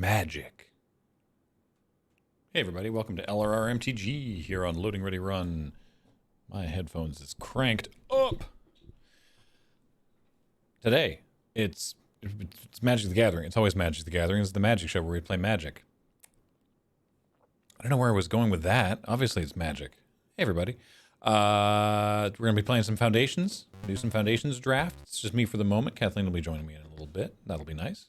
magic. Hey everybody, welcome to LRRMTG here on Loading Ready Run. My headphones is cranked up. Today, it's Magic the Gathering. It's always Magic the Gathering. It's the magic show where we play Magic. I don't know where I was going with that. Obviously, it's Magic. Hey everybody. We're going to be playing some Foundations. Do some Foundations draft. It's just me for the moment. Kathleen will be joining me in a little bit. That'll be nice.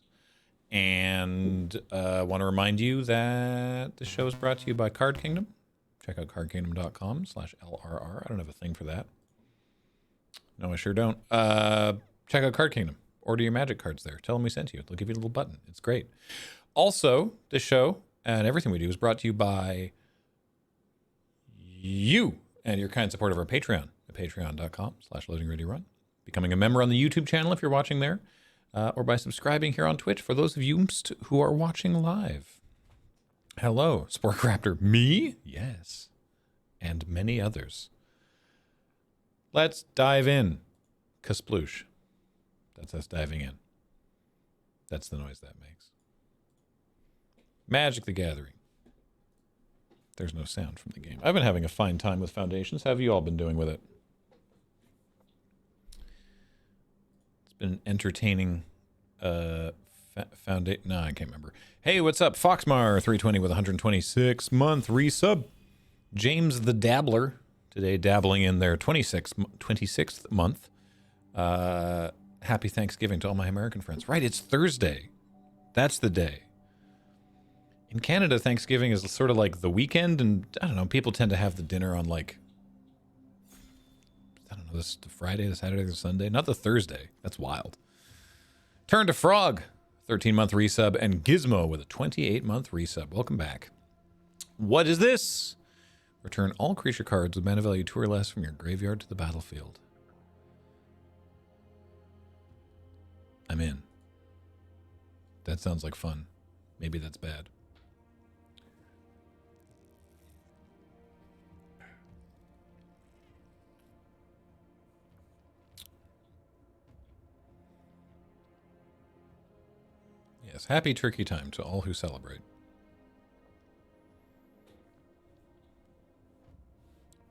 And I want to remind you that the show is brought to you by Card Kingdom. Check out cardkingdom.com/LRR. I don't have a thing for that. No, I sure don't. Check out Card Kingdom. Order your Magic cards there. Tell them we sent you. They'll give you a little button. It's great. Also, this show and everything we do is brought to you by you and your kind support of our Patreon at patreon.com/loadingreadyrun. Becoming a member on the YouTube channel if you're watching there. Or by subscribing here on Twitch for those of you who are watching live. Hello, Sporkraptor. Me? Yes. And many others. Let's dive in. Kasploosh. That's us diving in. That's the noise that makes. Magic the Gathering. There's no sound from the game. I've been having a fine time with Foundations. How have you all been doing with it? Been entertaining foundation. No, I can't remember. Hey, what's up? Foxmar320 with 126-month resub. James the Dabbler today dabbling in their 26th month. Happy Thanksgiving to all my American friends. Right, it's Thursday. That's the day. In Canada, Thanksgiving is sort of like the weekend, and I don't know, people tend to have the dinner on like this the Friday, the Saturday, the Sunday, not the Thursday. That's wild. Turn to Frog, 13-month resub, and Gizmo with a 28-month resub. Welcome back. What is this? Return all creature cards with mana value 2 or less from your graveyard to the battlefield. I'm in. That sounds like fun. Maybe that's bad. Yes, happy turkey time to all who celebrate.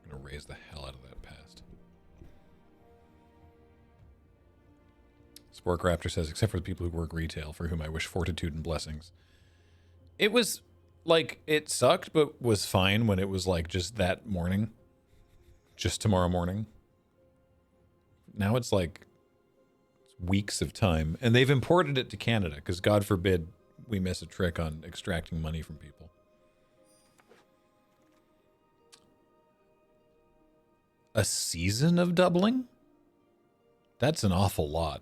I'm going to raise the hell out of that past. Sporkraptor says, except for the people who work retail, for whom I wish fortitude and blessings. It was, like, it sucked, but was fine when it was, like, just that morning. Just tomorrow morning. Now it's, like, weeks of time, and they've imported it to Canada because God forbid we miss a trick on extracting money from people. A season of doubling? That's an awful lot.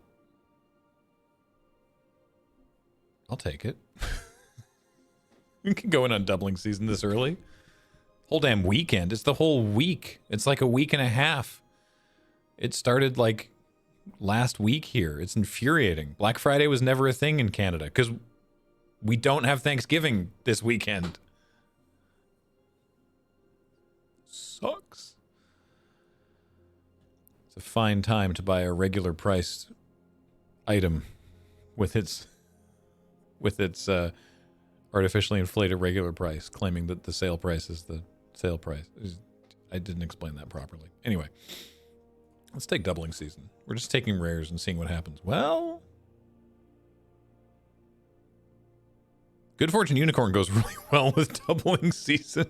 I'll take it. We can go in on doubling season this early. Whole damn weekend. It's the whole week. It's like a week and a half. It started like last week here. It's infuriating. Black Friday was never a thing in Canada because we don't have Thanksgiving this weekend. Sucks. It's a fine time to buy a regular priced item with its artificially inflated regular price, claiming that the sale price is the sale price. I didn't explain that properly. Anyway. Let's take doubling season. We're just taking rares and seeing what happens. Well, Good Fortune Unicorn goes really well with doubling season.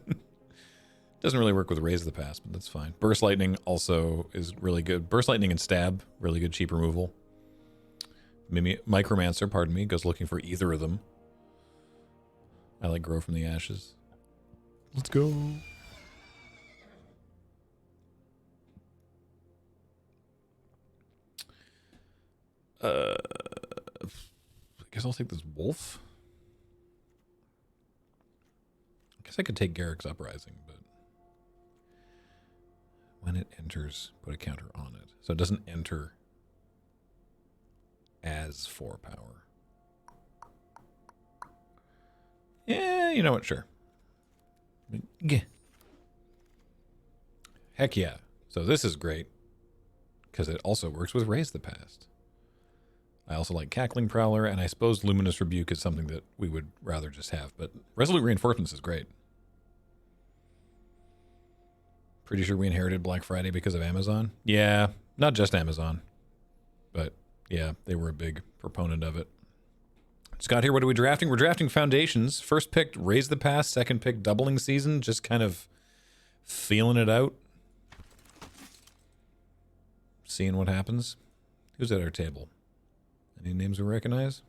Doesn't really work with Raise the Past, but that's fine. Burst Lightning also is really good. Burst Lightning and Stab, really good cheap removal. Micromancer, pardon me, goes looking for either of them. I like Grow from the Ashes. Let's go. I guess I'll take this Wolf. I guess I could take Garrick's Uprising, but when it enters, put a counter on it. So it doesn't enter as 4 power. Yeah, you know what, sure. Heck yeah. So this is great, because it also works with Raise the Past. I also like Cackling Prowler, and I suppose Luminous Rebuke is something that we would rather just have, but Resolute Reinforcements is great. Pretty sure we inherited Black Friday because of Amazon. Yeah, not just Amazon, but yeah, they were a big proponent of it. Scott here, what are we drafting? We're drafting Foundations. First pick, Raise the Pass. Second pick, Doubling Season. Just kind of feeling it out. Seeing what happens. Who's at our table? Any names we recognize?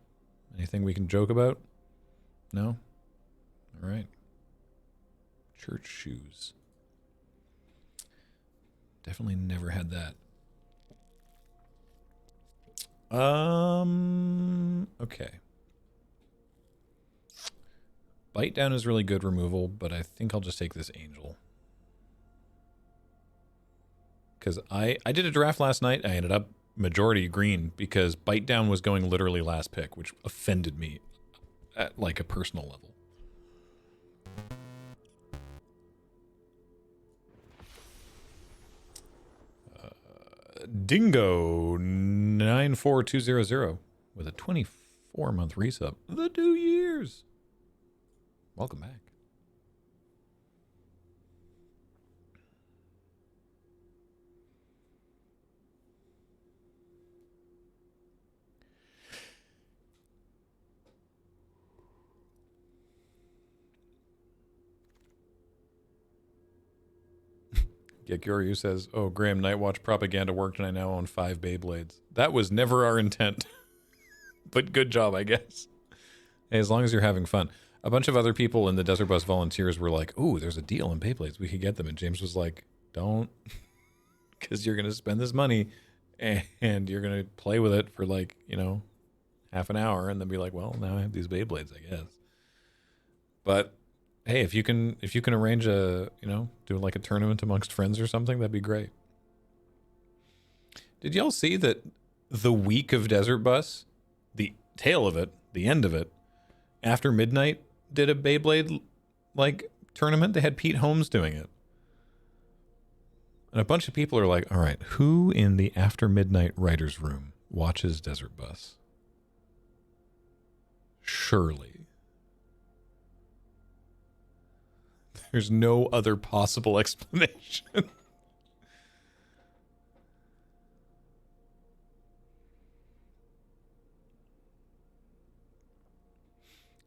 Anything we can joke about? No? All right. Church shoes. Definitely never had that. Okay. Bite Down is really good removal, but I think I'll just take this Angel. Because I did a draft last night. I ended up majority green because Bite Down was going literally last pick, which offended me at like a personal level. Dingo 94200 with a 24-month resub. The 2 years. Welcome back. Gekyoryu says, oh, Graham, Nightwatch propaganda worked and I now own 5 Beyblades. That was never our intent. But good job, I guess. Hey, as long as you're having fun. A bunch of other people in the Desert Bus volunteers were like, ooh, there's a deal on Beyblades. We could get them. And James was like, don't. Because you're going to spend this money and you're going to play with it for like, you know, half an hour and then be like, well, now I have these Beyblades, I guess. But hey, if you can arrange a, you know, do like a tournament amongst friends or something, that'd be great. Did y'all see that the week of Desert Bus, the tail of it, the end of it, after midnight did a Beyblade like tournament? They had Pete Holmes doing it. And a bunch of people are like, all right, who in the after midnight writer's room watches Desert Bus? Surely. There's no other possible explanation.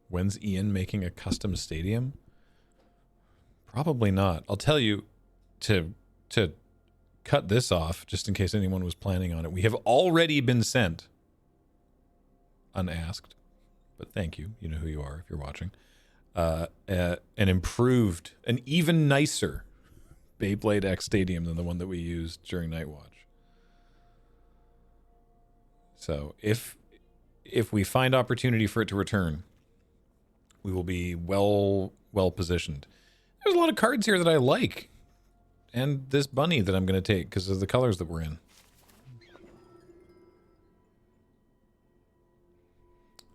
When's Ian making a custom stadium? Probably not. I'll tell you, to cut this off, just in case anyone was planning on it, we have already been sent, unasked, but thank you. You know who you are if you're watching. An improved, an even nicer Beyblade X Stadium than the one that we used during Night Watch. So if we find opportunity for it to return, we will be well positioned. There's a lot of cards here that I like, and this bunny that I'm going to take because of the colors that we're in.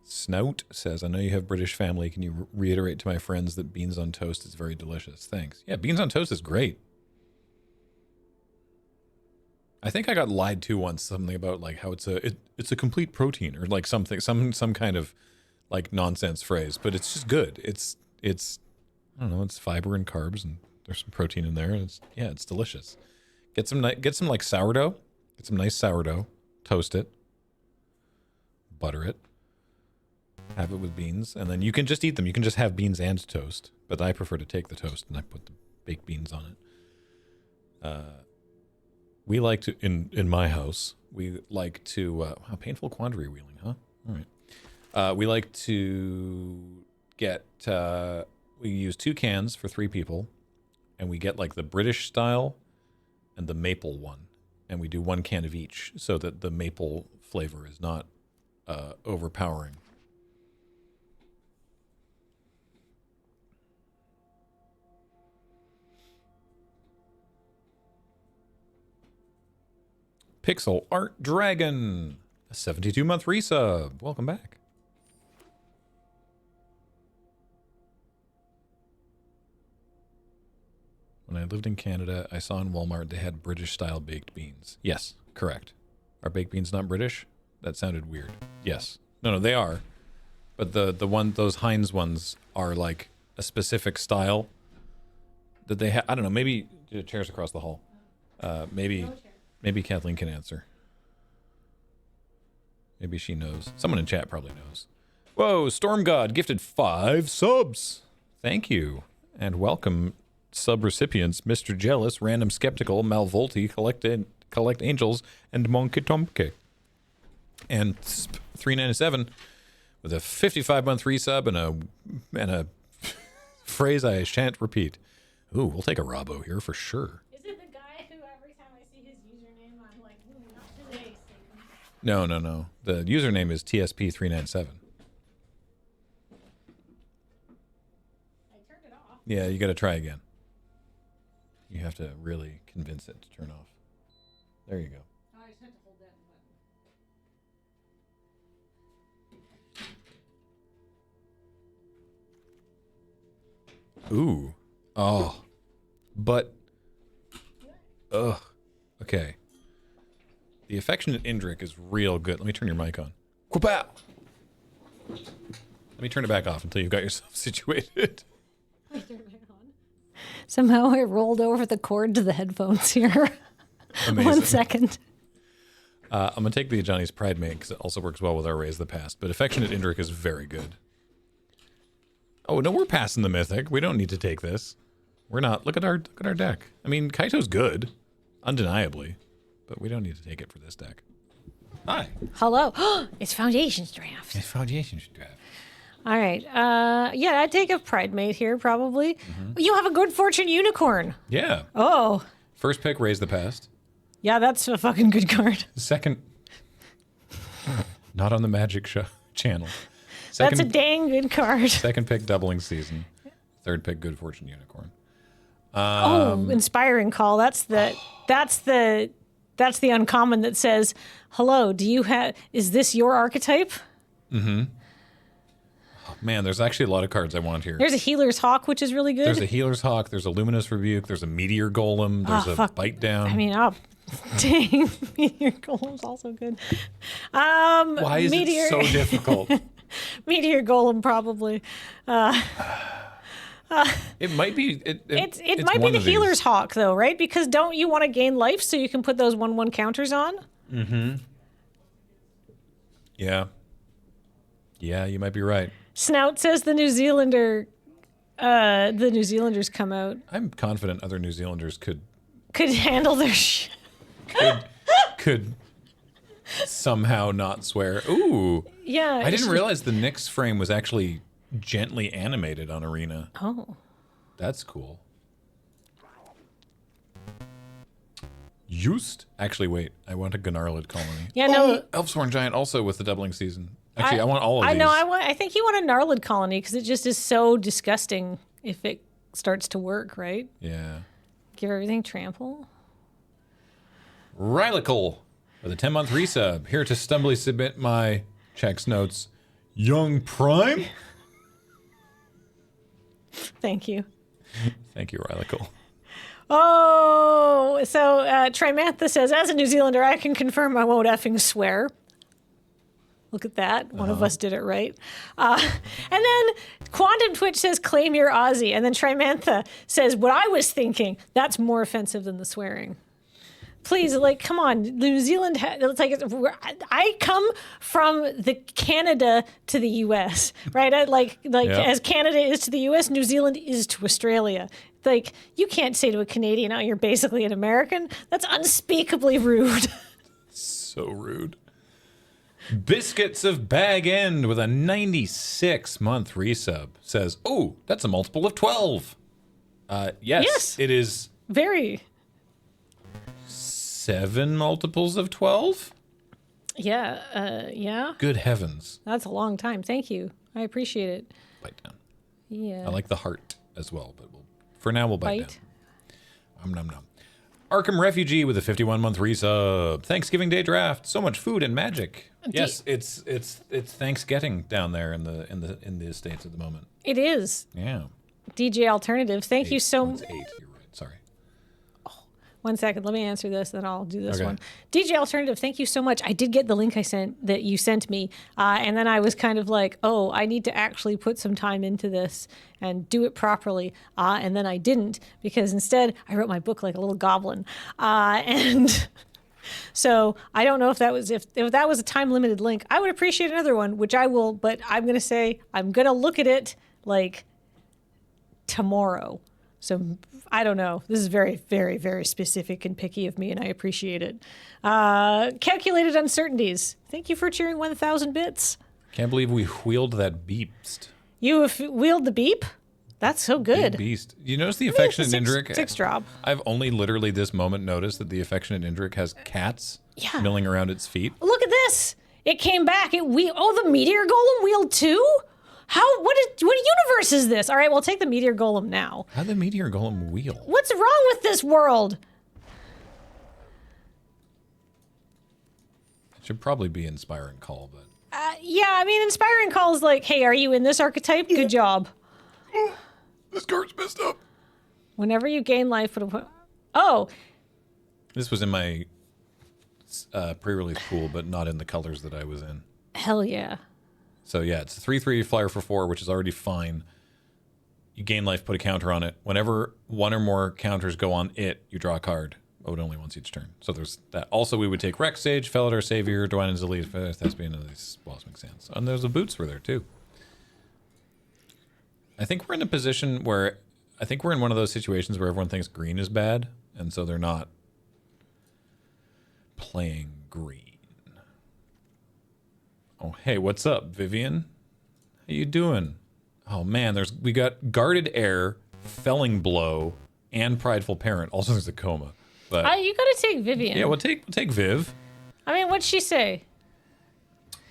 Snout says, I know you have British family. Can you reiterate to my friends that beans on toast is very delicious? Thanks. Yeah, beans on toast is great. I think I got lied to once, something about like how it's a complete protein or like something, some kind of like nonsense phrase, but it's just good. It's I don't know, it's fiber and carbs and there's some protein in there. And it's delicious. Get some like sourdough, get some nice sourdough, toast it, butter it. Have it with beans, and then you can just eat them. You can just have beans and toast, but I prefer to take the toast and I put the baked beans on it. We like to, in my house, we like to, wow, painful quandary wheeling, huh? All right. We like to get, we use 2 cans for 3 people, and we get like the British style and the maple one, and we do 1 can of each so that the maple flavor is not overpowering. Pixel Art Dragon, a 72-month resub. Welcome back. When I lived in Canada, I saw in Walmart they had British-style baked beans. Yes, correct. Are baked beans not British? That sounded weird. Yes. No, they are. But those Heinz ones are like a specific style that they have. I don't know. Maybe chairs across the hall. Maybe Kathleen can answer. Maybe she knows. Someone in chat probably knows. Whoa, Storm God gifted 5 subs. Thank you. And welcome, sub recipients, Mr. Jealous, Random Skeptical, Malvolti, Collect Angels, and Monkey Tomke. And 397 with a 55-month resub and a phrase I shan't repeat. Ooh, we'll take a Robbo here for sure. Is it the guy who every time I see his username, I'm like, not today, Satan. No. The username is TSP397. I turned it off. Yeah, you got to try again. You have to really convince it to turn off. There you go. Oh, I just had to hold that button. Ooh. Oh. But. Ugh. Okay. The affectionate Indrik is real good. Let me turn your mic on. Quapow! Let me turn it back off until you've got yourself situated. I turned it on. Somehow I rolled over the cord to the headphones here. Amazing. 1 second. I'm going to take the Johnny's Pride Mate because it also works well with our Raise the Past. But affectionate Indrik is very good. Oh, no, we're passing the Mythic. We don't need to take this. We're not. Look at our deck. I mean, Kaito's good. Undeniably. But we don't need to take it for this deck. Hi. Hello. It's Foundations Draft. It's Foundations Draft. All right. Yeah, I'd take a Pride Mate here, probably. Mm-hmm. You have a Good Fortune Unicorn. Yeah. Oh. First pick, Raise the Past. Yeah, that's a fucking good card. Second, not on the Magic Show channel. Second, that's a dang good card. Second pick, Doubling Season. Third pick, Good Fortune Unicorn. Inspiring Call. That's the uncommon that says, "Hello, is this your archetype?" Mm-hmm. Oh, man, there's actually a lot of cards I want here. There's a Healer's Hawk, which is really good. There's a Healer's Hawk. There's a Luminous Rebuke. There's a Meteor Golem. There's a Bite Down. I mean, dang, Meteor Golem's also good. Why is it so difficult? Meteor Golem, probably. It might be. It might be the Healer's Hawk, though, right? Because don't you want to gain life so you can put those 1/1 counters on? Mm-hmm. Yeah. Yeah, you might be right. Snout says the New Zealanders come out. I'm confident other New Zealanders could handle their shit. could somehow not swear. Ooh. Yeah. I didn't realize the Nyx frame was actually gently animated on Arena. Oh. That's cool. Actually, wait. I want a Gnarlid Colony. Yeah, no. Elfsworn Giant also with the Doubling Season. Actually, I want all of these. I know. I think you want a Gnarlid Colony because it just is so disgusting if it starts to work, right? Yeah. Give everything trample. Rylical with a 10-month resub. Here to stumbly submit my checks notes. Young Prime? Thank you. Thank you, Rylical. Oh, so Trimantha says, as a New Zealander, I can confirm I won't effing swear. Look at that. One of us did it right. And then Quantum Twitch says, claim your Aussie. And then Trimantha says, what I was thinking, that's more offensive than the swearing. Please, like, come on. New Zealand, it's like, I come from the Canada to the U.S., right? As Canada is to the U.S., New Zealand is to Australia. Like, you can't say to a Canadian, oh, you're basically an American. That's unspeakably rude. So rude. Biscuits of Bag End with a 96-month resub says, oh, that's a multiple of 12. Yes, it is. Very. 7 multiples of 12? Yeah, yeah. Good heavens. That's a long time. Thank you. I appreciate it. Bite down. Yeah. I like the heart as well, but for now we'll bite down. Nom nom. Arkham Refugee with a 51-month resub. Thanksgiving Day draft. So much food and magic. Yes, it's Thanksgiving down there in the States at the moment. It is. Yeah. DJ Alternative. Thank you so much. 8. You're right. Sorry. 1 second. Let me answer this, then I'll do this Okay. one. DJ Alternative, thank you so much. I did get the link that you sent me, and then I was kind of like, oh, I need to actually put some time into this and do it properly. And then I didn't, because instead I wrote my book like a little goblin. And so I don't know if that was if that was a time limited link. I would appreciate another one, which I will. But I'm gonna say I'm gonna look at it like tomorrow. So I don't know. This is very, very, very specific and picky of me, and I appreciate it. Calculated uncertainties. Thank you for cheering 1,000 bits. Can't believe we wheeled that beast. You have wheeled the beep? That's so good. Big beast. You notice the affectionate Indrik? Six drop. I've only literally this moment noticed that the affectionate Indrik has cats milling around its feet. Look at this. It came back. The meteor golem wheeled too? What universe is this? All right, we'll take the meteor golem now. How'd the meteor golem wheel? What's wrong with this world? It should probably be Inspiring Call, but... Yeah, I mean, Inspiring Call is like, hey, are you in this archetype? Good job. This card's messed up. Whenever you gain life, oh. This was in my pre-release pool, but not in the colors that I was in. Hell yeah. So yeah, it's a 3/3 flyer for 4, which is already fine. You gain life, put a counter on it. Whenever one or more counters go on it, you draw a card. Owed only once each turn. So there's that. Also, we would take Rex Sage, Felidar Savior, Dwynen's Elite, Thespian, and these Blossoming Sands. And there's the boots were there too. I think we're in a position where I think we're in one of those situations where everyone thinks green is bad, and so they're not playing green. Oh, hey, what's up, Vivian? How you doing? Oh man, we got Guarded Air, Felling Blow, and Prideful Parent. Also, there's a Coma. But You gotta take Vivian. yeah, we'll take Viv. I mean, what'd she say?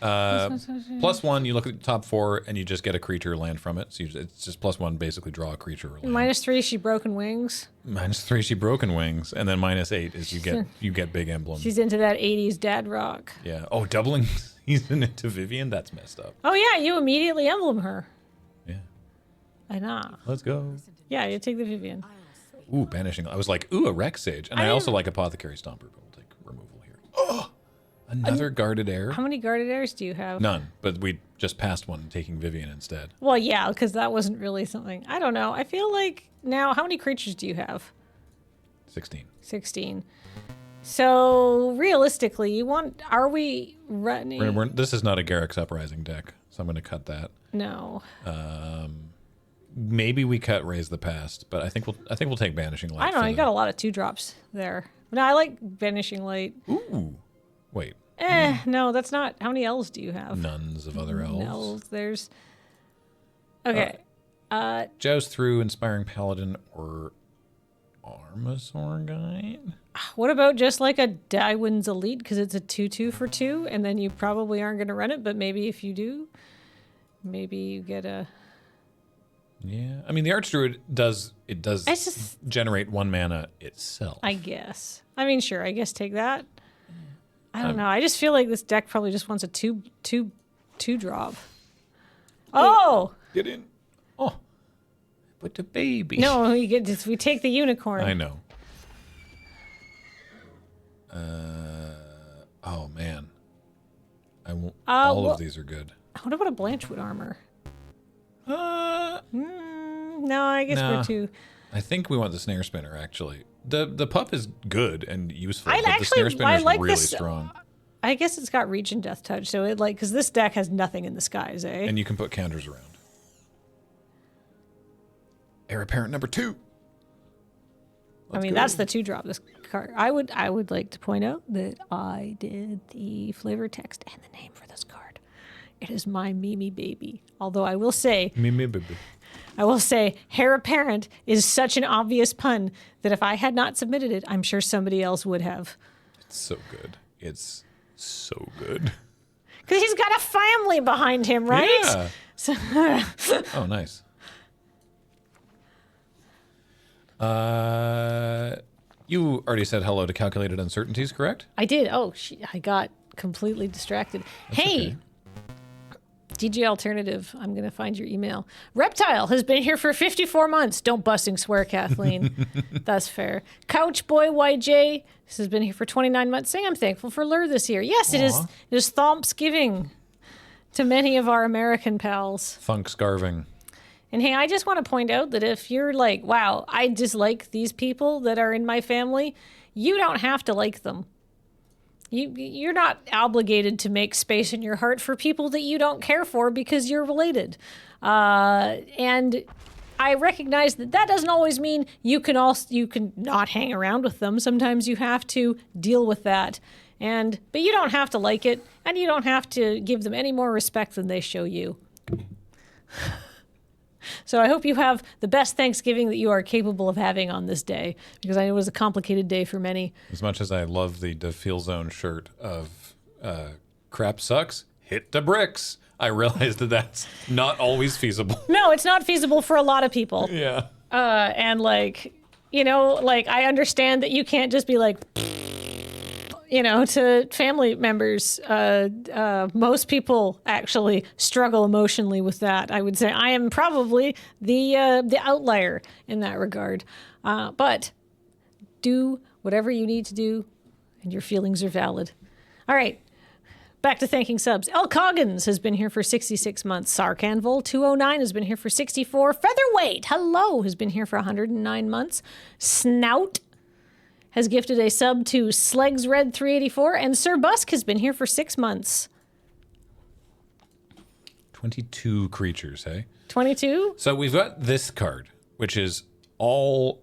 +1, you look at the top 4, and you just get a creature land from it. So it's just +1, basically draw a creature. Or land. -3, she broken wings. -3, she broken wings, and then -8 is you get big emblem. She's into that 80s dad rock. Yeah. Oh, doubling season into Vivian? That's messed up. Oh yeah, you immediately emblem her. Yeah. I know. Let's go. Yeah, you take the Vivian. Ooh, banishing. I was like, ooh, a Rex Sage. And I also like Apothecary Stomper, but we'll take removal here. Oh, another Guarded Air? How many guarded airs do you have? None, but we just passed one, taking Vivian instead. Well, yeah, because that wasn't really something. I don't know. I feel like now, how many creatures do you have? 16. 16. So realistically, are we running? This is not a Garrick's Uprising deck, so I'm going to cut that. No. Maybe we cut Raise the Past, but I think we'll take Banishing Light. I don't know. You got a lot of 2-drops there. No, I like Banishing Light. Ooh. Wait. No, that's not. How many elves do you have? Nuns of other elves. Elves. There's. Okay. Joust through Inspiring Paladin or Armasorgite? What about just like a Dywyn's Elite? Because it's a 2/2 for 2, and then you probably aren't going to run it, but maybe if you do, maybe you get a. Yeah, I mean the Archdruid does It's just, generate 1 mana itself. I guess. I mean, sure. I guess take that. I don't know. I just feel like this deck probably just wants a two drop. Oh Get in. Oh, but the baby. no, we take the unicorn. I know. Oh man, I won't. All of these are good. What about a Blanchwood armor? No, I guess Nah. we're too. I think we want the Snare Spinner actually. The pup is good and useful, I but the actually- Snare Spinner I is like really this- strong. I guess it's got reach and death touch, so it because this deck has nothing in the skies, eh? And you can put counters around. Heir Apparent number 2. I mean, that's the 2-drop. This card. I would like to point out that I did the flavor text and the name for this card. It is my Mimi baby. Although I will say, Heir Apparent is such an obvious pun that if I had not submitted it, I'm sure somebody else would have. It's so good. It's so good. Because he's got a family behind him, right? Yeah. So, Oh, nice. You already said hello to Calculated Uncertainties, correct? I did. Oh, I got completely distracted. Hey, okay. DG Alternative, I'm going to find your email. Reptile has been here for 54 months. Don't busting swear, Kathleen. That's fair. Couchboy YJ has been here for 29 months, saying I'm thankful for Lure this year. Yes, it is. It is Thanksgiving to many of our American pals. Thankscarving. And hey, I just want to point out that if you're like, wow, I dislike these people that are in my family, you don't have to like them. You're not obligated to make space in your heart for people that you don't care for because you're related. And I recognize that doesn't always mean you can not hang around with them. Sometimes you have to deal with that. But you don't have to like it, and you don't have to give them any more respect than they show you. So I hope you have the best Thanksgiving that you are capable of having on this day, because I know it was a complicated day for many. As much as I love the Feel Zone shirt of crap sucks, hit the bricks, I realized that that's not always feasible. No, it's not feasible for a lot of people. Yeah. And I understand that you can't just be like, to family members. Most people actually struggle emotionally with that. I would say I am probably the outlier in that regard. But do whatever you need to do, and your feelings are valid. All right. Back to thanking subs. El Coggins has been here for 66 months. Sarkanvol 209 has been here for 64. Featherweight, hello, has been here for 109 months. Snout has gifted a sub to Slegs Red 384, and Sir Busk has been here for 6 months. 22 creatures, hey? 22? So we've got this card, which is all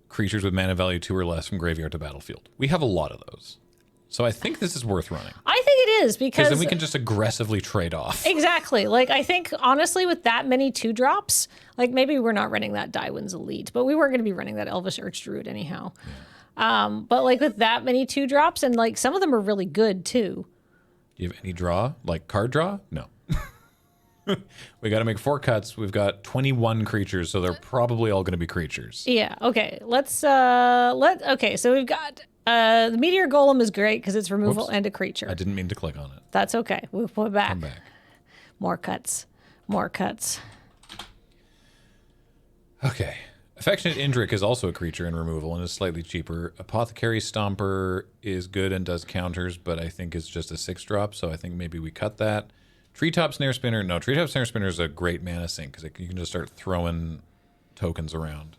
creatures with mana value 2 or less from graveyard to battlefield. We have a lot of those. So I think this is worth running. I think it is, because then we can just aggressively trade off. Exactly. I think, honestly, with that many 2-drops, maybe we're not running that Daiwin's Elite, but we weren't going to be running that Elvish Archdruid anyhow. Yeah. But with that many 2-drops, and some of them are really good too. Do you have any draw? Card draw? No. We got to make 4 cuts. We've got 21 creatures, so they're probably all going to be creatures. Yeah. Okay. Okay. So we've got the Meteor Golem is great because it's removal and a creature. I didn't mean to click on it. That's okay. We'll put it back. Come back. More cuts. More cuts. Okay. Affectionate Indrik is also a creature in removal and is slightly cheaper. Apothecary Stomper is good and does counters, but I think it's just a 6-drop, so I think maybe we cut that. Treetop Snare Spinner. No, Treetop Snare Spinner is a great mana sink because you can just start throwing tokens around.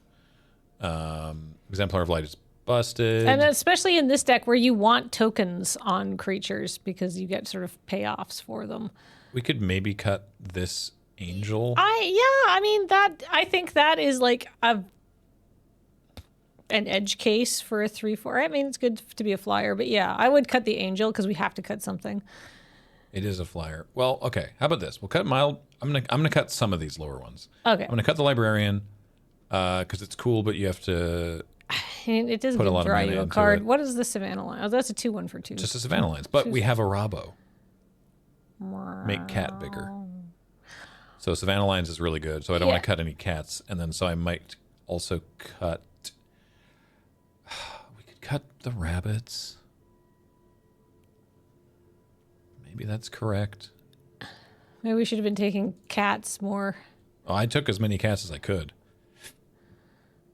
Exemplar of Light is busted. And especially in this deck where you want tokens on creatures because you get sort of payoffs for them. We could maybe cut this Angel. I think that is an edge case for a 3/4. I mean, it's good to be a flyer, but yeah, I would cut the Angel because we have to cut something. It is a flyer. Well, okay. How about this? We'll cut mild. I'm gonna cut some of these lower ones. Okay. I'm gonna cut the Librarian because it's cool, but you have to. It doesn't put a lot of draw mana you a into card. it. What is the Savannah line? Oh, that's a 2/1 for 2. Just a Savannah Lines, but we have a Rabo. Make cat bigger. So Savannah Lines is really good. So I don't want to cut any cats, and then so I might also cut. We could cut the rabbits. Maybe that's correct. Maybe we should have been taking cats more. Oh, I took as many cats as I could.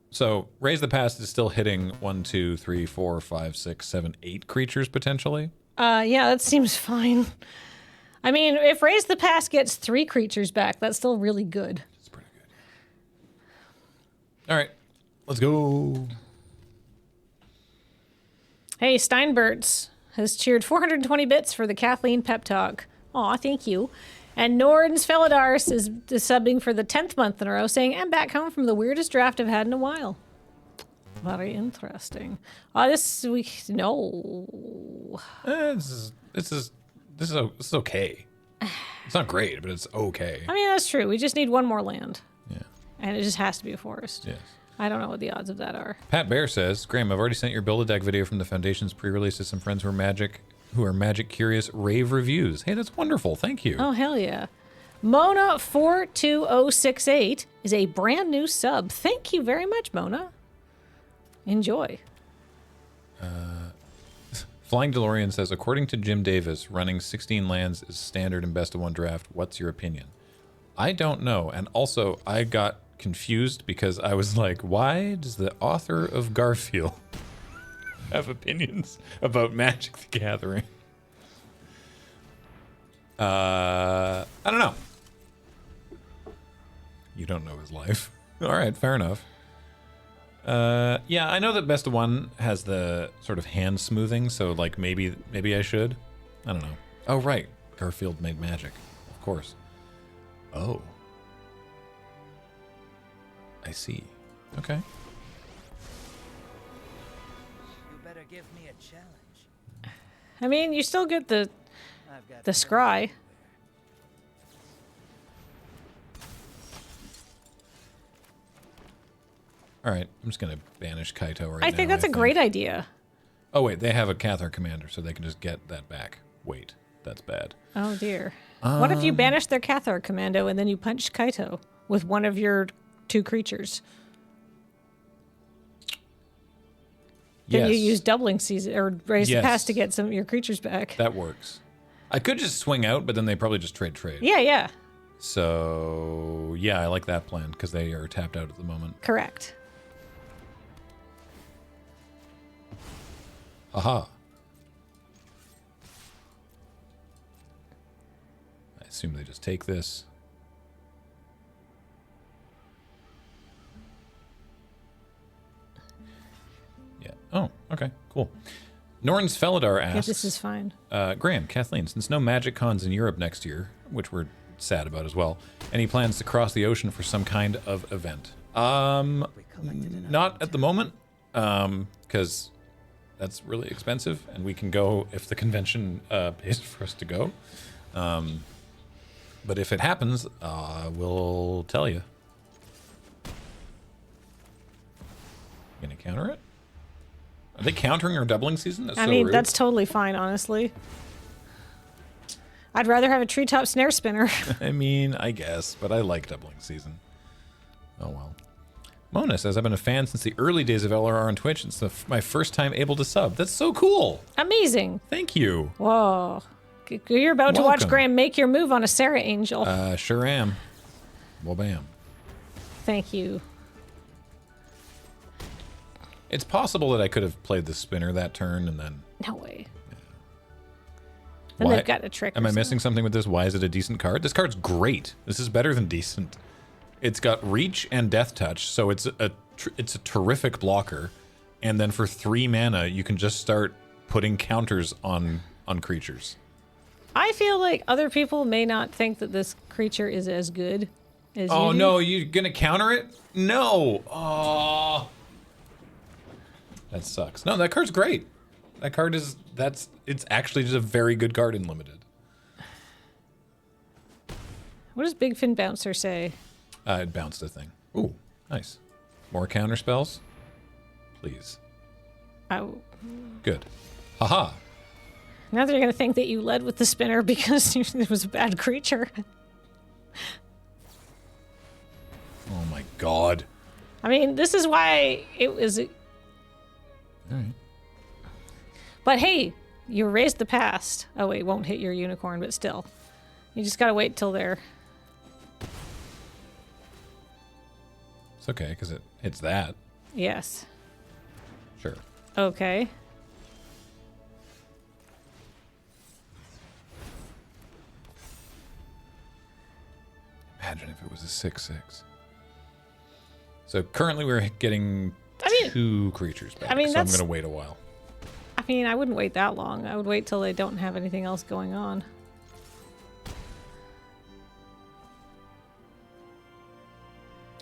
So Raise the Past is still hitting 1, 2, 3, 4, 5, 6, 7, 8 creatures potentially. Yeah, that seems fine. I mean, if Raise the Past gets 3 creatures back, that's still really good. It's pretty good. All right, let's go. Hey, Steinberts has cheered 420 bits for the Kathleen pep talk. Aw, thank you. And Nord's Felidars is subbing for the 10th month in a row, saying, I'm back home from the weirdest draft I've had in a while. Very interesting. This week, no. This is okay. It's not great, but it's okay. I mean, that's true. We just need one more land. Yeah. And it just has to be a forest. Yes. I don't know what the odds of that are. Pat Bear says, Graham, I've already sent your Build-A-Deck video from the Foundation's pre-release to some friends who are Magic curious, rave reviews. Hey, that's wonderful. Thank you. Oh, hell yeah. Mona 42068 is a brand new sub. Thank you very much, Mona. Enjoy. Flying DeLorean says, according to Jim Davis, running 16 lands is standard in best of one draft. What's your opinion? I don't know. And also, I got confused because I was like, why does the author of Garfield have opinions about Magic the Gathering? I don't know. You don't know his life. All right, fair enough. Yeah, I know that best of one has the sort of hand smoothing, so like maybe I should. I don't know. Oh right, Garfield made Magic, of course. Oh, I see. Okay. You better give me a challenge. I mean, you still get the I've got scry. All right, I'm just gonna banish Kaito right now. I think that's a great idea. Oh wait, they have a Cathar commander, so they can just get that back. Wait, that's bad. Oh dear. What if you banish their Cathar commando and then you punch Kaito with one of your 2 creatures? Then you use doubling season or raise the pass to get some of your creatures back. That works. I could just swing out, but then they probably just trade. Yeah, yeah. So yeah, I like that plan because they are tapped out at the moment. Correct. Aha. I assume they just take this. Yeah. Oh, okay, cool. Norns Felidar asks... Yeah, this is fine. Graham, Kathleen, since no Magic Cons in Europe next year, which we're sad about as well, any plans to cross the ocean for some kind of event? Not at the moment, because that's really expensive, and we can go if the convention pays for us to go. But if it happens, we'll tell you. Gonna counter it? Are they countering our doubling season? That's I so mean, rude. that's totally fine, honestly. I'd rather have a treetop snare spinner. I mean, I guess, but I like doubling season. Oh well. Mona says, I've been a fan since the early days of LRR on Twitch. It's my first time able to sub. That's so cool. Amazing. Thank you. Whoa. You're about to watch Graham make your move on a Sarah Angel. Sure am. Well, bam. Thank you. It's possible that I could have played the spinner that turn and then... No way. Then they've got a trick. Am I missing something with this? Why is it a decent card? This card's great. This is better than decent. It's got reach and death touch, so it's a terrific blocker. And then for 3 mana, you can just start putting counters on creatures. I feel like other people may not think that this creature is as good as you Oh do. no, you're gonna counter it? No. Oh. That sucks. No, that card's great. That card is it's actually just a very good card in limited. What does Big Fin Bouncer say? It bounced a thing. Ooh, nice. More counter spells? Please. Oh. Good. Haha. Now they're going to think that you led with the spinner because it was a bad creature. Oh my god. I mean, this is why it was... All right. But hey, you raised the past. Oh wait, won't hit your unicorn, but still. You just gotta wait till they're... It's okay, because it hits that. Yes. Sure. Okay. Imagine if it was a 6/6. So currently we're getting 2 creatures back, I mean, so I'm going to wait a while. I mean, I wouldn't wait that long. I would wait till they don't have anything else going on.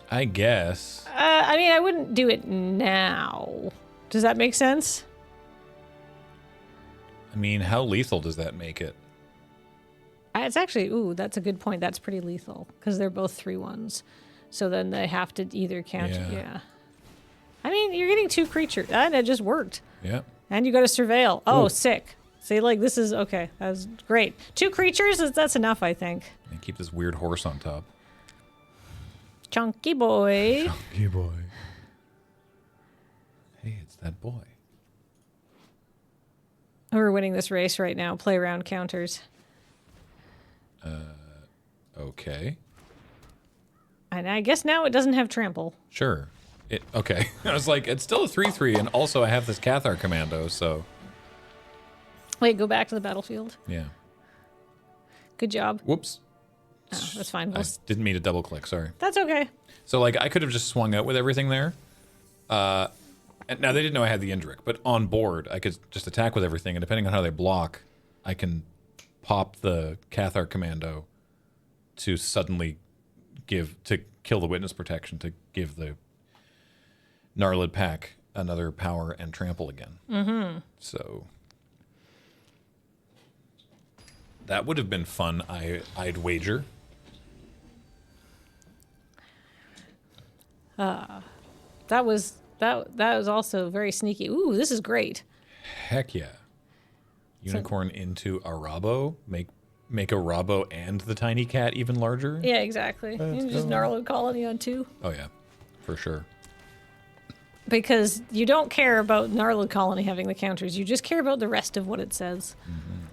I guess. I mean, I wouldn't do it now. Does that make sense? I mean, how lethal does that make it? It's actually, ooh, that's a good point. That's pretty lethal because they're both 3/1s. So then they have to either count. Yeah. I mean, you're getting 2 creatures. And it just worked. Yeah. And you got to surveil. Oh, Ooh. sick. See, like, this is okay. That's great. 2 creatures, that's enough, I think. And keep this weird horse on top. Chunky boy. Chunky boy. Hey, it's that boy. We're winning this race right now. Play around counters. Okay. And I guess now it doesn't have trample. Sure. Okay. I was like, it's still a 3/3, and also I have this Cathar commando, so. Wait, go back to the battlefield. Yeah. Good job. Whoops. Oh, that's fine. I didn't mean to double click, sorry. That's okay. So, like, I could have just swung out with everything there. And now, they didn't know I had the Indrik, but on board, I could just attack with everything, and depending on how they block, I can pop the Cathar commando to suddenly kill the witness protection, to give the Gnarlid pack another power and trample again. Mm-hmm. So that would have been fun, I'd wager. That was also very sneaky. Ooh, this is great. Heck yeah. Unicorn into a Rabo. Make a Rabo and the tiny cat even larger. Yeah, exactly. You can just Gnarlid Colony on 2. Oh yeah, for sure. Because you don't care about Gnarlid Colony having the counters. You just care about the rest of what it says. Mm-hmm.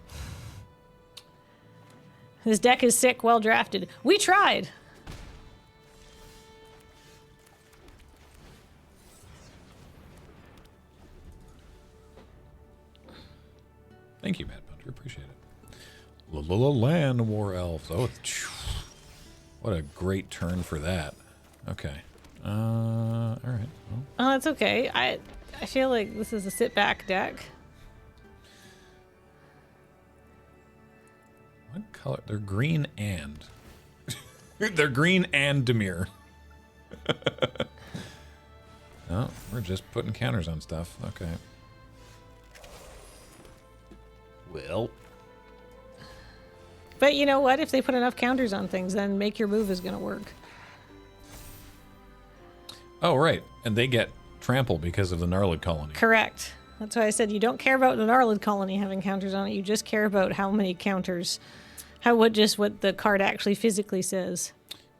This deck is sick, well drafted. We tried. Thank you, Matt Punter. Appreciate it. Land War Elves. Oh, what a great turn for that. Okay. All right. Well. Oh, that's okay. I feel like this is a sit-back deck. What color? They're green and. They're green and Dimir. Oh, we're just putting counters on stuff. Okay. Well. But you know what? If they put enough counters on things, then make your move is going to work. Oh, right. And they get trample because of the Gnarlid Colony. Correct. That's why I said you don't care about the Gnarlid Colony having counters on it. You just care about how many counters, what the card actually physically says.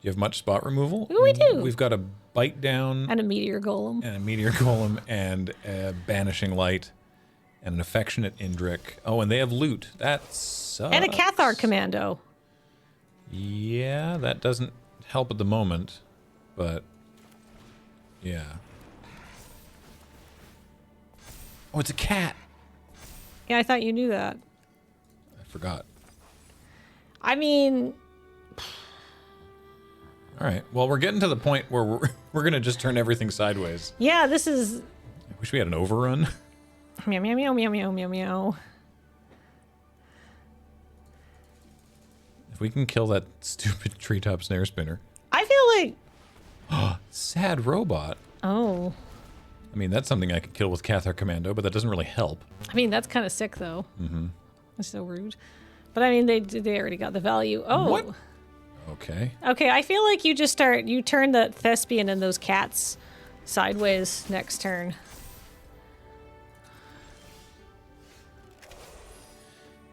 You have much spot removal? Ooh, we do. We've got a Bite Down. And a Meteor Golem. And a Meteor Golem and a Banishing Light and an Affectionate Indrik. Oh, and they have loot. That sucks. And a Cathar Commando. Yeah, that doesn't help at the moment, but yeah. Oh, it's a cat. Yeah, I thought you knew that. I forgot. I mean... All right. Well, we're getting to the point where we're going to just turn everything sideways. Yeah, this is... I wish we had an overrun. Meow, meow, meow, meow, meow, meow, meow. If we can kill that stupid treetop snare spinner. I feel like... Sad robot. Oh. I mean, that's something I could kill with Cathar Commando, but that doesn't really help. I mean, that's kind of sick, though. Mm-hmm. That's so rude. But I mean, they already got the value. Oh. What? Okay. Okay, I feel like you turn the Thespian and those cats sideways next turn.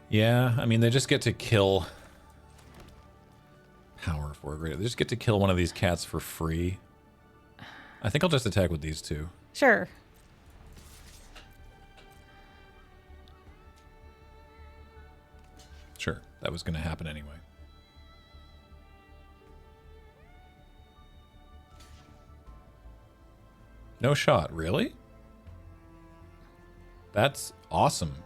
Yeah, I mean, they just get to kill... Power 4 greater. They just get to kill one of these cats for free. I think I'll just attack with these two. Sure. Sure, that was going to happen anyway. No shot, really? That's awesome.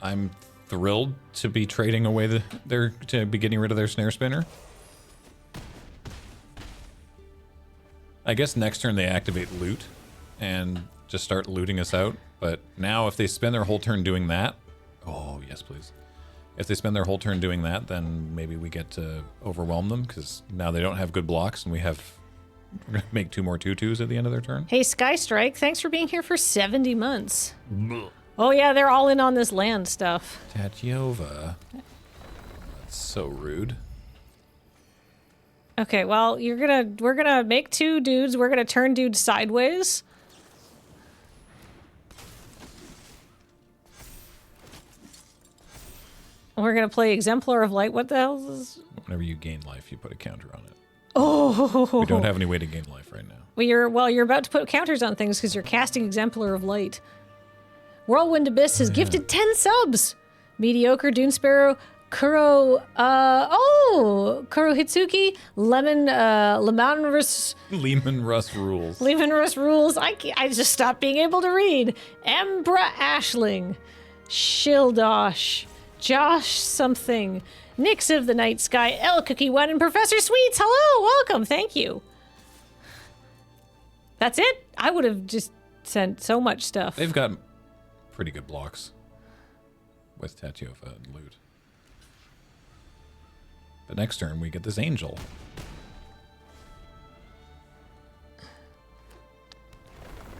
I'm thrilled to be trading away to be getting rid of their snare spinner. I guess next turn they activate loot and just start looting us out. But now if they spend their whole turn doing that... Oh, yes, please. If they spend their whole turn doing that, then maybe we get to overwhelm them, because now they don't have good blocks, and we're going to make 2 more 2/2s at the end of their turn. Hey, Skystrike, thanks for being here for 70 months. Oh, yeah, they're all in on this land stuff. Tatyova. That's so rude. Okay, well, we're gonna make 2 dudes. We're gonna turn dudes sideways. We're gonna play Exemplar of Light. What the hell is this? Whenever you gain life, you put a counter on it. Oh. We don't have any way to gain life right now. Well, you're about to put counters on things because you're casting Exemplar of Light. Whirlwind Abyss has gifted 10 subs. Mediocre, Dune Sparrow, Kurohitsuki, Lemon Russ Lehman Russ rules. Lehman Russ rules. I just stopped being able to read. Embra Ashling, Shildosh, Josh something, Nix of the Night Sky, L Cookie One, and Professor Sweets. Hello, welcome, thank you. That's it? I would have just sent so much stuff. They've got pretty good blocks with Tatiova and loot. But next turn we get this angel.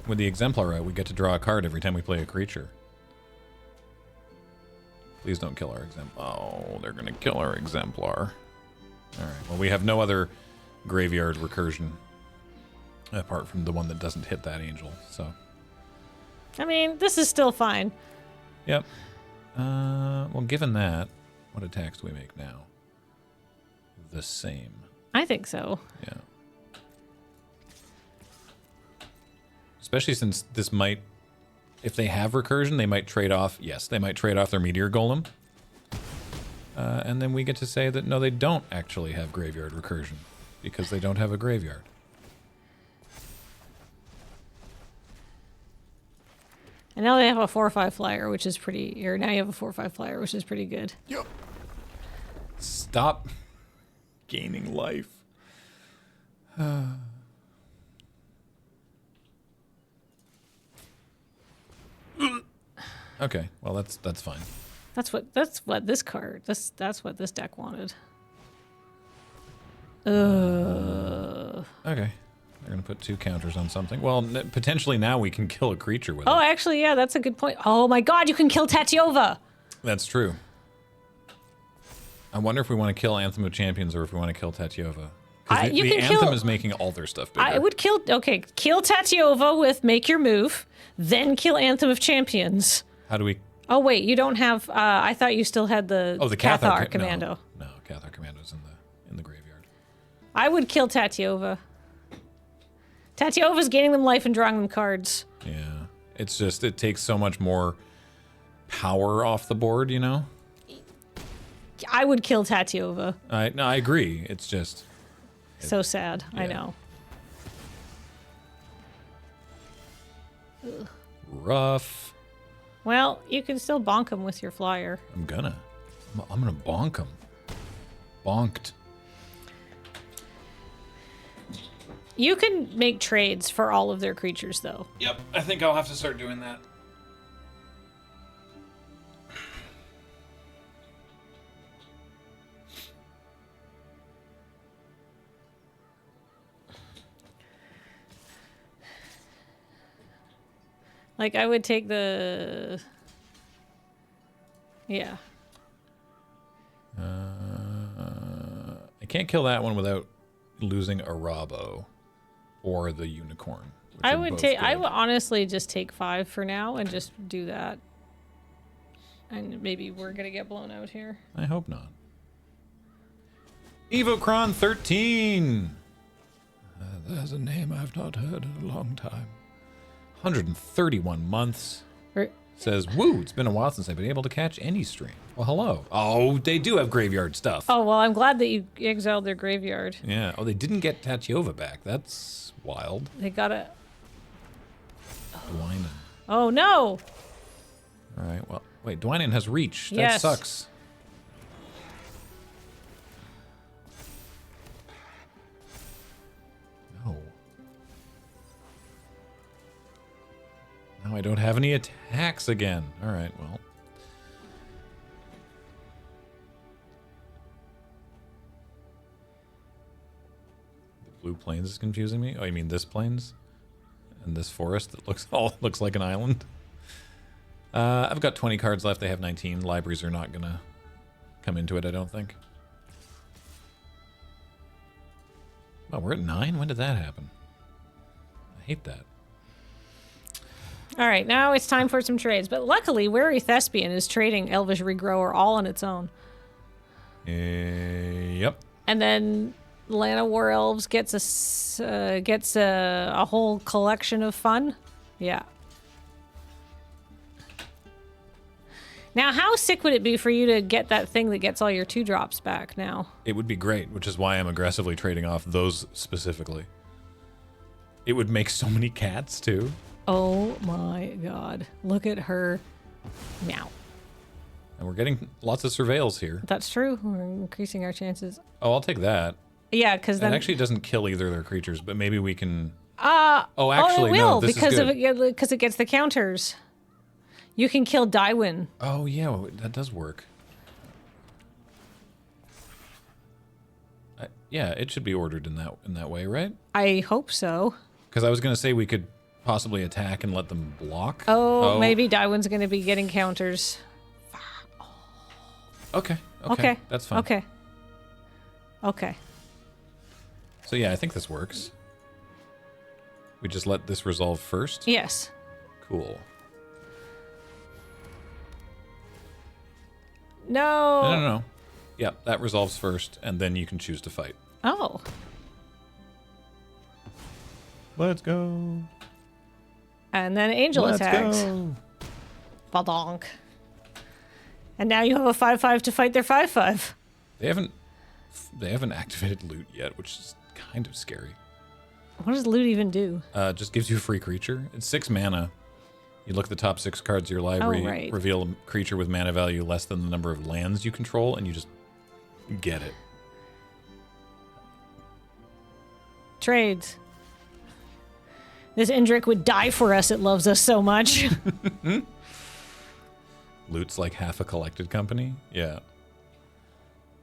With the exemplar out, we get to draw a card every time we play a creature. Please don't kill our exemplar. Oh, they're gonna kill our exemplar. Alright, well we have no other graveyard recursion apart from the one that doesn't hit that angel, so. I mean, this is still fine. Yep. Well, given that, what attacks do we make now? The same. I think so. Yeah. Especially since this might, if they have recursion, they might trade off, yes, they might trade off their meteor golem. And then we get to say that no, they don't actually have graveyard recursion because they don't have a graveyard. And now they have a 4/5 flyer, which is pretty, or now you have a 4/5 flyer, which is pretty good. Yep. Stop gaining life. Okay, well that's fine. That's what this card, that's what this deck wanted. Okay. They're going to put 2 counters on something. Well, potentially now we can kill a creature with it. Oh, actually, yeah, that's a good point. Oh my god, you can kill Tatiova! That's true. I wonder if we want to kill Anthem of Champions or if we want to kill Tatiova. Because the Anthem is making all their stuff bigger. I would kill Tatiova with Make Your Move, then kill Anthem of Champions. How do we... Oh wait, you don't have, I thought you still had the, the Cathar Commando. No, Cathar Commando's in the graveyard. I would kill Tatiova. Tatiova's gaining them life and drawing them cards. Yeah. It's just, it takes so much more power off the board, you know? I would kill Tatiova. No, I agree. It's just... So sad. Yeah. I know. Rough. Well, you can still bonk him with your flyer. I'm gonna bonk him. Bonked. You can make trades for all of their creatures, though. Yep, I think I'll have to start doing that. Like, I would take the... Yeah. I can't kill that one without losing a Rabo or the unicorn. I would honestly just take 5 for now and just do that. And maybe we're gonna get blown out here. I hope not. Evocron 13! That's a name I've not heard in a long time. 131 months. Says, woo, it's been a while since I've been able to catch any stream. Well, hello. Oh, they do have graveyard stuff. Oh, well, I'm glad that you exiled their graveyard. Yeah. Oh, they didn't get Tatiova back. That's wild. They gotta... Dwynen. Oh, no! All right, well, wait, Dwynen has reach. That Yes. sucks. No. Now I don't have any attacks again. All right, well. The blue plains is confusing me. Oh, you mean this plains? And this forest that looks like an island? I've got 20 cards left. They have 19. Libraries are not going to come into it, I don't think. Oh, we're at 9? When did that happen? I hate that. All right, now it's time for some trades. But luckily, Wary Thespian is trading Elvish Regrower all on its own. Yep. And then Lana War Elves gets a whole collection of fun. Yeah. Now, how sick would it be for you to get that thing that gets all your 2-drops back now? It would be great, which is why I'm aggressively trading off those specifically. It would make so many cats, too. Oh my god. Look at her. Meow. And we're getting lots of surveils here. That's true. We're increasing our chances. Oh, I'll take that. Yeah, because then... It actually doesn't kill either of their creatures, but maybe we can... Oh, actually, it will, no, this because is good. because it gets the counters. You can kill Dywin. Oh, yeah, well, that does work. Yeah, it should be ordered in that way, right? I hope so. Because I was going to say we could possibly attack and let them block. Oh, maybe Dywin's going to be getting counters. Okay. Okay. That's fine. Okay. Okay. So yeah, I think this works. We just let this resolve first? Yes. Cool. No. No. Yeah, that resolves first, and then you can choose to fight. Oh. Let's go. And then Angel attacks. Go. Badonk. And now you have a 5/5 to fight their 5/5. They haven't activated loot yet, which is kind of scary. What does loot even do? Just gives you a free creature. It's 6 mana. You look at the top 6 cards of your library, right. reveal a creature with mana value less than the number of lands you control, and you just get it. Trades. This Indrik would die for us. It loves us so much. Loot's like half a collected company? Yeah.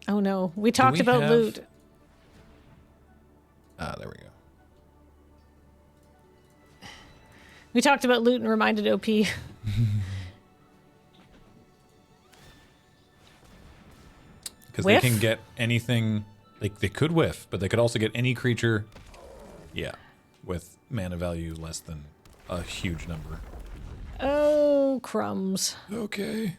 Oh no. We talked we about have- loot. There we go. We talked about loot and reminded OP. Because they Whiff? can get anything, they could whiff, but they could also get any creature, yeah, with mana value less than a huge number. Oh, crumbs. Okay.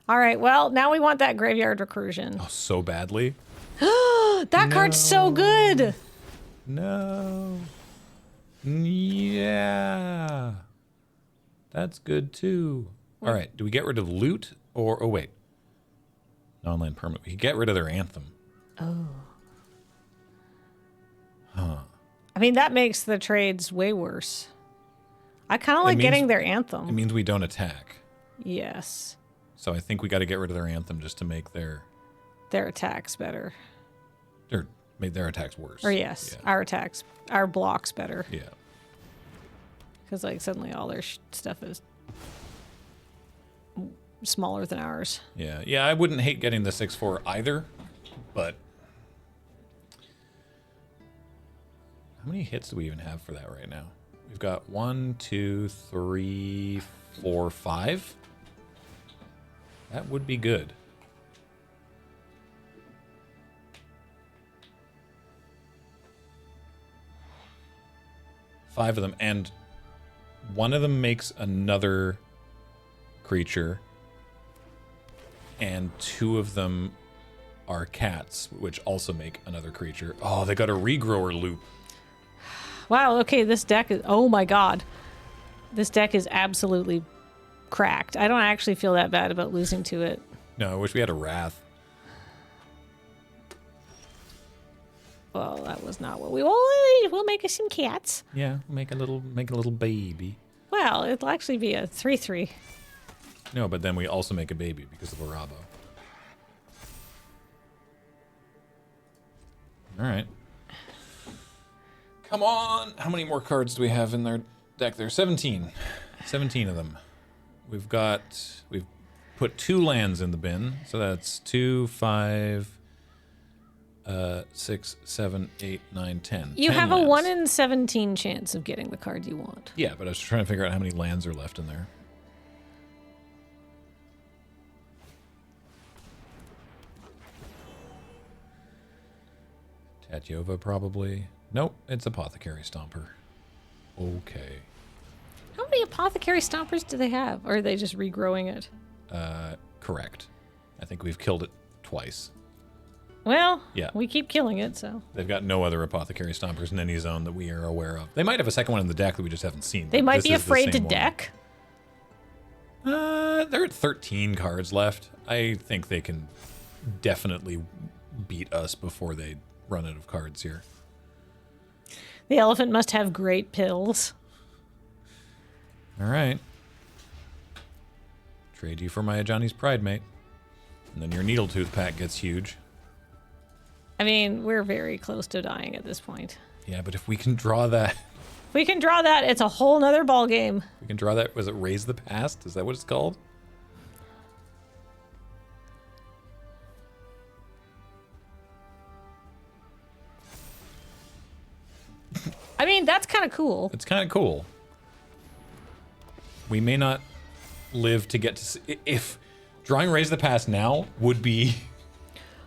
All right, well, now we want that graveyard recursion. Oh, so badly? That card's so good. No. Yeah. That's good too. All right, do we get rid of loot or, oh wait. Non-land permanent. We can get rid of their anthem. Oh. I mean, that makes the trades way worse. I kind of like means- getting their anthem. It means we don't attack. Yes. So I think we got to get rid of their anthem just to make their attacks better. or make their attacks worse. Or yes, Yeah. our blocks better. Yeah. Because like suddenly all their stuff is smaller than ours. Yeah. Yeah, I wouldn't hate getting the 6/4 either, but how many hits do we even have for that right now? We've got 1, 2, 3, 4, 5. That would be good. Five of them, and one of them makes another creature, and 2 of them are cats, which also make another creature. Oh, they got a regrower loop. Wow, okay, this deck is, oh my god. This deck is absolutely cracked. I don't actually feel that bad about losing to it. No, I wish we had a wrath. Well, that was not what we'll make us some cats. Yeah, make a little baby. Well, it'll actually be a 3/3. No, but then we also make a baby because of Arabo. All right. Come on. How many more cards do we have in their deck there? 17. 17 of them. We've put 2 lands in the bin. So that's 2, 5, 6, 7, 8, 9, 10. You 10 have a lands. 1 in 17 chance of getting the card you want. Yeah, but I was trying to figure out how many lands are left in there. Tatyova, probably. Nope, it's Apothecary Stomper. Okay. How many Apothecary Stompers do they have? Or are they just regrowing it? Correct. I think we've killed it twice. Well, Yeah. we keep killing it, so. They've got no other Apothecary Stompers in any zone that we are aware of. They might have a second one in the deck that we just haven't seen. They but might this be is the afraid to same one. deck. They're at 13 cards left. I think they can definitely beat us before they run out of cards here. The elephant must have great pills. All right. Trade you for my Johnny's Pride, mate. And then your Needletooth pack gets huge. I mean, we're very close to dying at this point. Yeah, but if we can draw that... If we can draw that, it's a whole nother ball game. We can draw that... Was it Raise the Past? Is that what it's called? I mean, that's kind of cool. It's kind of cool. We may not live to get to see... If drawing Raise the Past now would be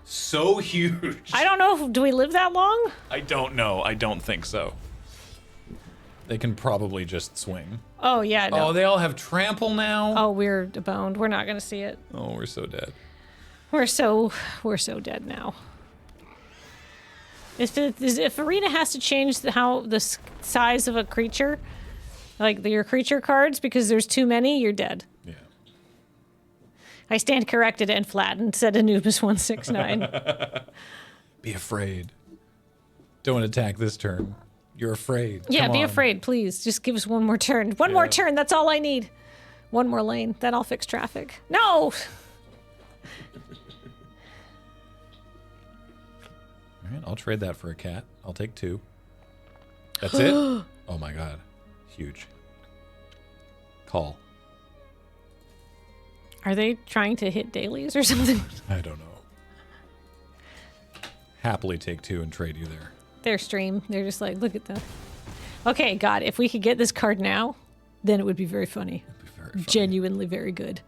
so huge. I don't know. Do we live that long? I don't know. I don't think so. They can probably just swing. Oh, yeah. No. Oh, they all have trample now? Oh, we're boned. We're not going to see it. Oh, we're so dead. We're so dead now. If Arena has to change the size of a creature, like your creature cards, because there's too many, you're dead. Yeah. I stand corrected and flattened, said Anubis 169. Be afraid. Don't attack this turn. You're afraid. Yeah, Come be on. afraid, please. Just give us one more turn. One more turn, that's all I need. One more lane, then I'll fix traffic. No! All right, I'll trade that for a cat. I'll take 2. That's it? Oh my god. Huge. Call. Are they trying to hit dailies or something? I don't know. Happily take 2 and trade you there. Their stream, they're just like, look at that. Okay, God, if we could get this card now, then it would be very funny. It'd be very funny. Genuinely very good.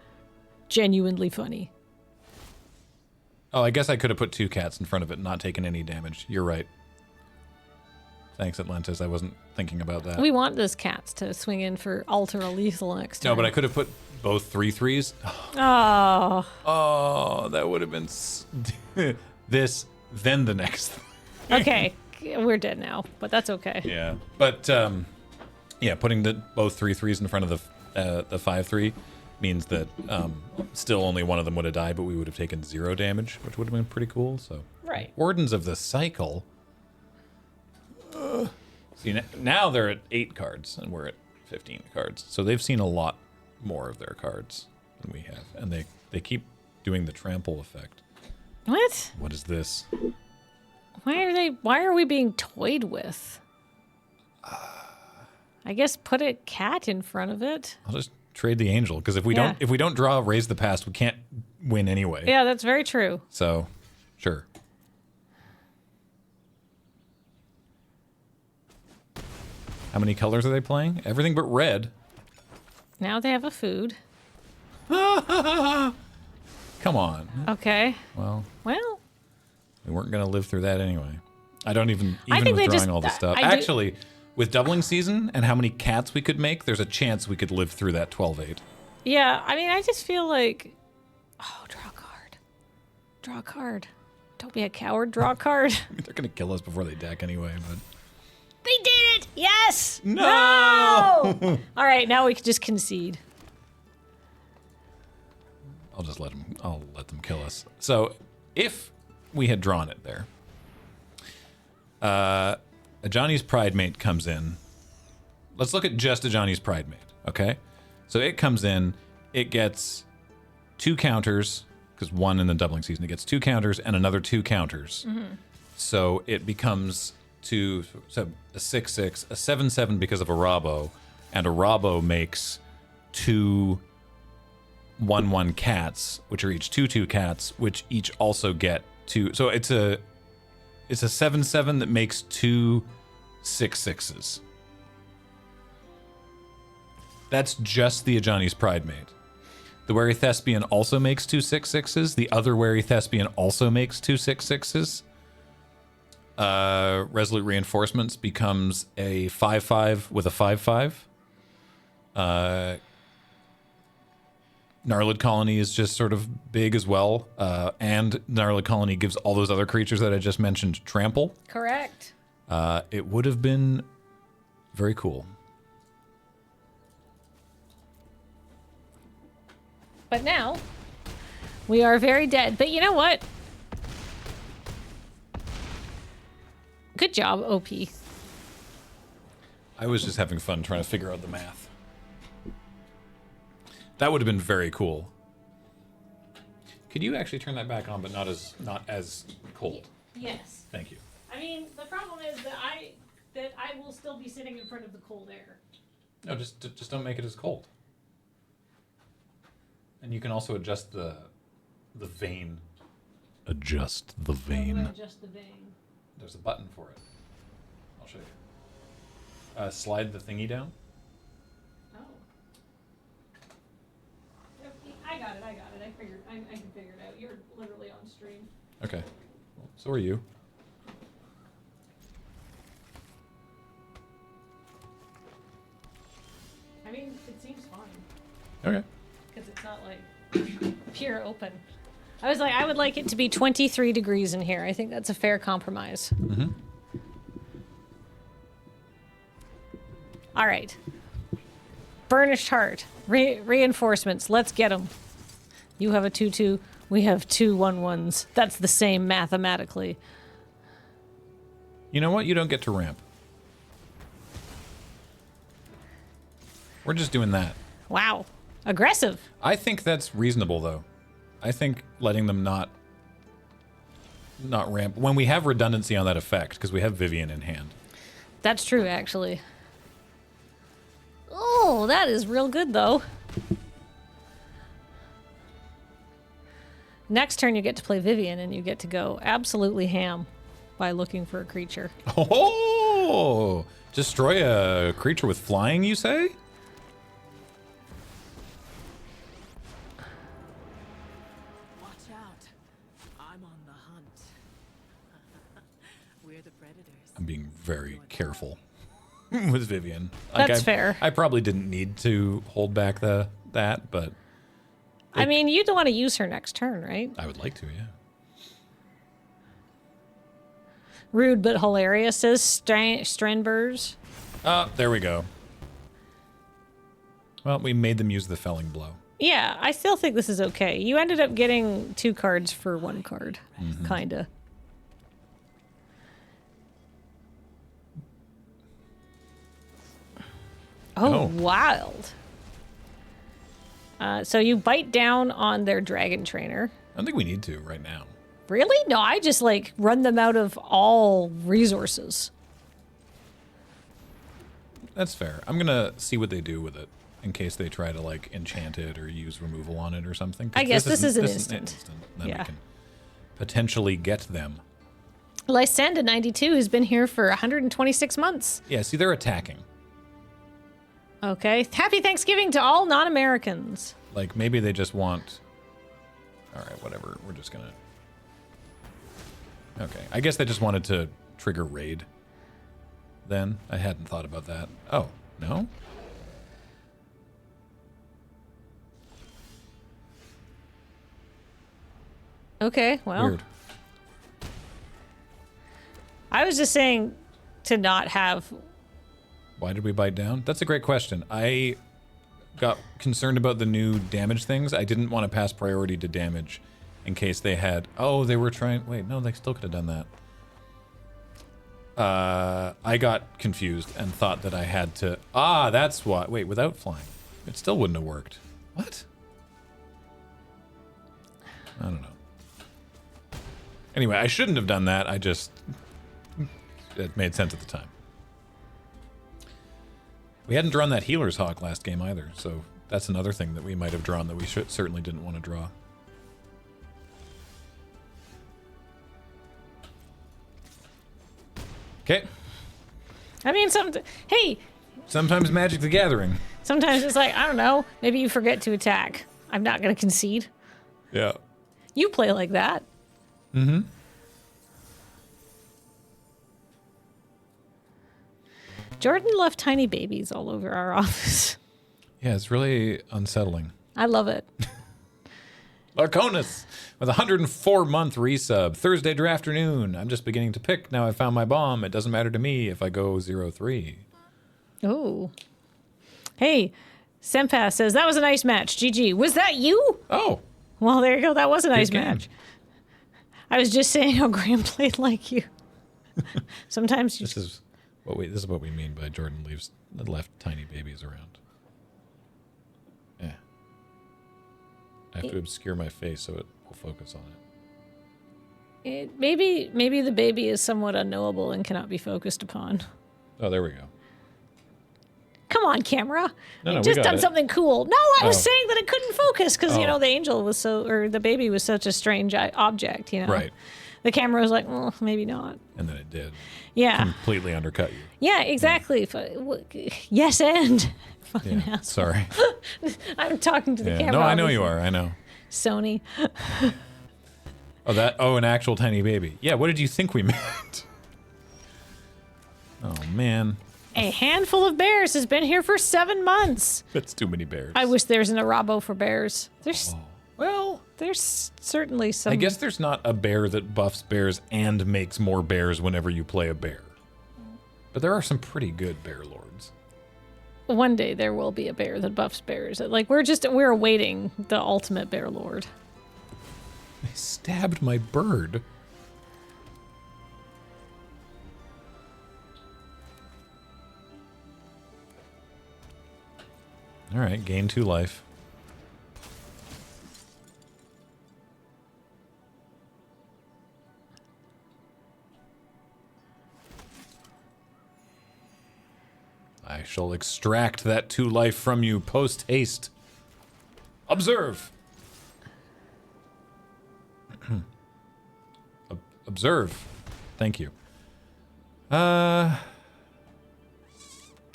Genuinely funny. Oh, I guess I could have put 2 cats in front of it and not taken any damage. You're right. Thanks, Atlantis. I wasn't thinking about that. We want those cats to swing in for ultra lethal next time. No, but I could have put both 3/3s. Oh. Oh, that would have been this, then the next. Okay, we're dead now, but that's okay. Yeah, but yeah, putting both 3/3s in front of the 5/3 means that still only one of them would have died, but we would have taken 0 damage, which would have been pretty cool. So Right. Wardens of the Cycle. See, now they're at 8 cards, and we're at 15 cards. So they've seen a lot more of their cards than we have, and they keep doing the trample effect. What? What is this? Why are we being toyed with? I guess put a cat in front of it. I'll just trade the angel, because if we Yeah. don't draw Raise the Past, we can't win anyway. Yeah, that's very true. So, sure. How many colors are they playing? Everything but red. Now they have a food. Come on. Okay. Well, Well, we weren't going to live through that anyway. I don't even I think with they drawing just- all this stuff. I do- Actually, with doubling season and how many cats we could make, there's a chance we could live through that 12/8. yeah, I mean, I just feel like, oh, draw a card. Draw a card. Don't be a coward, draw a card. I mean, they're going to kill us before they deck anyway, but... They did it! Yes! No! No! All right, now we can just concede. I'll let them kill us. So, if we had drawn it there, a Johnny's Pride Mate comes in. Let's look at just a Johnny's Pride Mate, okay? So it comes in, it gets 2 counters, because 1 in the doubling season, it gets 2 counters and another 2 counters. So it becomes a 6/6, a 7/7 because of a Rabo, and a Rabo makes 2 1/1 cats, which are each 2/2 cats, which each also get 2. So it's a 7/7 that makes 2 6/6s. That's just the Ajani's Pride Mate. The Wary Thespian also makes 2 6/6s. The other Wary Thespian also makes 2 6/6s. Resolute Reinforcements becomes a 5/5 with a 5/5. Gnarlid Colony is just sort of big as well. And Gnarlid Colony gives all those other creatures that I just mentioned trample. Correct. It would have been very cool. But now, we are very dead. But you know what? Good job, OP. I was just having fun trying to figure out the math. That would have been very cool. Could you actually turn that back on, but not as cold? Yes. Thank you. I mean, the problem is that I will still be sitting in front of the cold air. No, just don't make it as cold. And you can also adjust the vein. Adjust the vein. Adjust the vein. There's a button for it. I'll show you. Slide the thingy down. Oh. I got it. I can figure it out. You're literally on stream. Okay. Well, so are you. I mean, it seems fine. Okay. Because it's not like pure open. I would like it to be 23 degrees in here. I think that's a fair compromise. Mm-hmm. All right. Burnished Heart. Reinforcements. Let's get them. You have a 2/2. We have 2 1/1s. That's the same mathematically. You know what? You don't get to ramp. We're just doing that. Wow. Aggressive. I think that's reasonable, though. I think letting them not ramp when we have redundancy on that effect, because we have Vivian in hand. That's true, actually. Oh, that is real good, though. Next turn, you get to play Vivian, and you get to go absolutely ham by looking for a creature. Oh! Destroy a creature with flying, you say? Watch out. I'm on the hunt. We're the predators. I'm being very careful with Vivian. That's fair. I probably didn't need to hold back that, but I mean, you'd want to use her next turn, right? I would like to, yeah. Rude but hilarious, says Strandburs. There we go. Well, we made them use the felling blow. Yeah, I still think this is okay. You ended up getting 2 cards for 1 card. Kinda. Oh, wild. So you bite down on their dragon trainer. I don't think we need to right now. Really? No, I just like run them out of all resources. That's fair. I'm gonna see what they do with it in case they try to like enchant it or use removal on it or something. I guess this is an an instant. Then Yeah. we can potentially get them. Lysanda 92 has been here for 126 months. Yeah, see, they're attacking. Okay. Happy Thanksgiving to all non-Americans. Like, maybe they just want... Alright, whatever. We're just gonna... Okay. I guess they just wanted to trigger raid. Then. I hadn't thought about that. Oh, no? Okay, well. Weird. I was just saying to not have... Why did we bite down? That's a great question. I got concerned about the new damage things. I didn't want to pass priority to damage in case they had... Oh, they were trying... Wait, no, they still could have done that. I got confused and thought that I had to... Ah, that's why... Wait, without flying. It still wouldn't have worked. What? I don't know. Anyway, I shouldn't have done that. I just... It made sense at the time. We hadn't drawn that Healer's Hawk last game either, so that's another thing that we might have drawn that we certainly didn't want to draw. Okay. I mean, hey, Sometimes Magic the Gathering. sometimes it's like, I don't know, maybe you forget to attack. I'm not going to concede. Yeah. You play like that. Mm-hmm. Jordan left tiny babies all over our office. Yeah, it's really unsettling. I love it. Larconis with a 104-month resub. Thursday afternoon. I'm just beginning to pick. Now I found my bomb. It doesn't matter to me if I go 0-3. Oh. Hey, Sempath says, that was a nice match. GG. Was that you? Oh, Well, there you go. That was a nice game. match. I was just saying how Graham played like you. Sometimes you... this is what we mean by Jordan leaves left tiny babies around. Yeah. I have to obscure my face so it will focus on it. Maybe the baby is somewhat unknowable and cannot be focused upon. Oh, there we go. Come on, camera. No, You we just got done it. something cool. No, I was Oh. saying that it couldn't focus because, Oh. the angel was the baby was such a strange object, Right. The camera was like, well, maybe not. And then it did. Yeah. Completely undercut you. Yeah, exactly. Yes, and. Fucking Yeah. asshole. Sorry. I'm talking to the Yeah. camera. No, I know you obviously. are. I know. Sony. Oh, an actual tiny baby. Yeah, what did you think we meant? Oh, man. A handful of bears has been here for 7 months. That's too many bears. I wish there's an Arabo for bears. Well, There's certainly some. I guess there's not a bear that buffs bears and makes more bears whenever you play a bear. But there are some pretty good bear lords. One day there will be a bear that buffs bears. Like we're awaiting the ultimate bear lord. They stabbed my bird. All right, gain 2 life. I shall extract that 2 life from you post haste. Observe. Observe. Thank you. I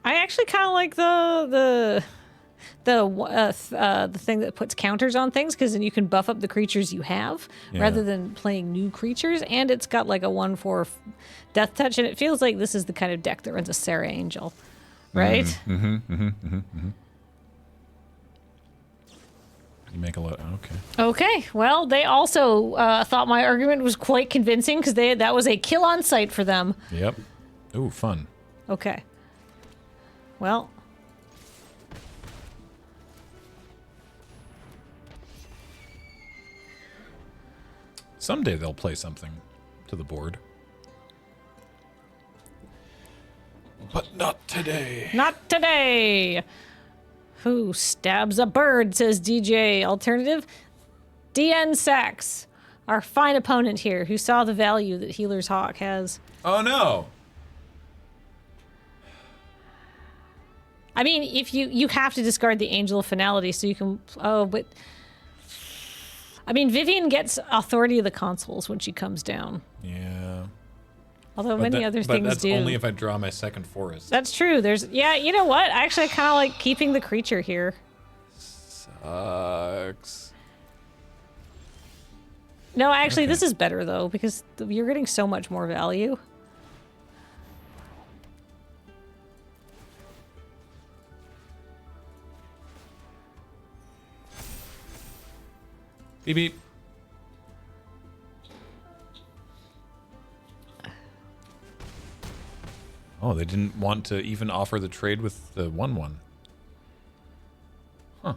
actually kind of like the thing that puts counters on things because then you can buff up the creatures you have rather than playing new creatures, and it's got like a 1/4 death touch, and it feels like this is the kind of deck that runs a Sarah Angel, right? You make a lot. Okay. Okay, well, they also thought my argument was quite convincing because that was a kill on sight for them. Yep. Ooh, fun. Okay. Well. Someday they'll play something to the board. But not today. Not today. Who stabs a bird, says DJ. Alternative, DN Sachs, our fine opponent here, who saw the value that Healer's Hawk has. Oh no. I mean, if you have to discard the Angel of Finality so you can... Oh, but... I mean, Vivian gets Authority of the Consuls when she comes down. Yeah. Although many other but things that's do. only if I draw my second forest. That's true. Yeah, you know what? Actually, I kind of like keeping the creature here. Sucks. No, actually, Okay. this is better, though, because you're getting so much more value. Beep beep. Oh, they didn't want to even offer the trade with the 1/1. Huh.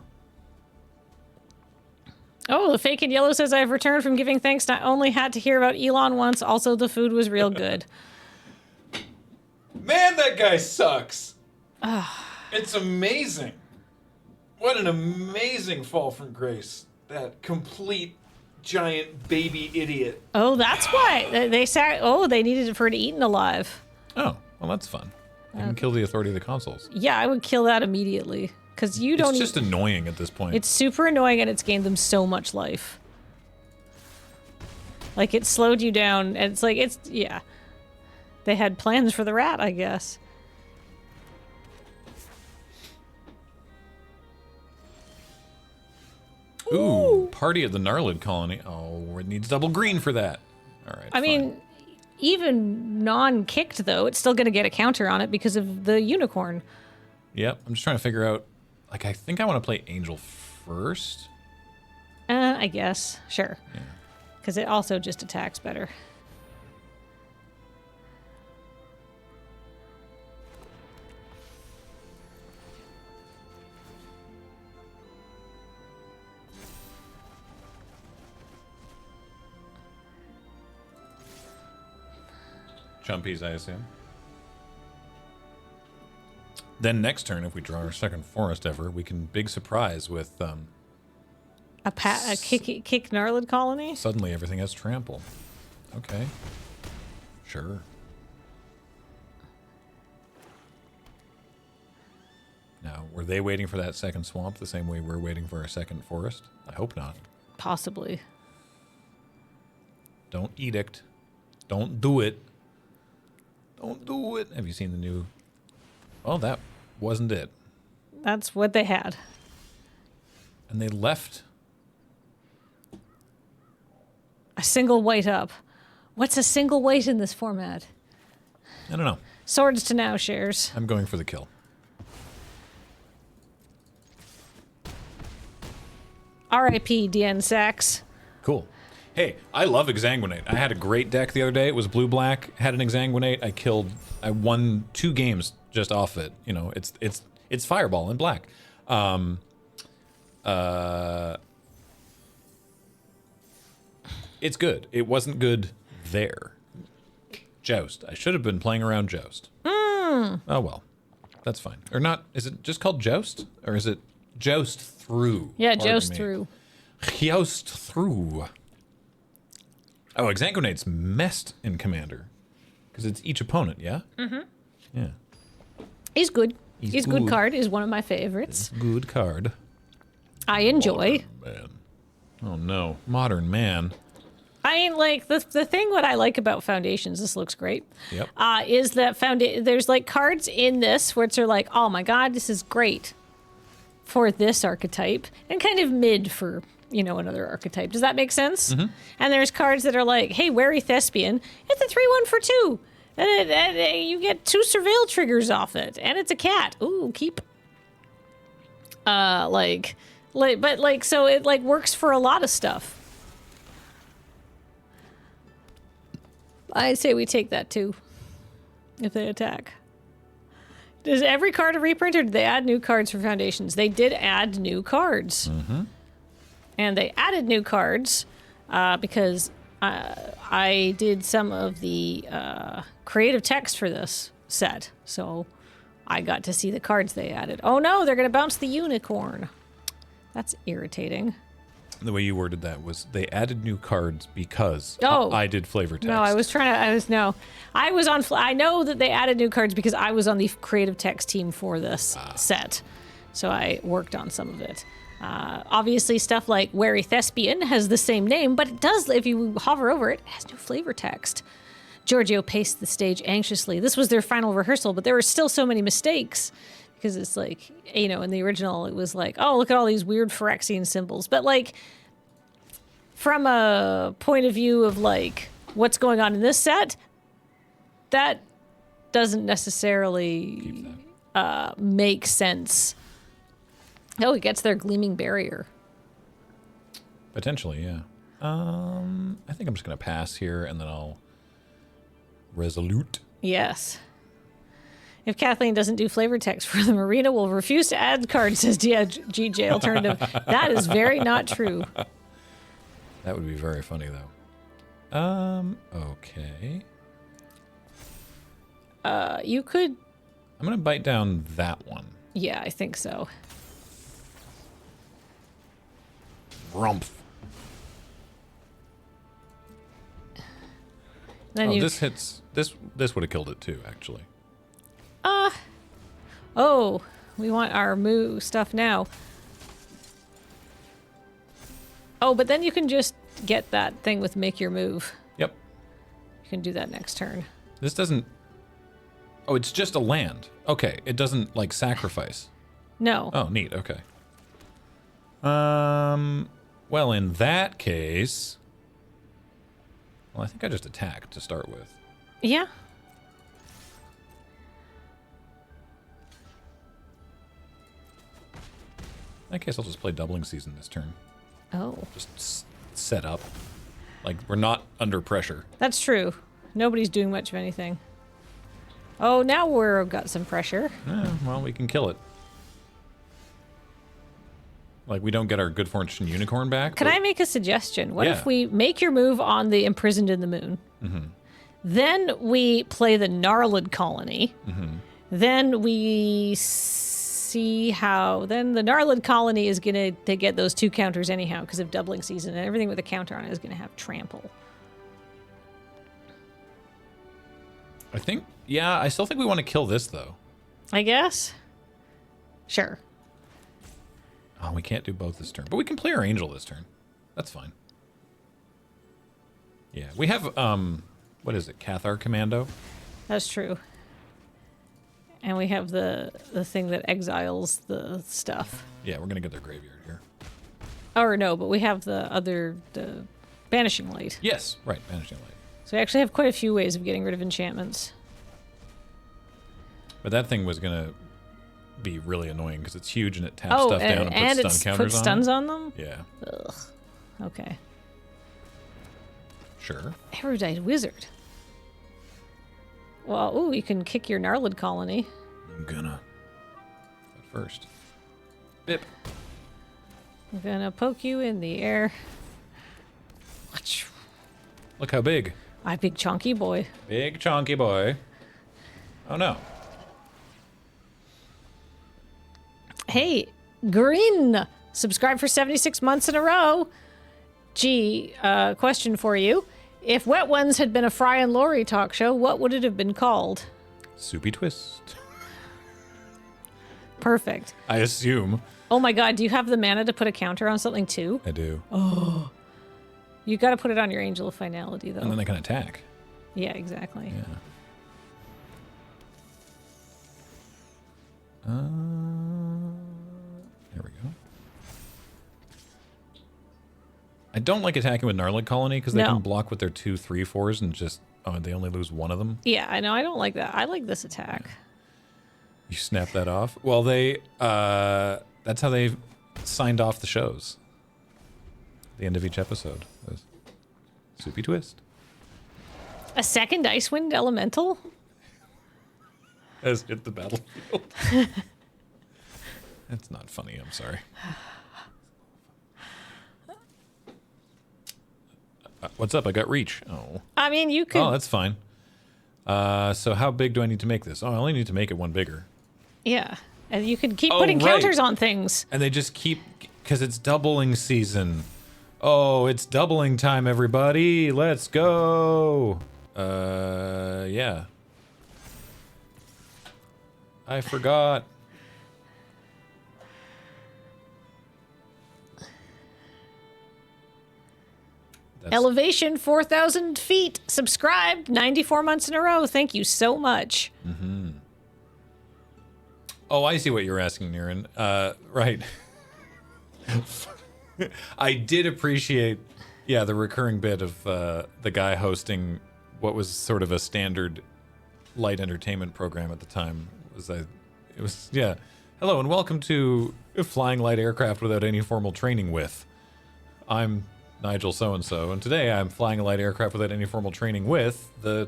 Oh, the fake in yellow says, I've returned from giving thanks. Not only had to hear about Elon once, also the food was real good. Man, that guy sucks. It's amazing. What an amazing fall from grace. That complete giant baby idiot. Oh, that's why. They needed it for it eaten alive. Oh, well, that's fun. I can kill the Authority of the Consuls. Yeah, I would kill that immediately. Because you don't... It's just annoying at this point. It's super annoying, and it's gained them so much life. Like, it slowed you down, and it's like, yeah. They had plans for the rat, I guess. Ooh, party at the Gnarlid colony. Oh, it needs double green for that. All right. I mean, even non-kicked, though, it's still going to get a counter on it because of the unicorn. Yep. I'm just trying to figure out. Like, I think I want to play Angel first. I guess. Sure. Yeah. Because it also just attacks better. Chumpies, I assume. Then next turn, if we draw our second forest ever, we can big surprise with A kick gnarled colony? suddenly everything has trample. Okay. Sure. Now, were they waiting for that second swamp the same way we're waiting for our second forest? I hope not. Possibly. Don't edict. Don't do it. Don't do it. Have you seen the new... Oh, that wasn't it. That's what they had. And they left... A single white up. What's a single white in this format? I don't know. Swords to now shares. I'm going for the kill. R.I.P. DN Sachs. Cool. Hey, I love Exsanguinate. I had a great deck the other day. It was blue-black. Had an Exsanguinate. I won 2 games just off it. You know, it's Fireball in black. It's good. It wasn't good there. Joust. I should have been playing around Joust. Oh well. That's fine. Or not. Is it just called Joust? Or is it Joust through? Yeah, Pardon joust me. through. Joust through. Oh, Exsanguinate's messed in Commander. Because it's each opponent, yeah? Mm-hmm. Yeah. He's good. He's He's a good good. card. Is one of my favorites. Good card. I enjoy. Modern man. Oh no. Modern man. I mean, like, the thing what I like about Foundations, this looks great, Yep. is that there's, like, cards in this where it's like, oh my god, this is great for this archetype, and kind of mid for, you know, another archetype. Does that make sense? Mm-hmm. And there's cards that are like, hey, Wary Thespian, it's a 3/1 for 2. And you get 2 surveil triggers off it, and it's a cat. Ooh, keep. So it, like, works for a lot of stuff. I say we take that too, if they attack. Does every card a reprint, or did they add new cards for Foundations? They did add new cards. Mm-hmm. And they added new cards because I did some of the creative text for this set. So I got to see the cards they added. Oh no, they're going to bounce the unicorn. That's irritating. The way you worded that was they added new cards because Oh. I did flavor text. No, I know that they added new cards because I was on the creative text team for this set. So I worked on some of it. Obviously, stuff like Wary Thespian has the same name, but it does, if you hover over it, it has new flavor text. Giorgio paced the stage anxiously. This was their final rehearsal, but there were still so many mistakes. Because it's like, you know, in the original, it was like, oh, look at all these weird Phyrexian symbols. But, like, from a point of view of, like, what's going on in this set, that doesn't necessarily make sense. Oh, it gets their Gleaming Barrier. Potentially, yeah. I think I'm just going to pass here, and then I'll resolute. Yes. If Kathleen doesn't do flavor text for the Marina, we'll refuse to add cards, says GJ Alternative. That is very not true. That would be very funny, though. Okay. You could... I'm going to bite down that one. Yeah, I think so. Rumpf. Then Oh, you... this hits... This would have killed it, too, actually. Oh, we want our moo stuff now. Oh, but then you can just get that thing with make your move. Yep. You can do that next turn. This doesn't... Oh, it's just a land. Okay, it doesn't, like, sacrifice. No. Oh, neat, okay. Well, in that case... Well, I think I just attacked to start with. Yeah. In that case, I'll just play Doubling Season this turn. Oh. Just set up. Like, we're not under pressure. That's true. Nobody's doing much of anything. Oh, now we've got some pressure. Well, we can kill it. Like, we don't get our Good Fortune Unicorn back. Can but- I make a suggestion? What Yeah. if we make your move on the Imprisoned in the Moon? Mm-hmm. Then we play the Gnarlid Colony. Then we see how... Then the Gnarlid Colony is going to get those 2 counters anyhow because of doubling season, and everything with a counter on it is going to have trample. I think, yeah, I still think we want to kill this, though. I guess? Sure. Oh, we can't do both this turn. But we can play our Angel this turn. That's fine. Yeah, we have, what is it, Cathar Commando? That's true. And we have the thing that exiles the stuff. Yeah, we're going to get their graveyard here. Or no, but we have the Banishing Light. Yes, right, Banishing Light. So we actually have quite a few ways of getting rid of enchantments. But that thing was going to be really annoying because it's huge and it taps stuff down and puts stun counters on. Stuns on them? Yeah. Ugh. Okay. Sure. Erudite Wizard. Well, ooh, you can kick your Gnarlid Colony. I'm gonna. But first. Bip. I'm gonna poke you in the air. Look how big. I big chunky boy. Big chunky boy. Oh no. Hey, Green, subscribe for 76 months in a row. Gee, question for you. If Wet Ones had been a Fry and Laurie talk show, what would it have been called? Soupy Twist. Perfect. I assume. Oh my god, do you have the mana to put a counter on something too? I do. Oh. You got to put it on your Angel of Finality, though. And then they can attack. Yeah, exactly. Yeah. There we go. I don't like attacking with Gnarlid Colony because they No. can block with their 2/3/4s and just they only lose one of them. Yeah, I know. I don't like that. I like this attack. You snap that off. Well, they that's how they signed off the shows. The end of each episode was Soupy Twist. A second Icewind Elemental? Has hit the battlefield. That's not funny. I'm sorry. What's up? I got reach. Oh. I mean, you could... Oh, that's fine. So how big do I need to make this? Oh, I only need to make it one bigger. Yeah. And you could keep Oh, putting right. counters on things. And they just keep... Because it's doubling season. Oh, it's doubling time, everybody. Let's go. Yeah. I forgot. Elevation 4,000 feet. Subscribed 94 months in a row. Thank you so much. Mm-hmm. Oh, I see what you're asking, Niren. Right. I did appreciate, yeah, the recurring bit of the guy hosting what was sort of a standard light entertainment program at the time. It was, yeah. Hello and welcome to Flying Light Aircraft Without Any Formal Training with. I'm Nigel so-and-so, and today I'm flying a light aircraft without any formal training with the,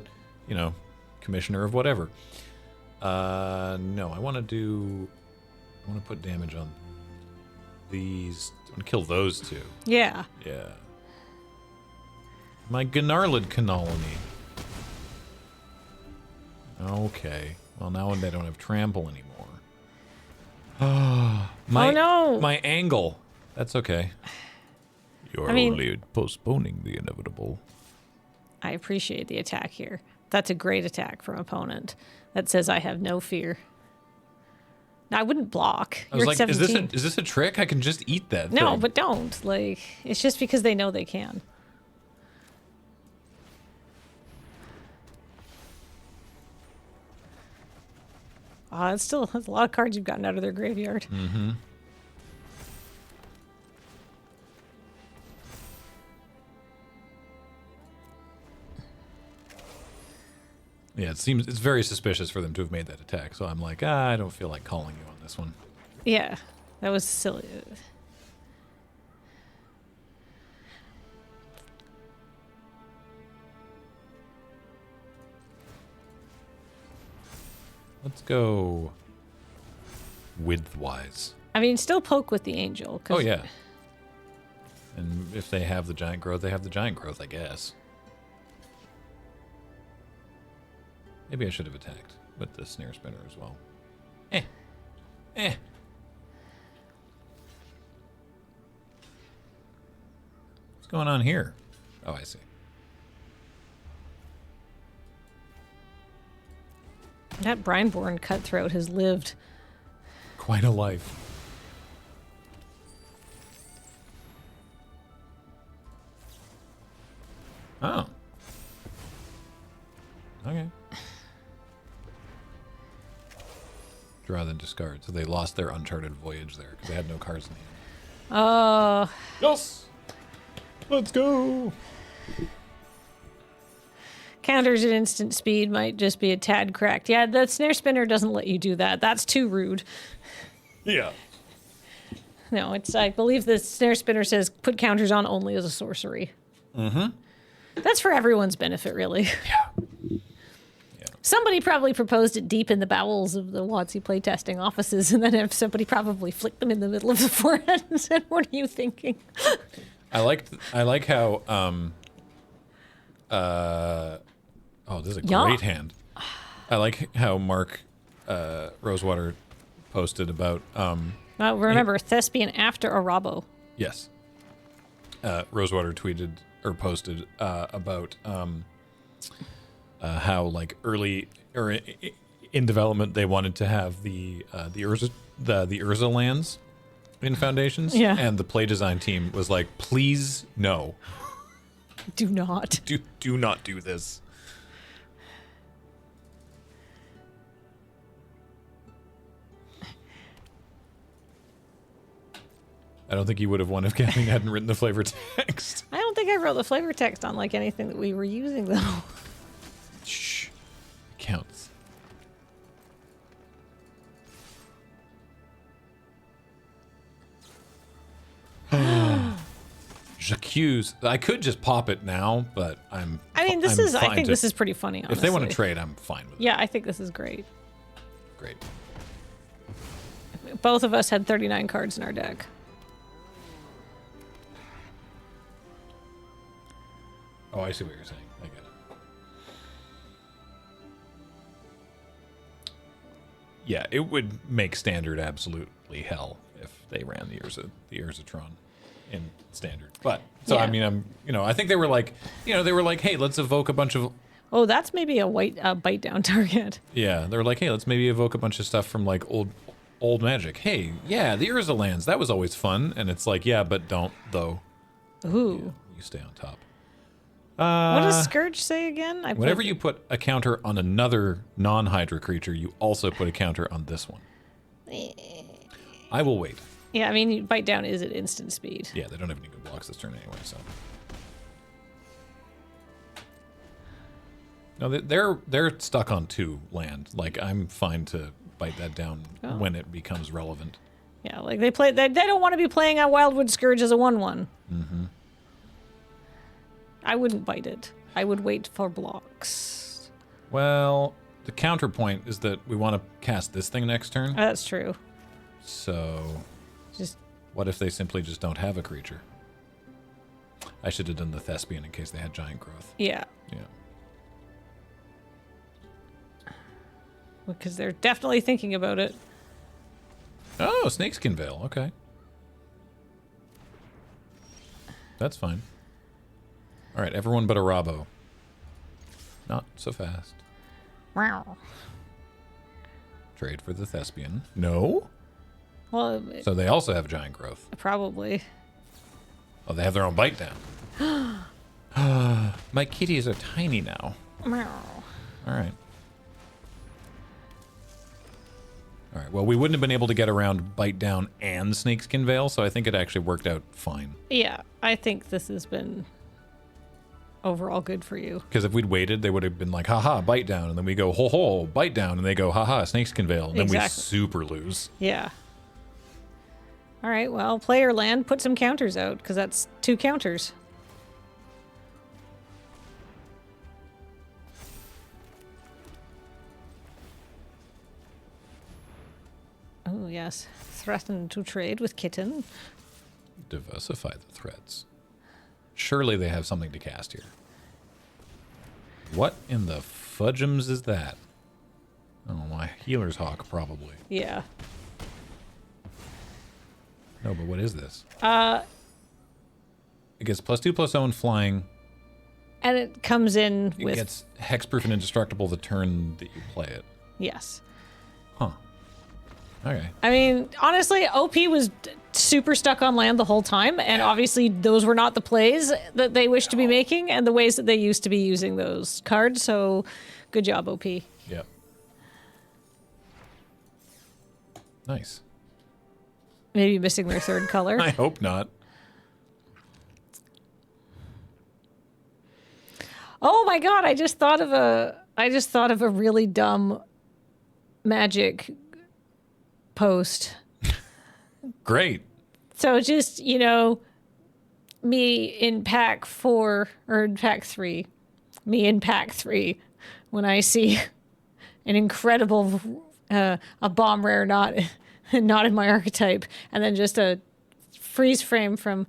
commissioner of whatever. No, I want to put damage on these. I want to kill those two. Yeah. Yeah. My Gnarlid Colony. Okay. Well, now they don't have trample anymore. Oh no! My angle. That's okay. You're only postponing the inevitable. I appreciate the attack here. That's a great attack from opponent. That says I have no fear. I wouldn't block. I was You're like, at 17. is this a trick? I can just eat that No, thing. but don't. Like, it's just because they know they can. That's a lot of cards you've gotten out of their graveyard. Mm-hmm. Yeah, it's very suspicious for them to have made that attack. So I'm like, I don't feel like calling you on this one. Yeah, that was silly. Let's go width-wise. I mean, still poke with the angel. Oh, yeah. And if they have the giant growth, they have the giant growth, I guess. Maybe I should have attacked with the snare spinner as well. Eh. Eh. What's going on here? Oh, I see. That Brineborn cutthroat has lived. Quite a life. Oh. Okay. Draw then discard. So they lost their Uncharted Voyage there because they had no cards in the hand. Yes! Let's go! Counters at instant speed might just be a tad cracked. Yeah, the snare spinner doesn't let you do that. That's too rude. Yeah. No, it's. I believe the snare spinner says put counters on only as a sorcery. Mm-hmm. That's for everyone's benefit, really. Yeah. Somebody probably proposed it deep in the bowels of the WotC playtesting offices, and then if somebody probably flicked them in the middle of the forehead and said, "What are you thinking?" I like how oh, this is a Yeah. great hand. I like how Mark Rosewater posted about Well, remember, Thespian after Arabo. yes. Rosewater tweeted or posted about how like early or in development they wanted to have the Urza lands in Foundations. Yeah. And the play design team was like, please no. Do not. Do not do this. I don't think you would have won if Kathleen hadn't written the flavor text. I don't think I wrote the flavor text on like anything that we were using though. Shh. It counts. J'accuse. I could just pop it now, but I mean, this I'm is. I fine think to- this is pretty funny. Honestly. If they want to trade, I'm fine with it. Yeah, I think this is great. Great. Both of us had 39 cards in our deck. Oh, I see what you're saying. I get it. Yeah, it would make standard absolutely hell if they ran the Urzatron in standard. But so Yeah. I mean, I think they were like, hey, let's evoke a bunch of. Oh, that's maybe a white bite down target. Yeah, they were like, hey, let's maybe evoke a bunch of stuff from like old Magic. Hey, yeah, the Urza lands, that was always fun. And it's like, yeah, but don't though. Ooh. You stay on top. What does Scourge say again? Whenever you put a counter on another non-Hydra creature, you also put a counter on this one. I will wait. Yeah, I mean, bite down is at instant speed. Yeah, they don't have any good blocks this turn anyway, so. No, they're stuck on 2 land. Like, I'm fine to bite that down when it becomes relevant. Yeah, like they don't want to be playing a Wildwood Scourge as a 1/1. Mm-hmm. I wouldn't bite it. I would wait for blocks. Well, the counterpoint is that we want to cast this thing next turn. That's true. So, Just what if they simply just don't have a creature? I should have done the Thespian in case they had giant growth. yeah, Yeah. because they're definitely thinking about it. Oh, Snakeskin Veil. Okay. That's fine. All right, everyone but Arabo. Not so fast. Wow. Trade for the Thespian. No? Well, So they also have giant growth. probably. Oh, they have their own bite down. My kitties are tiny now. Meow. All right. All right. Well, we wouldn't have been able to get around bite down and Snakeskin Veil, so I think it actually worked out fine. Yeah, I think this has been overall good for you. Because if we'd waited, they would have been like, haha, bite down. And then we go, ho ho, bite down. And they go, haha, Snakeskin Veil. And then we Exactly. super lose. Yeah. All right, well, player land, put some counters out, because that's 2 counters. Oh, yes. Threaten to trade with Kitten. Diversify the threats. Surely they have something to cast here. What in the fudgems is that? Oh, my healer's hawk, probably. Yeah. No, but what is this? It gets +2/+0 flying. And it comes in It with... gets hexproof and indestructible the turn that you play it. Yes. Huh. Okay. I mean, honestly, OP was super stuck on land the whole time, and obviously those were not the plays that they wish to be making and the ways that they used to be using those cards, so good job, OP. Yep. Nice. Maybe missing their third color. I hope not. Oh my god, I just thought of a really dumb Magic post. Great. So just, you know, me in pack 4 or in pack 3. Me in pack 3 when I see an incredible a bomb rare not in my archetype, and then just a freeze frame from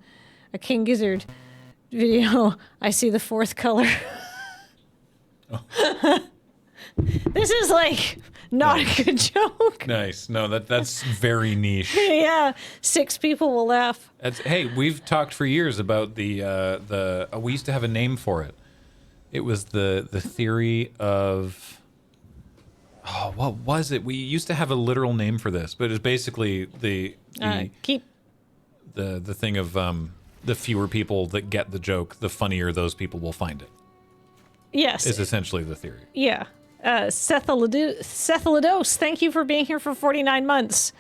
a King Gizzard video. I see the fourth color. This is like not a good joke. Nice. No, that's very niche. Yeah, 6 people will laugh. Hey, we've talked for years about the we used to have a name for it. It was the theory of, oh, what was it? We used to have a literal name for this, but it's basically the thing of the fewer people that get the joke, the funnier those people will find it. Yes. Is essentially the theory. Yeah. Cephalados, thank you for being here for 49 months.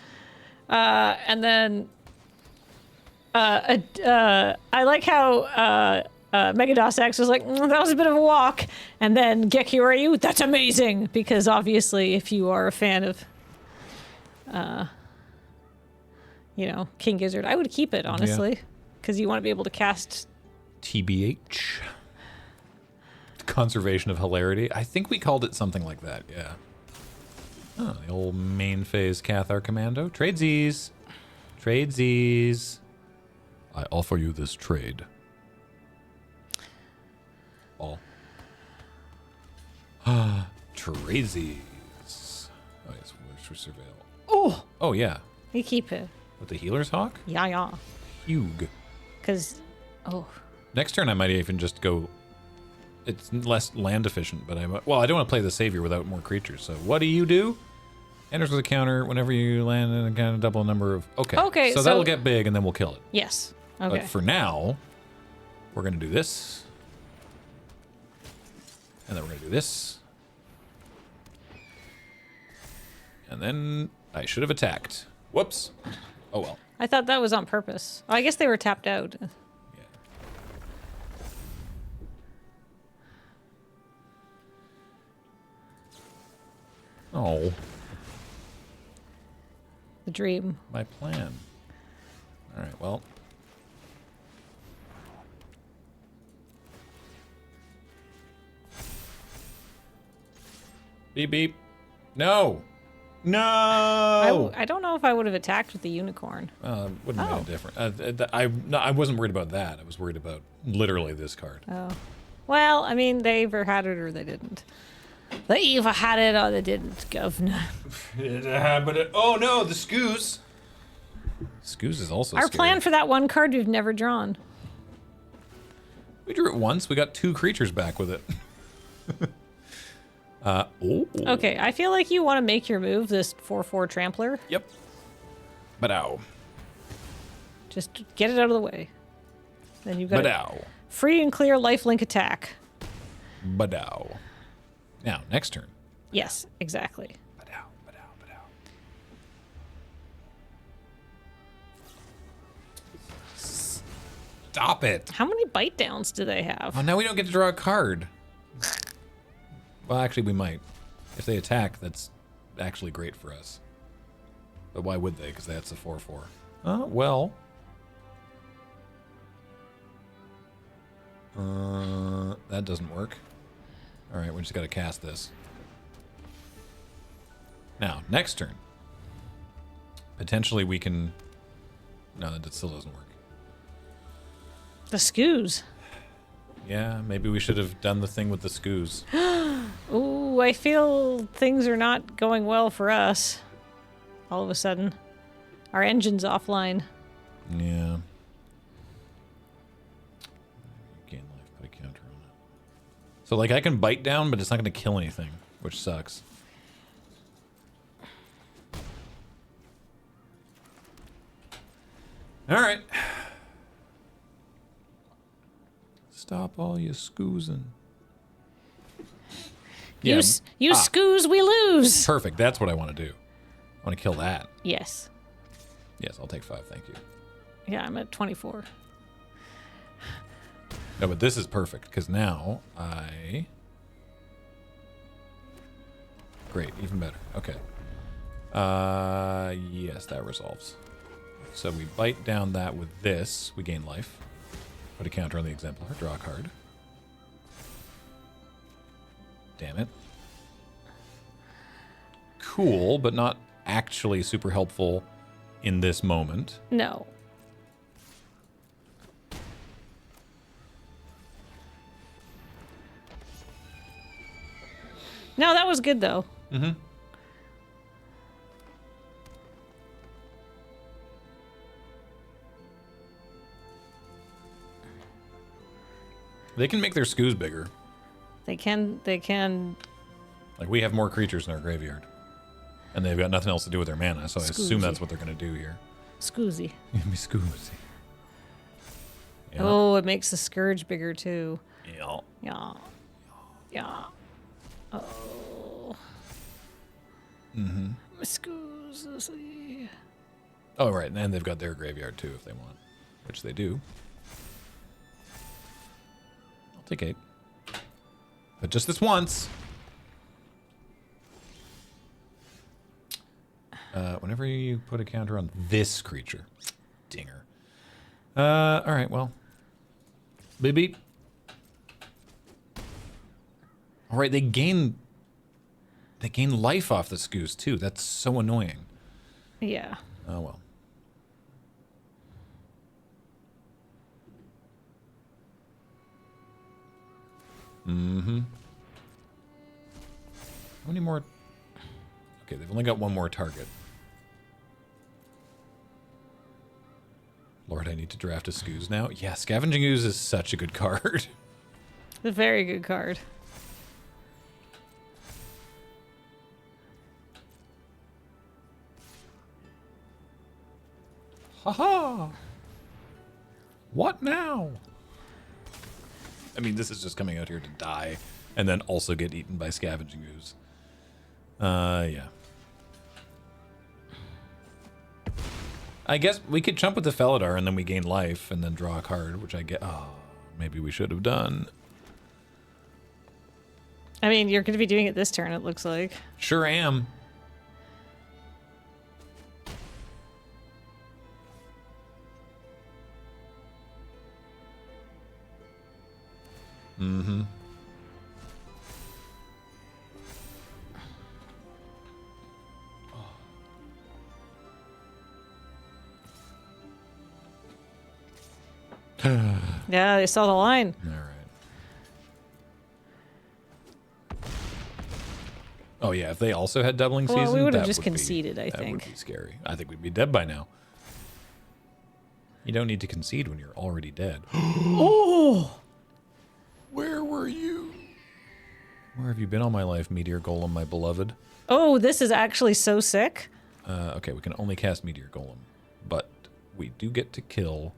And then I like how Megados X was like, that was a bit of a walk. And then Gekioryu, that's amazing. Because obviously, if you are a fan of, you know, King Gizzard, I would keep it, honestly. Because you want to be able to cast... TBH. Conservation of hilarity. I think we called it something like that, yeah. Oh, the old main phase Cathar Commando. Tradesies. Tradesies. I offer you this trade. All. Tradesies. Oh, yes, we're surveil. Oh! Oh, yeah. You keep it. With the Healer's Hawk? Yeah, yeah. Hugh. Because, oh. Next turn I might even just go... It's less land efficient, but I don't want to play the Savior without more creatures. So what do? Enters with a counter whenever you land in a kind of double number of... Okay, so that'll get big and then we'll kill it. Yes. Okay. But for now, we're going to do this. And then we're going to do this. And then I should have attacked. Whoops. Oh well. I thought that was on purpose. Oh, I guess they were tapped out. Oh. The dream. My plan. All right, well. Beep, beep. No. No! I don't know if I would have attacked with the unicorn. Wouldn't have made a difference. I wasn't worried about that. I was worried about literally this card. Oh. Well, I mean, they either had it or they didn't. They either had it or they didn't, governor. Oh no, the Scoos. Scoos is also Our scary. plan for that one card we've never drawn. We drew it once. We got 2 creatures back with it. Oh. Okay, I feel like you want to make your move, this 4/4 Trampler. Yep. But ow. Just get it out of the way. Then you've got But ow. free and clear lifelink attack. But ow. Now, next turn. Yes, exactly. But ow, but ow, but ow. Stop it. How many bite downs do they have? Oh, now we don't get to draw a card. Well, actually, we might. If they attack, that's actually great for us. But why would they? Because that's a 4/4. Well. That doesn't work. All right, we just got to cast this. Now, next turn. Potentially we can... No, that still doesn't work. The Scoos. Yeah, maybe we should have done the thing with the scoos. Ooh, I feel things are not going well for us. All of a sudden. Our engine's offline. Yeah. Gain life, put a counter on it. So, like, I can bite down, but it's not going to kill anything, which sucks. All right. Stop all your scoozing. You scoos, we lose. Perfect. That's what I want to do. I want to kill that. Yes. Yes, I'll take 5. Thank you. Yeah, I'm at 24. No, but this is perfect because now I. Great, even better. Okay. Yes, that resolves. So we bite down that with this. We gain life. Put a counter on the exemplar. Draw a card. Damn it. Cool, but not actually super helpful in this moment. No. No, that was good though. Mm-hmm. They can make their scoos bigger. They can. Like, we have more creatures in our graveyard. And they've got nothing else to do with their mana, so I assume that's what they're going to do here. Scoozy. Give me scoozy. Yeah. Oh, it makes the scourge bigger too. Yeah. Yeah. Yeah. Oh. Mm-hmm. Scoozy. Oh, right, and they've got their graveyard too if they want, which they do. I'll take 8. But just this once. Whenever you put a counter on this creature. Dinger. Alright, well. Beep beep. Alright, they gain life off the scoos too. That's so annoying. Yeah. Oh well. Mm-hmm. How many more? Okay, they've only got one more target. Lord, I need to draft a Scoos now. Yeah, Scavenging Ooze is such a good card. It's a very good card. Haha! What now? I mean, this is just coming out here to die and then also get eaten by Scavenging Ooze. Yeah. I guess we could jump with the Felidar and then we gain life and then draw a card, which I get. Oh, maybe we should have done. I mean, you're going to be doing it this turn, it looks like. Sure am. Mm-hmm. Yeah, they saw the line. All right. Oh yeah, if they also had doubling Well, season, we would have that just would be- conceded, I That think. would be scary. I think we'd be dead by now. You don't need to concede when you're already dead. Oh! Where were you? Where have you been all my life, Meteor Golem, my beloved? Oh, this is actually so sick. Okay, we can only cast Meteor Golem, but we do get to kill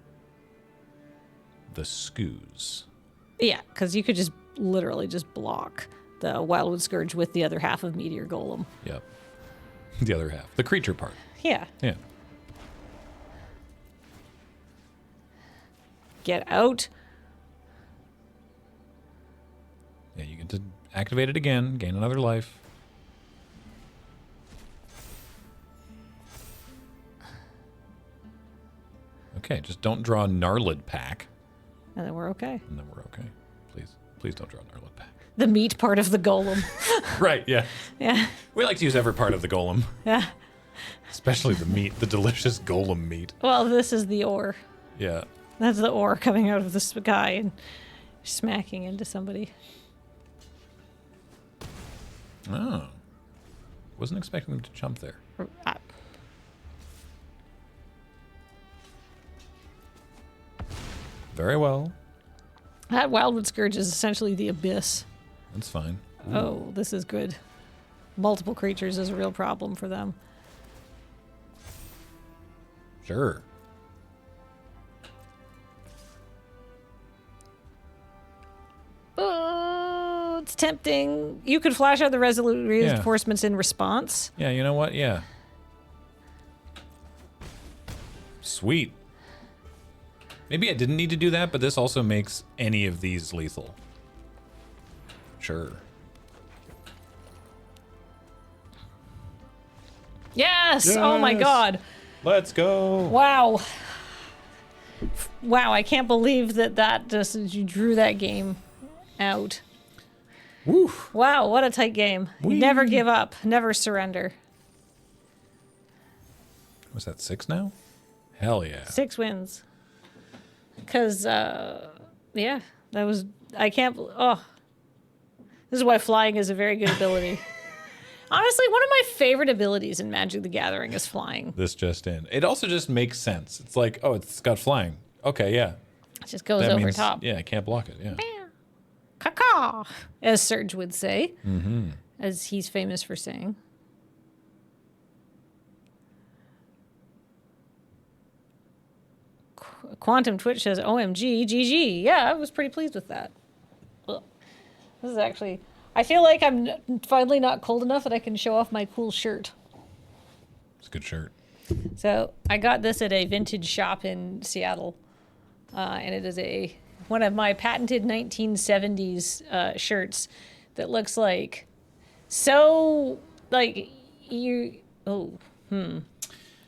the Scoos. Yeah, because you could just literally just block the Wildwood Scourge with the other half of Meteor Golem. Yep. The other half. The creature part. Yeah. Yeah. Get out. Yeah, you get to activate it again, gain another life. Okay, just don't draw Gnarlid Pack, And then we're okay. and then we're okay. Please, please don't draw Gnarlid Pack. The meat part of the golem. Right, yeah. Yeah. We like to use every part of the golem, Yeah. especially the meat, the delicious golem meat. Well, this is the ore. Yeah. That's the ore coming out of the sky. And Smacking into somebody. Oh. Wasn't expecting them to jump there. Very well. That Wildwood Scourge is essentially the abyss. That's fine. Oh, this is good. Multiple creatures is a real problem for them. Sure. Oh, it's tempting. You could flash out the resolute reinforcements in response. Yeah, you know what? Yeah. Sweet. Maybe I didn't need to do that, but this also makes any of these lethal. Sure. Yes! Oh my god. Let's go! Wow. Wow, I can't believe that just you drew that game out. Woo! Wow, what a tight game. Whee! Never give up, never surrender. Was that 6 now? Hell yeah. 6 wins. Because, yeah, that was, I can't, oh. This is why flying is a very good ability. Honestly, one of my favorite abilities in Magic the Gathering is flying. This just in. It also just makes sense. It's like, oh, it's got flying. Okay, yeah. It just goes That over means, top. Yeah, I can't block it, yeah. Caw-caw, as Serge would say, as he's famous for saying. Quantum Twitch says, OMG, GG. Yeah, I was pretty pleased with that. Ugh. This is actually, I feel like I'm finally not cold enough that I can show off my cool shirt. It's a good shirt. So I got this at a vintage shop in Seattle. And it is one of my patented 1970s shirts that looks like no.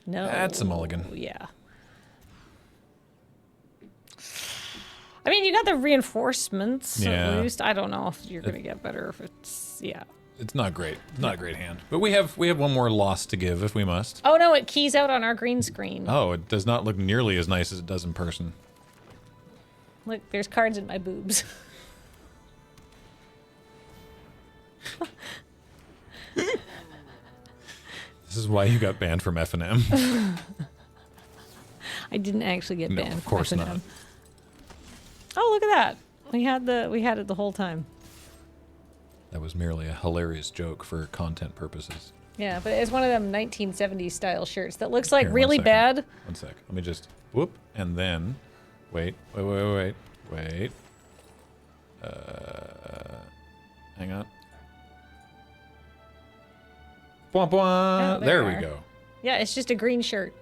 That's a mulligan. Yeah. I mean, you got the reinforcements Yeah. at least. I don't know if you're going to get better if it's, yeah. It's not great. It's not a great hand. But we have one more loss to give if we must. Oh, no, it keys out on our green screen. Oh, it does not look nearly as nice as it does in person. Look, there's cards in my boobs. This is why you got banned from F&M. I didn't actually get No, banned. of course from not. F&M. Oh, look at that. We had it the whole time. That was merely a hilarious joke for content purposes. Yeah, but it's one of them 1970s style shirts that looks like Here, really 1 second. bad. 1 sec. Let me just whoop and then wait. Hang on. Bwah, bwah. Oh, there we we are. go. Yeah, it's just a green shirt.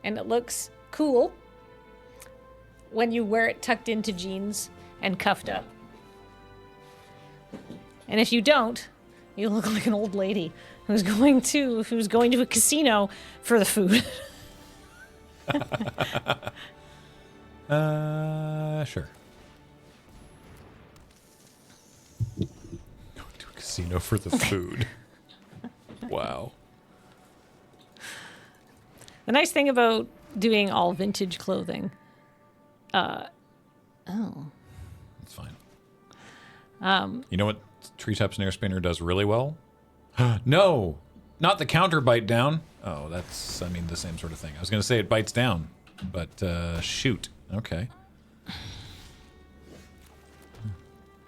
And it looks cool when you wear it tucked into jeans and cuffed up. And if you don't, you look like an old lady who's going to a casino for the food. Sure. Going to a casino for the food. Wow. The nice thing about doing all vintage clothing, That's fine. You know what Treetop Snare Spinner does really well? No! Not the counter bite down. Oh, that's, I mean, the same sort of thing. I was going to say it bites down, but shoot. Okay.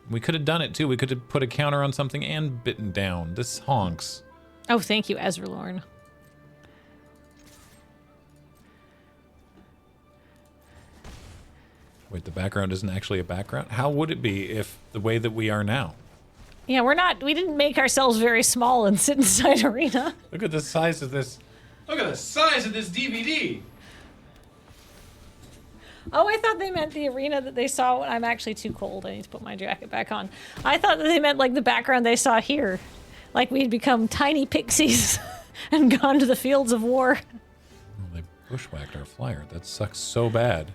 We could have done it, too. We could have put a counter on something and bitten down. This honks. oh, thank you, Ezra Lorne. Wait, the background isn't actually a background? How would it be if the way that we are now? Yeah, we didn't make ourselves very small and sit inside Arena. Look at the size of this. Look at the size of this DVD. Oh, I thought they meant the arena that they saw. I'm actually too cold. I need to put my jacket back on. I thought that they meant like the background they saw here. Like we'd become tiny pixies and gone to the fields of war. Oh, they bushwhacked our flyer. That sucks so bad.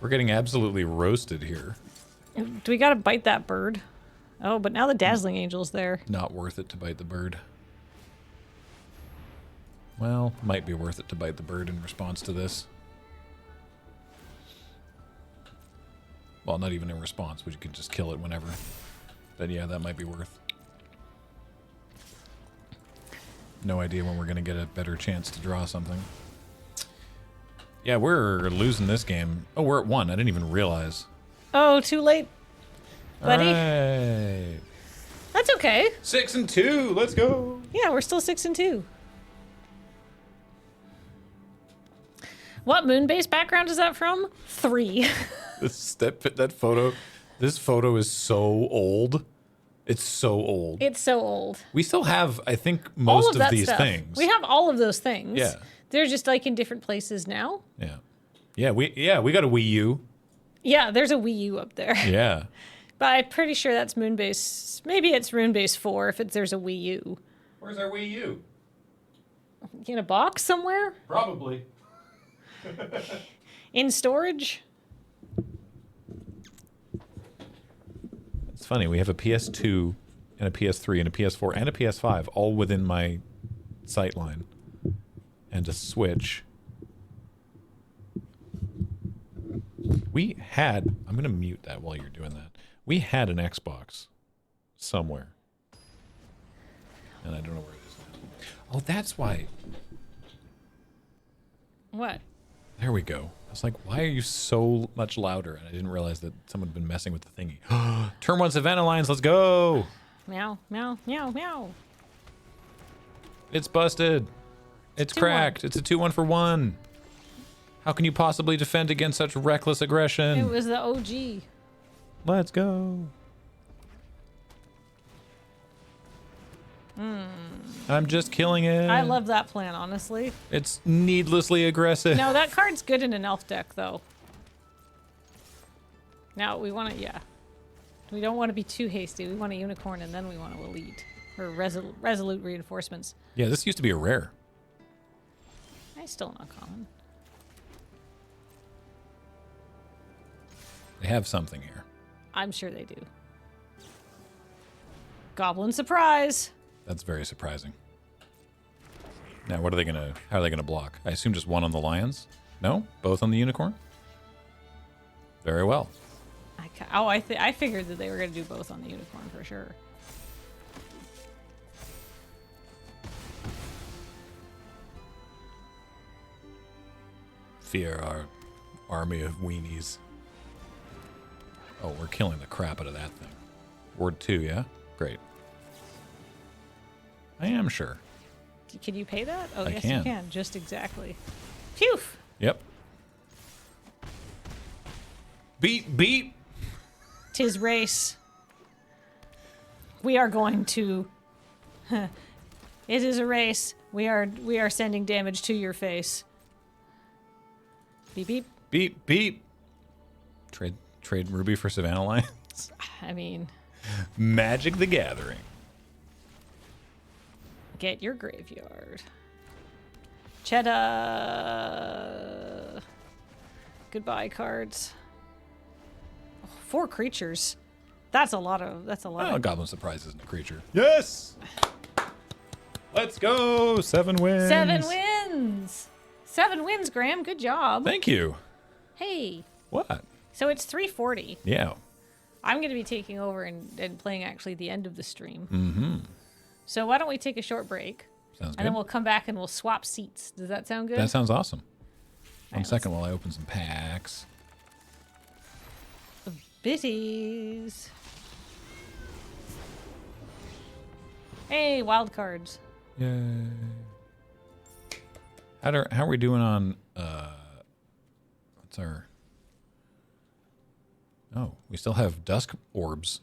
We're getting absolutely roasted here. Do we gotta bite that bird? Oh, but now the Dazzling Angel's there. Not worth it to bite the bird. Well, might be worth it to bite the bird in response to this. Well, not even in response, but you can just kill it whenever. Then yeah, that might be worth. No idea when we're going to get a better chance to draw something. Yeah, we're losing this game. Oh, we're at 1. I didn't even realize. Oh, too late, buddy. All right. That's okay. 6 and 2. Let's go. Yeah, we're still 6 and 2. What moon-based background is that from? 3. That photo. This photo is so old. It's so old. It's so old. We still have, I think, All most of that these stuff. things. We have all of those things. Yeah. They're just like in different places now. Yeah. Yeah, we got a Wii U. Yeah, there's a Wii U up there. Yeah. But I'm pretty sure that's Moonbase. Maybe it's Moonbase 4 if there's a Wii U. Where's our Wii U? In a box somewhere? Probably. In storage? It's funny, we have a PS2 and a PS3 and a PS4 and a PS5 all within my sight line. And a Switch. We had, I'm going to mute that while you're doing that. We had an Xbox somewhere. And I don't know where it is now. Oh, that's why. What? There we go. I was like, why are you so much louder? And I didn't realize that someone had been messing with the thingy. Turn 1 Savannah Lines, let's go! Meow, meow, meow, meow. It's busted. It's 2-1. cracked. It's a 2-1 for 1. How can you possibly defend against such reckless aggression? It was the OG. Let's go. I'm just killing it. I love that plan, honestly. It's needlessly aggressive. No, that card's good in an elf deck, though. Now, we want to, yeah. We don't want to be too hasty. We want a unicorn, and then we want to elite. Or resolute reinforcements. Yeah, this used to be a rare. I still not common. They have something here. I'm sure they do. Goblin surprise. That's very surprising. Now, what are they gonna? How are they gonna block? I assume just one on the lions. No, both on the unicorn. Very well. I figured that they were gonna do both on the unicorn for sure. Fear our army of weenies. Oh, we're killing the crap out of that thing. Ward 2, yeah? Great. I am sure. Can you pay that? Oh, I yes, can. you can. Just exactly. Phew! Yep. Beat! 'Tis race. We are going to... it is a race. We are sending damage to your face. Beep, beep. Beat! Trade Ruby for Savannah Lions? I mean, Magic the Gathering. get your graveyard. Cheddar. Goodbye cards. Oh, 4 creatures. That's a lot of. Oh, Goblin Surprise isn't a creature. Yes! Let's go! 7 wins! 7 wins! 7 wins, Graham. Good job. Thank you. Hey. What? So it's 3:40. Yeah. I'm going to be taking over and playing actually the end of the stream. Mm-hmm. So why don't we take a short break? Sounds good. And then we'll come back and we'll swap seats. Does that sound good? That sounds awesome. One Alright, second while I open some packs. Bitties. Hey, wild cards. Yay. How are we doing on what's our Oh, we still have dusk orbs.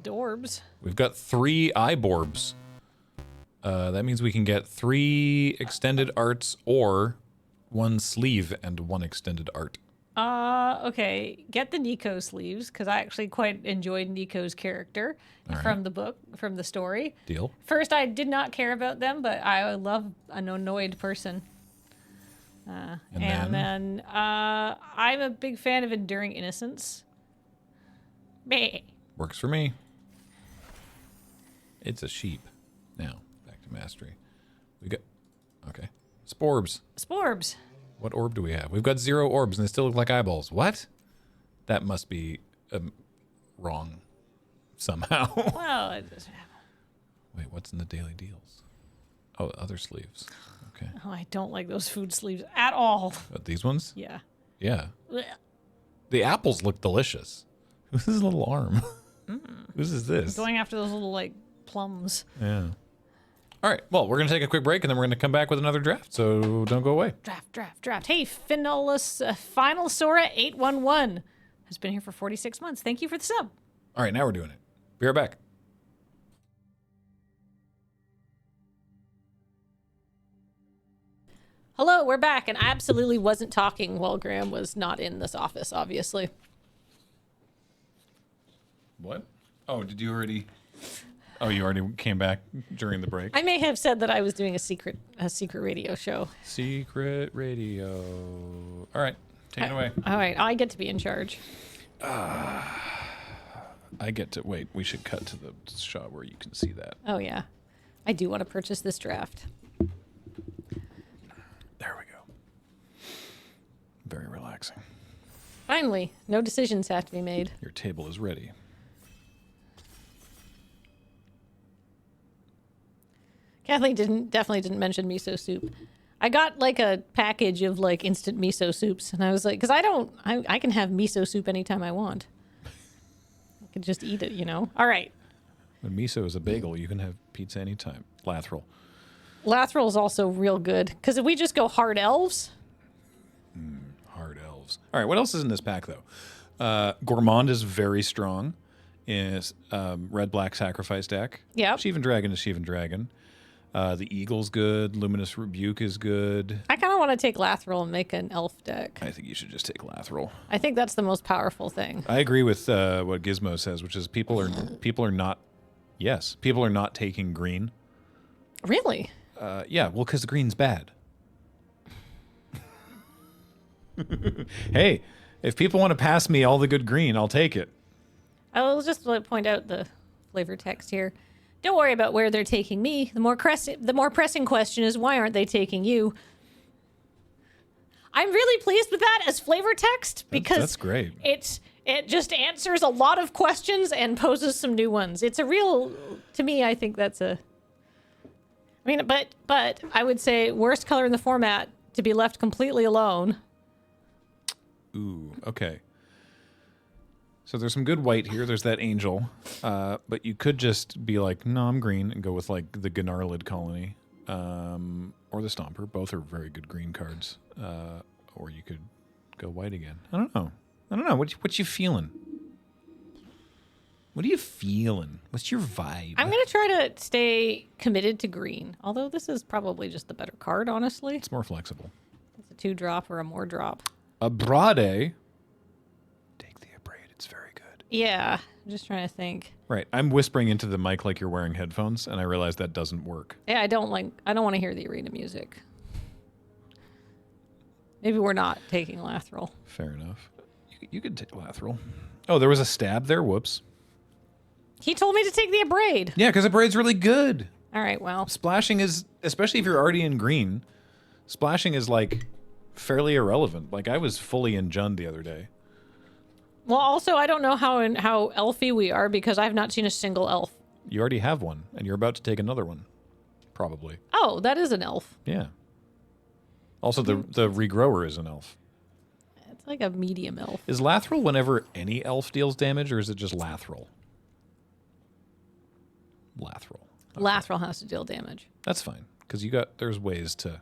Orbs. We've got 3 eyeorbs. That means we can get 3 extended arts or 1 sleeve and 1 extended art. Okay. Get the Nico sleeves, because I actually quite enjoyed Nico's character from the book, from the story. Deal. First, I did not care about them, but I love an annoyed person. And then I'm a big fan of Enduring Innocence. Meh. Works for me. It's a sheep. Now, back to mastery. We got... Okay. Sporbs. Sporbs. What orb do we have? We've got 0 orbs and they still look like eyeballs. What? That must be wrong somehow. Well, Wait, what's in the daily deals? Oh, other sleeves. Okay. oh, I don't like those food sleeves at all. These ones? Yeah. Yeah. Blech. The apples look delicious. Who's this little arm? Whose is this? Going after those little like plums. Yeah. All right. Well, we're going to take a quick break and then we're going to come back with another draft. So don't go away. Draft. Hey, Finolus Final Sora 811 has been here for 46 months. Thank you for the sub. All right. Now we're doing it. Be right back. Hello, we're back, and I absolutely wasn't talking while Graham was not in this office, obviously. What? Oh, did you already? Oh, you already came back during the break? I may have said that I was doing a secret radio show. Secret radio. All right. Take it away. All right, I get to be in charge. I get to wait. We should cut to the shot where you can see that. Oh, yeah. I do want to purchase this draft. There we go. Very relaxing. Finally, no decisions have to be made. Your table is ready. Kathleen definitely didn't mention miso soup. I got like a package of like instant miso soups, and I was like, because I can have miso soup anytime I want. I could just eat it, you know. All right. When miso is a bagel, you can have pizza anytime. Lathril. Lathril is also real good because if we just go hard elves. Hard elves. All right, what else is in this pack, though? Gourmand is very strong. Is red-black sacrifice deck. Yep. Sheevan Dragon is Sheevan Dragon. The Eagle's good. Luminous Rebuke is good. I kind of want to take Lathril and make an elf deck. I think you should just take Lathril. I think that's the most powerful thing. I agree with what Gizmo says, which is people are not taking green. Really? Yeah, well, because green's bad. Hey, if people want to pass me all the good green, I'll take it. I'll just point out the flavor text here. Don't worry about where they're taking me. The more pressing question is, why aren't they taking you? I'm really pleased with that as flavor text because that's great. It just answers a lot of questions and poses some new ones. It's a real, to me, I think that's a. I mean, but I would say worst color in the format to be left completely alone. Ooh, okay. So there's some good white here. There's that angel. But you could just be like, no, I'm green, and go with like the Gnarlid Colony. Or the Stomper. Both are very good green cards. Or you could go white again. I don't know. What you feeling? What are you feeling? What's your vibe? I'm going to try to stay committed to green. Although this is probably just the better card, honestly. It's more flexible. It's a 2-drop or a more drop. Abrade. Take the Abrade. It's very good. Yeah, I'm just trying to think. Right. I'm whispering into the mic like you're wearing headphones, and I realize that doesn't work. Yeah, I don't want to hear the arena music. Maybe we're not taking Lathril. Fair enough. You could take Lathril. Oh, there was a stab there. Whoops. He told me to take the Abrade. Yeah, because Abrade's really good. All right, well. Splashing is, especially if you're already in green, splashing is like fairly irrelevant. Like I was fully in Jund the other day. Well, also, I don't know how elfy we are because I've not seen a single elf. You already have one, and you're about to take another one. Probably. Oh, that is an elf. Yeah. Also, the regrower is an elf. It's like a medium elf. Is Lathril whenever any elf deals damage, or is it just Lathril? Lathril. Okay. Lathril has to deal damage. That's fine, because there's ways to.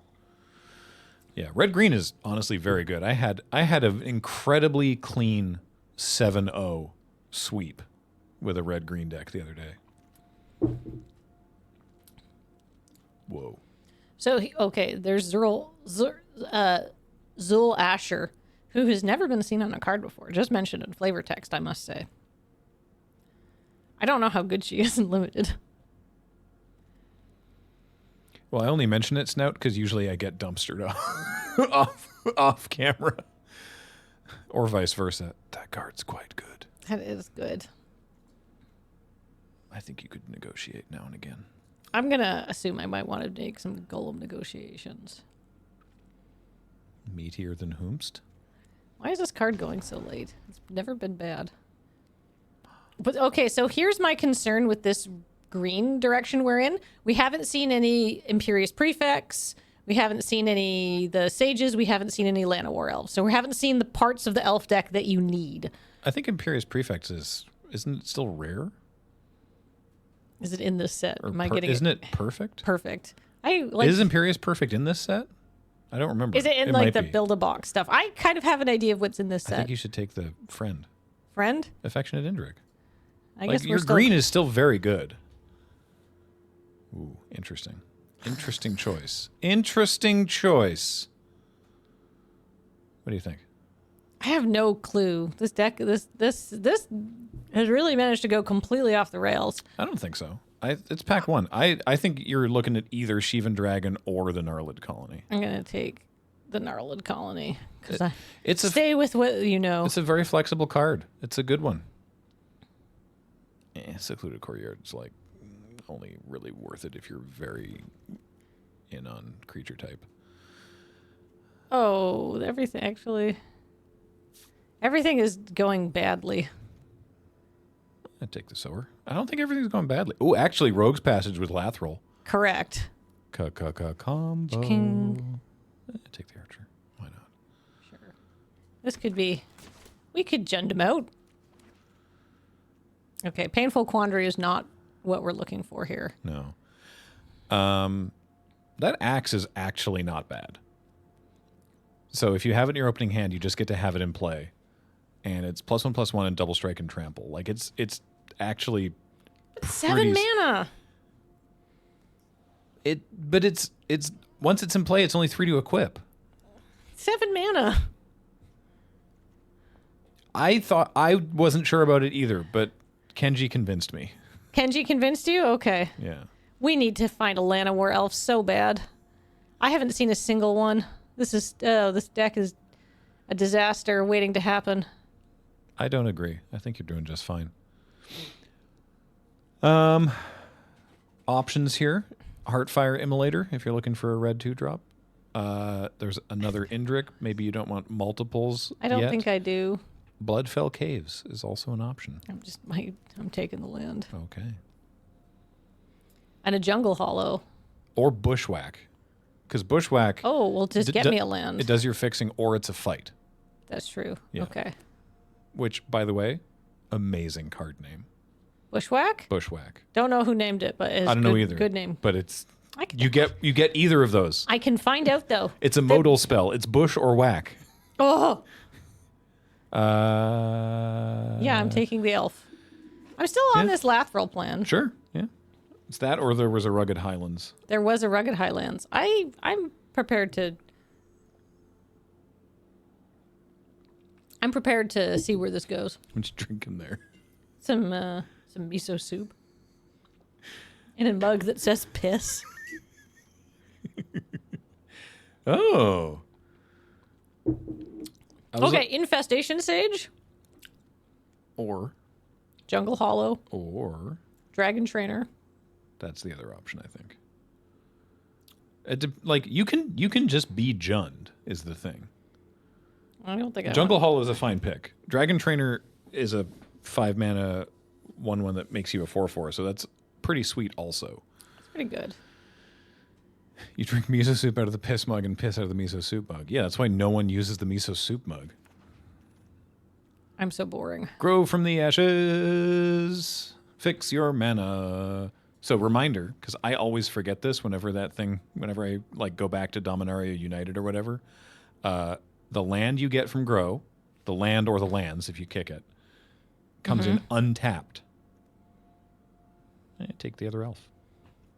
Yeah, red-green is honestly very good. I had an incredibly clean 7-0 sweep with a red-green deck the other day. Whoa. So, okay, there's Zul Asher, who has never been seen on a card before. Just mentioned in flavor text, I must say. I don't know how good she is in Limited. Well, I only mention it, Snout, because usually I get dumpstered off camera. Or vice versa. That card's quite good. That is good. I think you could negotiate now and again. I'm going to assume I might want to make some Golem negotiations. Meatier than whomst? Why is this card going so late? It's never been bad. But okay, so here's my concern with this green direction we're in. We haven't seen any Imperious Prefects. We haven't seen any the Sages. We haven't seen any Llanowar Elves. So we haven't seen the parts of the elf deck that you need. I think Imperious Prefects isn't it still rare? Is it in this set? Or Am I getting isn't it perfect? perfect? I like. Is Imperious perfect in this set? I don't remember. Is it in might like the be. Build-A-Box stuff? I kind of have an idea of what's in this I set. think you should take the friend, Friend? Affectionate Indrik. I Like guess your we're still... green is still very good. Ooh, interesting. Interesting choice. Interesting choice. What do you think? I have no clue. This deck, this has really managed to go completely off the rails. I don't think so. It's pack one. I think you're looking at either Sheevan Dragon or the Gnarlid Colony. I'm gonna take the Gnarlid Colony because I It's a stay with what you know. it's a very flexible card. It's a good one. Secluded Courtyard's like only really worth it if you're very in on creature type. Oh, everything is going badly. I'd take the Sower. I don't think everything's going badly. Oh, actually, Rogue's Passage with Lathril. Correct. Combo. King. Take the Archer. Why not? Sure. This could be. We could gend him out. Okay, Painful Quandary is not what we're looking for here. No. That axe is actually not bad. So if you have it in your opening hand, you just get to have it in play. And it's +1/+1 and double strike and trample. Like it's actually 7 mana. But it's once it's in play, it's only 3 to equip. 7 mana. I wasn't sure about it either, but Kenji convinced me. Kenji convinced you? Okay. Yeah. We need to find a Llanowar elf so bad. I haven't seen a single one. This deck is a disaster waiting to happen. I don't agree. I think you're doing just fine. Options here. Heartfire Immolator, if you're looking for a red 2-drop. There's another Indrik. Maybe you don't want multiples I don't yet. think I do. Bloodfell Caves is also an option. I'm taking the land. Okay. And a Jungle Hollow. Or Bushwhack. Because Bushwhack... Oh, well, just get me a land. It does your fixing or it's a fight. That's true. Yeah. Okay. Which, by the way, amazing card name. Bushwhack? Bushwhack. Don't know who named it, but it's I don't know either. Good name. But it's... I can, You get either of those. I can find out, though. It's a modal spell. It's bush or whack. Oh! Yeah, I'm taking the elf. I'm still on this Lathril plan. Sure, yeah. It's that or there was a Rugged Highlands. There was a Rugged Highlands. I'm prepared to... I'm prepared to see where this goes. What you drinking there? Some miso soup. In a mug that says piss. Oh. Okay, Infestation Sage. Or Jungle Hollow. Dragon Trainer. that's the other option, I think. Like you can just be Jund is the thing. I don't think I Jungle Hollow is a fine pick. Dragon Trainer is a 5 mana 1/1 that makes you a 4/4, so that's pretty sweet also. It's pretty good. You drink miso soup out of the piss mug and piss out of the miso soup mug. Yeah, that's why no one uses the miso soup mug. I'm so boring. Grow from the ashes. Fix your mana. So reminder, because I always forget this whenever I like go back to Dominaria United or whatever. The land you get from Grow, the land or the lands if you kick it, comes in untapped. Take the other elf.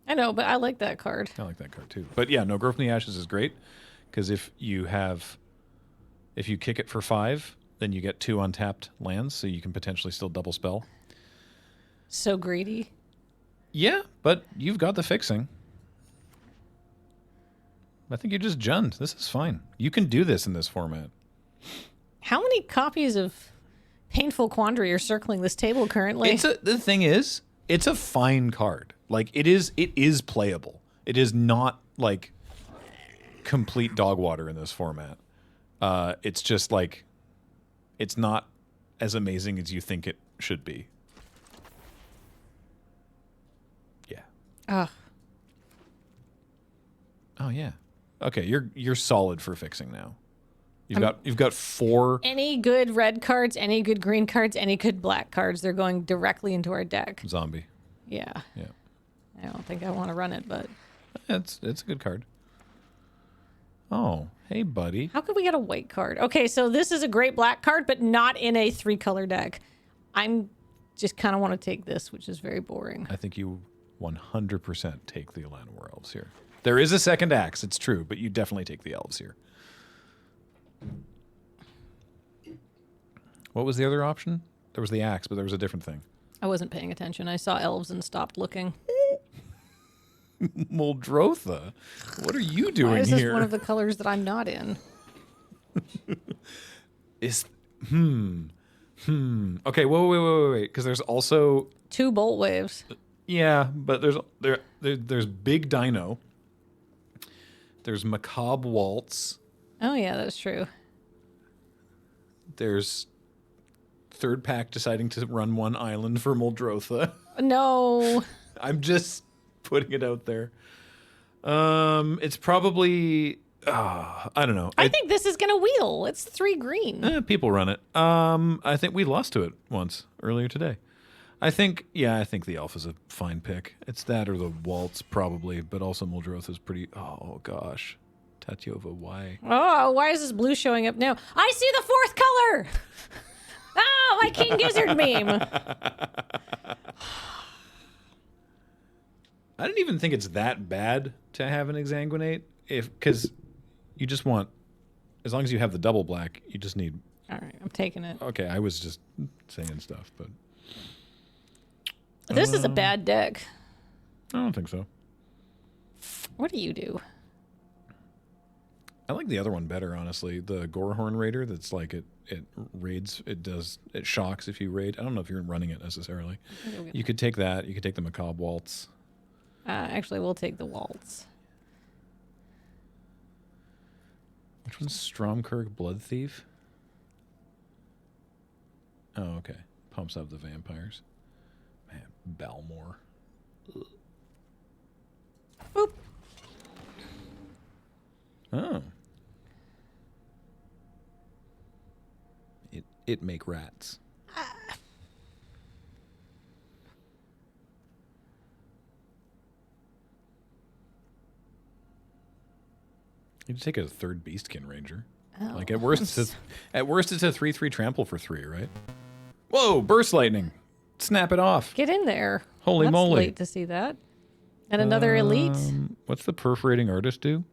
I know, but I like that card. I like that card too. But yeah, no, Grow from the Ashes is great because if you kick it for 5, then you get 2 untapped lands, so you can potentially still double spell. So greedy. Yeah, but you've got the fixing. I think you're just Jund. This is fine. You can do this in this format. How many copies of Painful Quandary are circling this table currently? The thing is, it's a fine card. Like it is playable. It is not like complete dog water in this format. It's just like it's not as amazing as you think it should be. Ugh. Oh yeah. Okay, you're solid for fixing now. You've got 4. Any good red cards, any good green cards, any good black cards, they're going directly into our deck. Zombie. Yeah. Yeah. I don't think I want to run it, but It's a good card. Oh, hey buddy. how could we get a white card? Okay, so this is a great black card, but not in a 3-color deck. I'm just kind of want to take this, which is very boring. I think you 100% take the Llanowar Elves here. There is a second axe, it's true, but you definitely take the elves here. What was the other option? There was the axe, but there was a different thing. I wasn't paying attention. I saw elves and stopped looking. Muldrotha, what are you doing Why is here? this one of the colors that I'm not in? Okay, wait, because there's also 2 bolt waves. yeah, but there's Big Dino. There's Macabre Waltz. Oh yeah, that's true. There's third pack deciding to run one island for Muldrotha. No. I'm just putting it out there. It's probably I don't know. I think this is gonna wheel. It's 3 green. People run it. I think we lost to it once earlier today. I think the elf is a fine pick. It's that or the waltz probably, but also Muldrotha is pretty. Oh gosh, Tatyova, why? Oh, why is this blue showing up now? I see the 4th color. Oh, my King Gizzard meme. I don't even think it's that bad to have an Exsanguinate, because you just want, as long as you have the double black, you just need. All right, I'm taking it. Okay, I was just saying stuff, but This is a bad deck. I don't think so. What do you do? I like the other one better, honestly. The Gorehorn Raider. That's like it raids. It shocks if you raid. I don't know if you're running it necessarily. You could take that. You could take the Macabre Waltz. Actually, we'll take the waltz. Which one's Stromkirk Blood Thief? Oh, okay. Pumps up the vampires. Man, Balmore. Boop. Oh. It make rats. You can take a 3rd Beastkin Ranger. Oh. Like at worst, it's a 3/3 trample for 3, right? Whoa! Burst lightning. Snap it off. Get in there. Holy That's moly. late to see that. And another elite. What's the perforating artist do?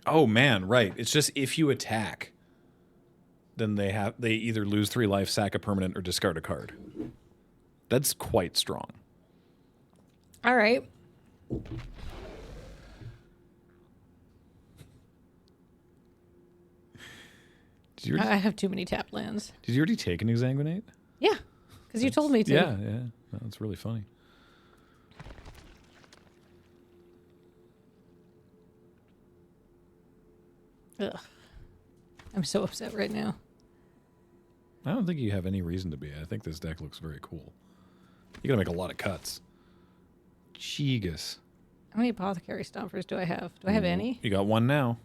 Oh man, right. It's just if you attack, then they either lose 3 life, sack a permanent, or discard a card. That's quite strong. All right. I have too many tap lands. Did you already take an Exsanguinate? Yeah, because you told me to. Yeah. That's really funny. Ugh. I'm so upset right now. I don't think you have any reason to be. I think this deck looks very cool. You gotta make a lot of cuts. Jeegus. How many apothecary stompers do I have? Do I have any? You got 1 now.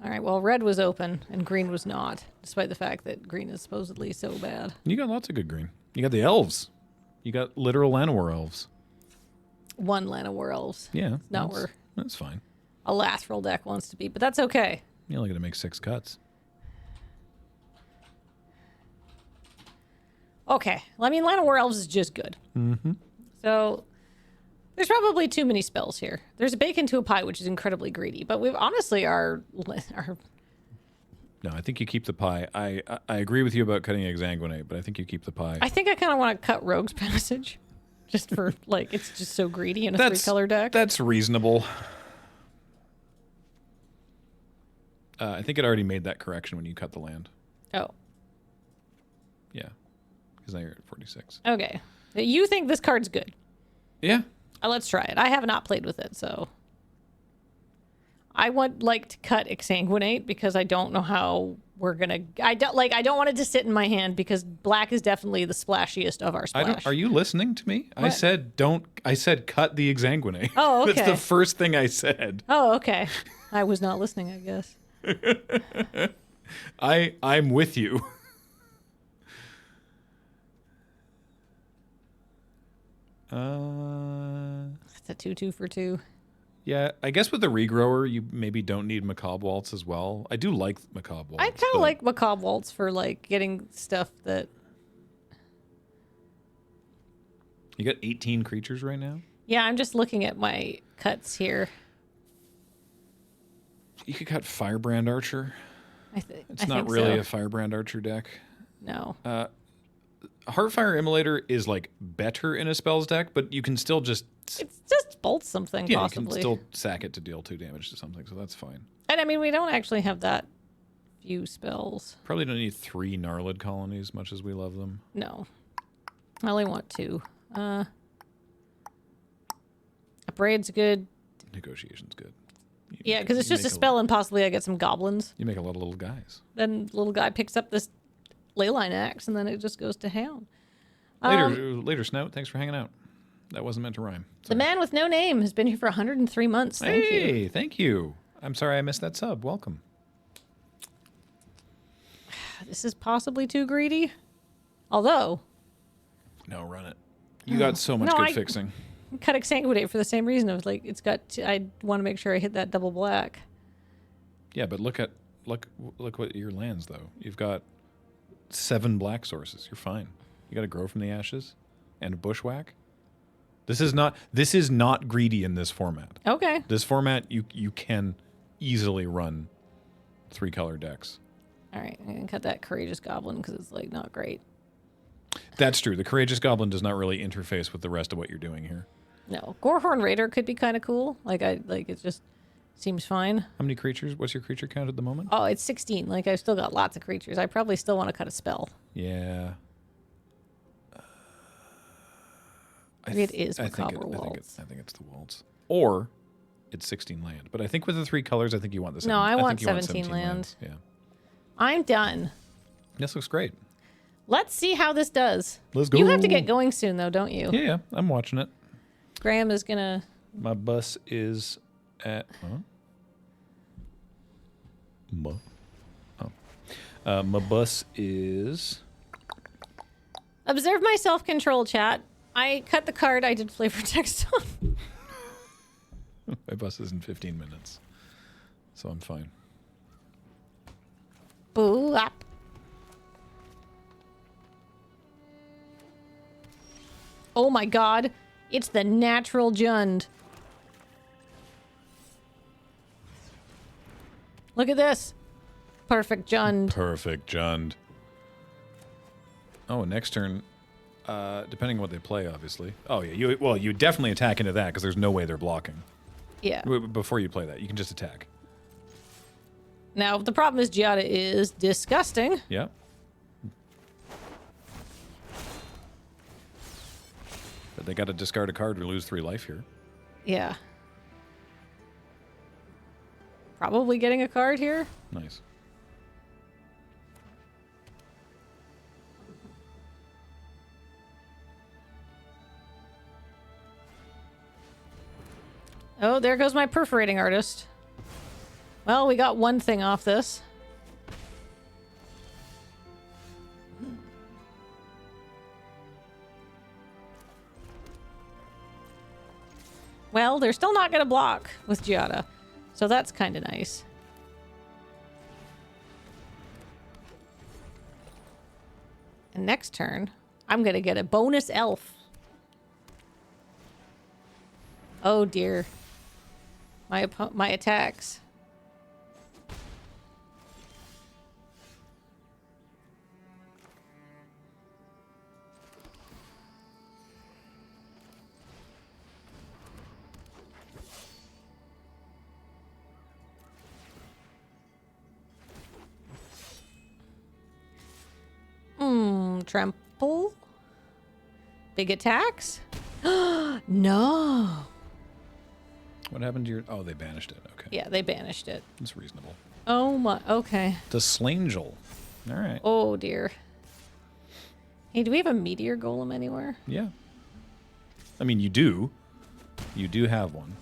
All right, well, red was open and green was not, despite the fact that green is supposedly so bad. You got lots of good green. You got the elves. You got literal Llanowar elves. 1 Llanowar elves. Yeah. Not where That's fine. a Lathril deck wants to be, but that's okay. You're only gonna make 6 cuts. Okay. Well, I mean, Llanowar elves is just good. Mm-hmm. So there's probably too many spells here. There's a bacon to a pie, which is incredibly greedy, but we've honestly our No, I think you keep the pie. I agree with you about cutting Exsanguinate, but I think you keep the pie. I think I kind of want to cut Rogue's Passage, just for like it's just so greedy in a 3-color deck. That's reasonable. I think it already made that correction when you cut the land. Oh, Yeah, because now you're at 46. okay. You think this card's good? Yeah. Let's try it. I have not played with it, so I would like to cut Exsanguinate because I don't know how we're gonna. I don't want it to sit in my hand because black is definitely the splashiest of our splash. Are you listening to me? I What? said don't. I said cut the Exsanguinate. Oh, okay. That's the first thing I said. Oh, okay. I was not listening, I guess. I'm with you. It's a 2/2 for 2. Yeah, I guess with the regrower, you maybe don't need Macabre Waltz as well. I do like Macabre Waltz. I kind of like Macabre Waltz for like getting stuff that. You got 18 creatures right now? Yeah, I'm just looking at my cuts here. You could cut Firebrand Archer. It's not think really so. a Firebrand Archer deck. No. Heartfire Immolator is like better in a spells deck, but you can still just It's just bolt something, you possibly. can still sack it to deal 2 damage to something, so that's fine. And I mean, we don't actually have that few spells. Probably don't need 3 Gnarlid colonies, much as we love them. No. I only want 2. A Braid's good. Negotiation's good. Yeah, because it's you just a make spell and possibly I get some goblins. You make a lot of little guys. Then little guy picks up this leyline axe and then it just goes to town. Later, Snout. Thanks for hanging out. That wasn't meant to rhyme. The man with no name has been here for 103 months. Thank you. Hey, thank you. I'm sorry I missed that sub. Welcome. This is possibly too greedy. Although, No, run it. You got so much No, good I- fixing. cut Exsanguinate for the same reason. I was like, I want to make sure I hit that double black. Yeah, but look what your lands though. You've got 7 black sources. You're fine. You got to grow from the ashes and a bushwhack. This is not greedy in this format. Okay. This format you can easily run 3 color decks. All right. I'm going to cut that Courageous Goblin because it's like not great. That's true. The Courageous Goblin does not really interface with the rest of what you're doing here. No. Gorehorn Raider could be kind of cool. It just seems fine. How many creatures? What's your creature count at the moment? Oh, it's 16. Like I've still got lots of creatures. I probably still want to cut a spell. Yeah. Maybe it is I think Macabre Waltz. I think it's the Waltz. Or it's 16 land. But I think with the 3 colors, I think you want the No, I want think you 17 land. lands. Yeah. I'm done. This looks great. Let's see how this does. Let's go. You have to get going soon, though, don't you? Yeah, I'm watching it. Graham is going to... My bus is at... my bus is... Observe my self-control, chat. I cut the card I did flavor text on. My bus is in 15 minutes. So I'm fine. Boo up. Oh my god. It's the natural Jund. Look at this. Perfect Jund. Perfect, Jund. Oh, next turn, depending on what they play, obviously. Oh, yeah. You definitely attack into that because there's no way they're blocking. Yeah. Before you play that, you can just attack. Now, the problem is Giada is disgusting. Yeah. But they got to discard a card or lose 3 life here. Yeah. Probably getting a card here. Nice. Oh, there goes my perforating artist. Well, we got one thing off this. Well, they're still not going to block with Giada, so that's kind of nice. And next turn, I'm going to get a bonus elf. Oh dear. My attacks. Trample. Big attacks. No. What happened to your... Oh, they banished it. Okay. Yeah, they banished it. It's reasonable. Oh my, okay. The Slangel. All right. Oh dear. Hey, do we have a meteor golem anywhere? Yeah. I mean, you do. You do have one.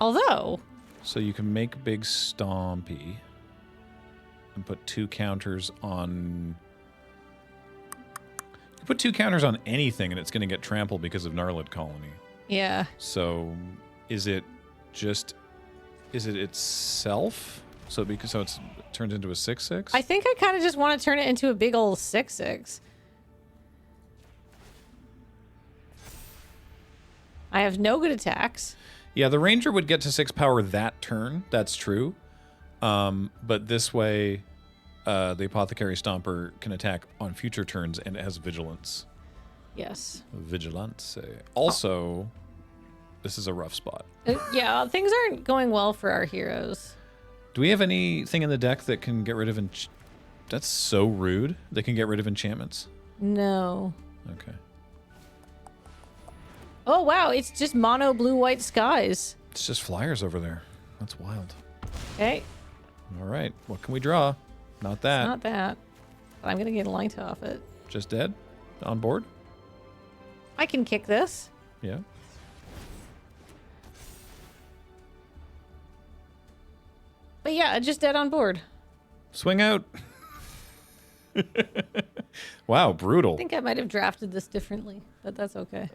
Although... So you can make Big Stompy and put 2 counters on... You put 2 counters on anything and it's going to get trampled because of Gnarlid Colony. Yeah. So is it just... Is it itself? So it turns into a 6/6? I think I kind of just want to turn it into a big old 6/6. I have no good attacks. Yeah, the Ranger would get to 6 power that turn. That's true. But this way, the Apothecary Stomper can attack on future turns, and it has Vigilance. Yes. Vigilance. Also, this is a rough spot. Yeah, things aren't going well for our heroes. Do we have anything in the deck that can get rid of... That's so rude. They can get rid of enchantments? No. Okay. Oh, wow. It's just mono blue-white skies. It's just flyers over there. That's wild. Okay. All right. What can we draw? Not that. Not that. But I'm going to get a light off it. Just dead? On board? I can kick this. Yeah. But yeah, just dead on board. Swing out. Wow, brutal. I think I might have drafted this differently, but that's okay.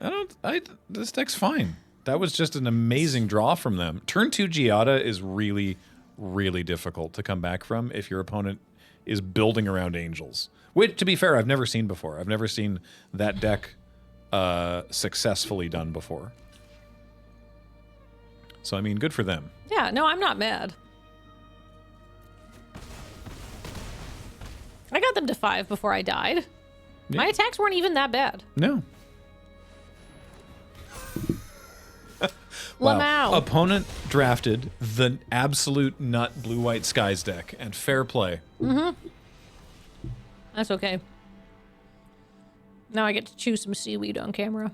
This deck's fine. That was just an amazing draw from them. Turn 2 Giada is really, really difficult to come back from if your opponent is building around angels. Which, to be fair, I've never seen before. I've never seen that deck successfully done before. So, I mean, good for them. Yeah, no, I'm not mad. I got them to 5 before I died. Yeah. My attacks weren't even that bad. No. Wow. Lamau. Opponent drafted the absolute nut blue-white skies deck, and fair play. Mm-hmm. That's okay. Now I get to chew some seaweed on camera.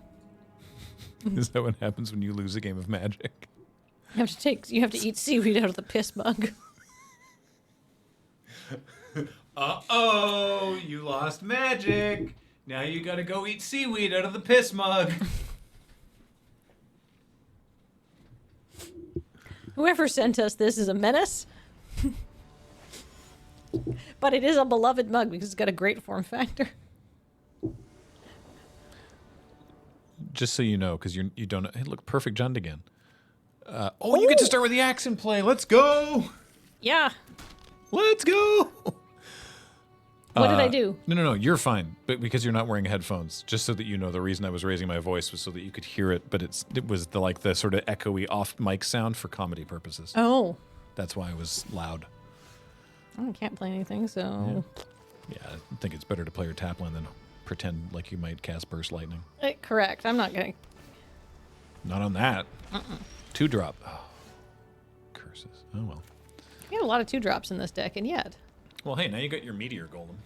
Is that what happens when you lose a game of Magic? You have to eat seaweed out of the piss mug. Uh-oh, you lost Magic. Now you gotta go eat seaweed out of the piss mug. Whoever sent us this is a menace. But it is a beloved mug because it's got a great form factor. Just so you know, because you don't know. Hey, look, perfect Jund again. You get to start with the axe in play. Let's go. Yeah. Let's go. What did I do? No, you're fine. But because you're not wearing headphones, just so that you know, the reason I was raising my voice was so that you could hear it. But it was the sort of echoey off mic sound for comedy purposes. Oh. That's why I was loud. I can't play anything, so... Yeah, I think it's better to play your Tapland than pretend like you might cast Burst Lightning. Correct. I'm not going to... Not on that. 2-drop. Oh, curses. Oh, well. You have a lot of 2-drops in this deck, and yet... Well, hey, now you got your Meteor Golem.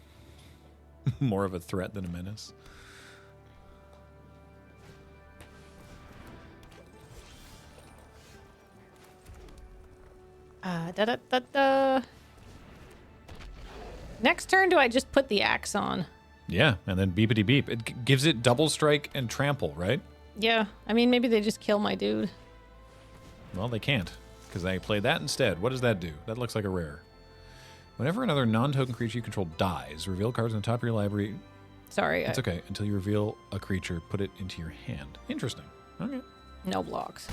More of a threat than a menace. Next turn, do I just put the axe on? Yeah, and then beepity beep. It gives it double strike and trample, right? Yeah. I mean, maybe they just kill my dude. Well, they can't, because they play that instead. What does that do? That looks like a rare. Whenever another non-token creature you control dies, reveal cards on the top of your library. Sorry. It's okay. Until you reveal a creature, put it into your hand. Interesting. Okay. No blocks.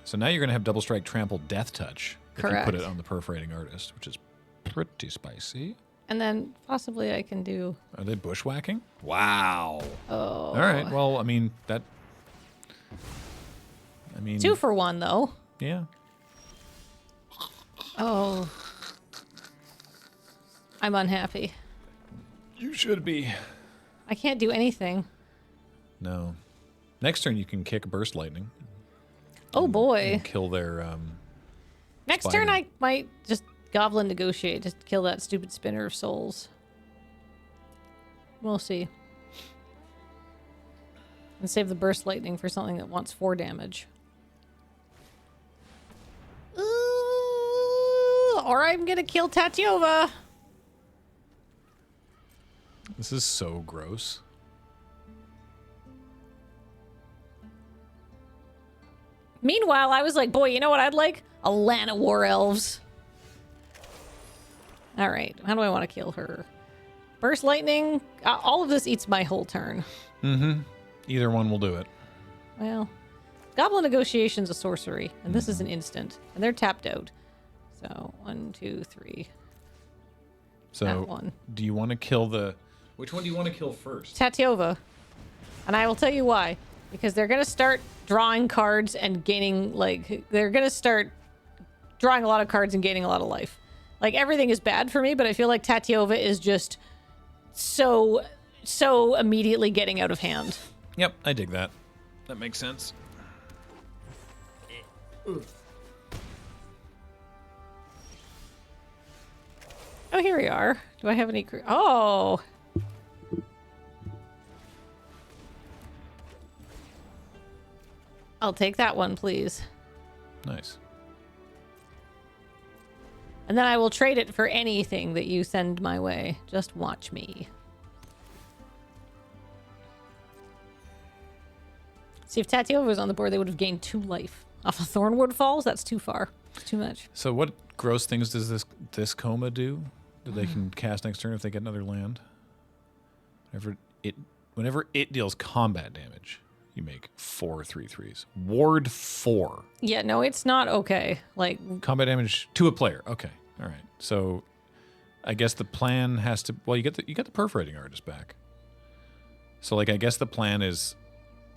So now you're going to have double strike, trample, death touch. Correct. If you put it on the Perforating Artist, which is pretty spicy. And then possibly I can do... Are they bushwhacking? Wow. Oh. All right. Well, I mean, 2 for 1, though. Yeah. Oh. I'm unhappy. You should be. I can't do anything. No. Next turn you can kick Burst Lightning. Oh, boy. And kill their Next spider. turn I might just Goblin Negotiate. Just kill that stupid Spinner of Souls. We'll see. And save the burst lightning for something that wants 4 damage. Ooh, or I'm gonna kill Tatiova. This is so gross. Meanwhile, I was like, boy, you know what I'd like? A Lana War Elves. All right, how do I want to kill her? Burst lightning. All of this eats my whole turn. Mm-hmm. Either one will do it. Well, Goblin Negotiation's a sorcery, and this is an instant, and they're tapped out. So 1, 2, 3. So That one. do you want to kill the... Which one do you want to kill first? Tatiova. And I will tell you why. Because they're going to start drawing cards and gaining, like, they're going to start drawing a lot of cards and gaining a lot of life. Like, everything is bad for me, but I feel like Tatiova is just so immediately getting out of hand. Yep, I dig that. That makes sense. Oh, here we are. Do I have any... Oh! I'll take that one, please. Nice. And then I will trade it for anything that you send my way. Just watch me. See, if Tatiova was on the board, they would have gained 2 life. Off of Thornwood Falls? That's too far. It's too much. So what gross things does this coma do? That they can cast next turn if they get another land? Whenever it deals combat damage, you make 4 3/3s. Ward 4. Yeah, no, it's not okay. Like, Combat damage to a player. Okay. All right. So I guess the plan has to... Well, you get the Perforating Artist back. So, like, I guess the plan is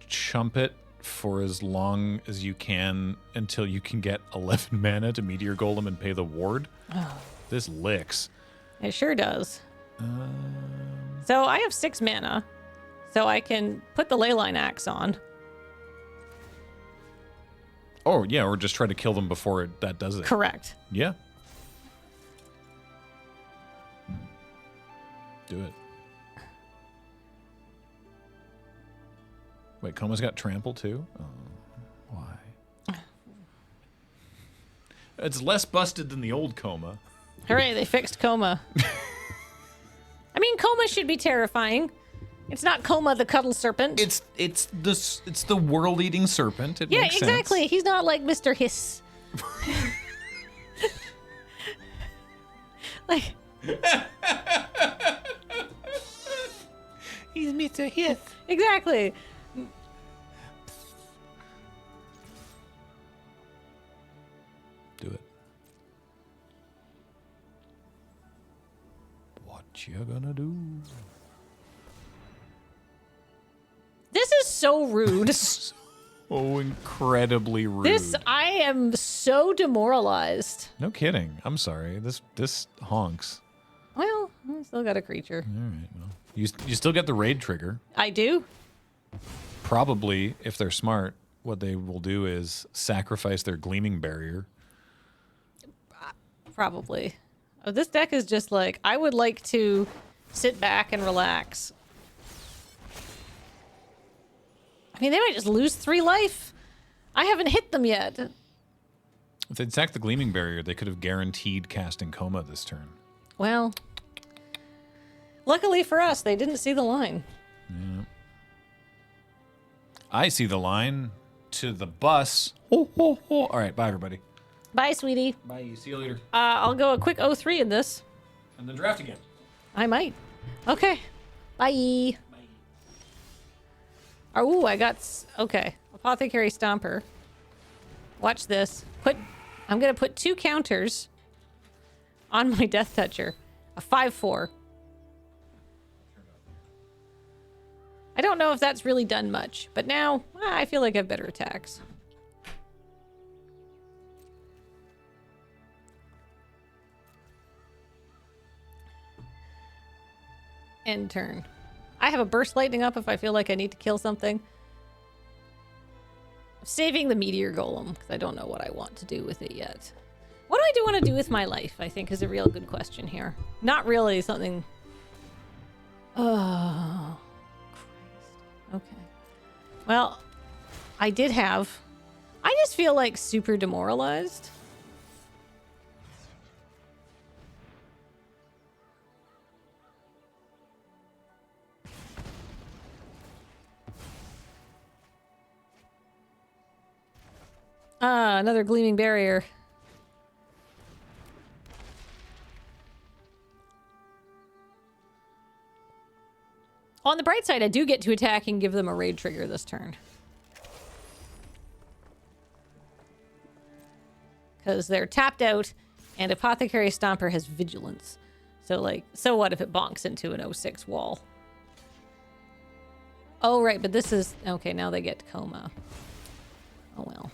chump it for as long as you can until you can get 11 mana to Meteor Golem and pay the ward. Oh. This licks. It sure does. So I have 6 mana. So I can put the Leyline Axe on. Oh, yeah, or just try to kill them before that does it. Correct. Yeah. Do it. Wait, Coma's got trample too? Oh, why? It's less busted than the old Coma. Hooray, they fixed Coma. I mean, Coma should be terrifying. It's not Coma the Cuddle Serpent. It's the world-eating serpent. It yeah, makes exactly. sense. He's not like Mr. Hiss. Like... He's Mr. Hiss. Exactly. Do it. What you gonna do? This is so rude. So incredibly rude. I am so demoralized. No kidding. I'm sorry. This honks. Well, I still got a creature. All right. Well, you still get the raid trigger. I do. Probably, if they're smart, what they will do is sacrifice their Gleaming Barrier. Probably. Oh, this deck is just like, I would like to sit back and relax. I mean, they might just lose 3 life. I haven't hit them yet. If they'd sacked the Gleaming Barrier, they could have guaranteed casting Coma this turn. Well, luckily for us, they didn't see the line. Yeah. I see the line to the bus. Ho, ho, ho. All right, bye, everybody. Bye, sweetie. Bye. See you later. I'll go a quick 0-3 in this. And then draft again. I might. Okay. Bye. Oh, I got... Okay. Apothecary Stomper. Watch this. I'm going to put 2 counters on my Death Toucher. A 5/4. I don't know if that's really done much, but now I feel like I have better attacks. End turn. I have a Burst Lightning up if I feel like I need to kill something. I'm saving the Meteor Golem because I don't know what I want to do with it yet. What do I want to do with my life, I think, is a real good question here. Not really something... Oh, Christ. Okay. Well, I did have... I just feel like super demoralized. Ah, another gleaming barrier. On the bright side, I do get to attack and give them a raid trigger this turn. Because they're tapped out, and Apothecary Stomper has Vigilance. So, like, so what if it bonks into an 06 wall? Oh, right, but this is... Okay, now they get Coma. Oh, well.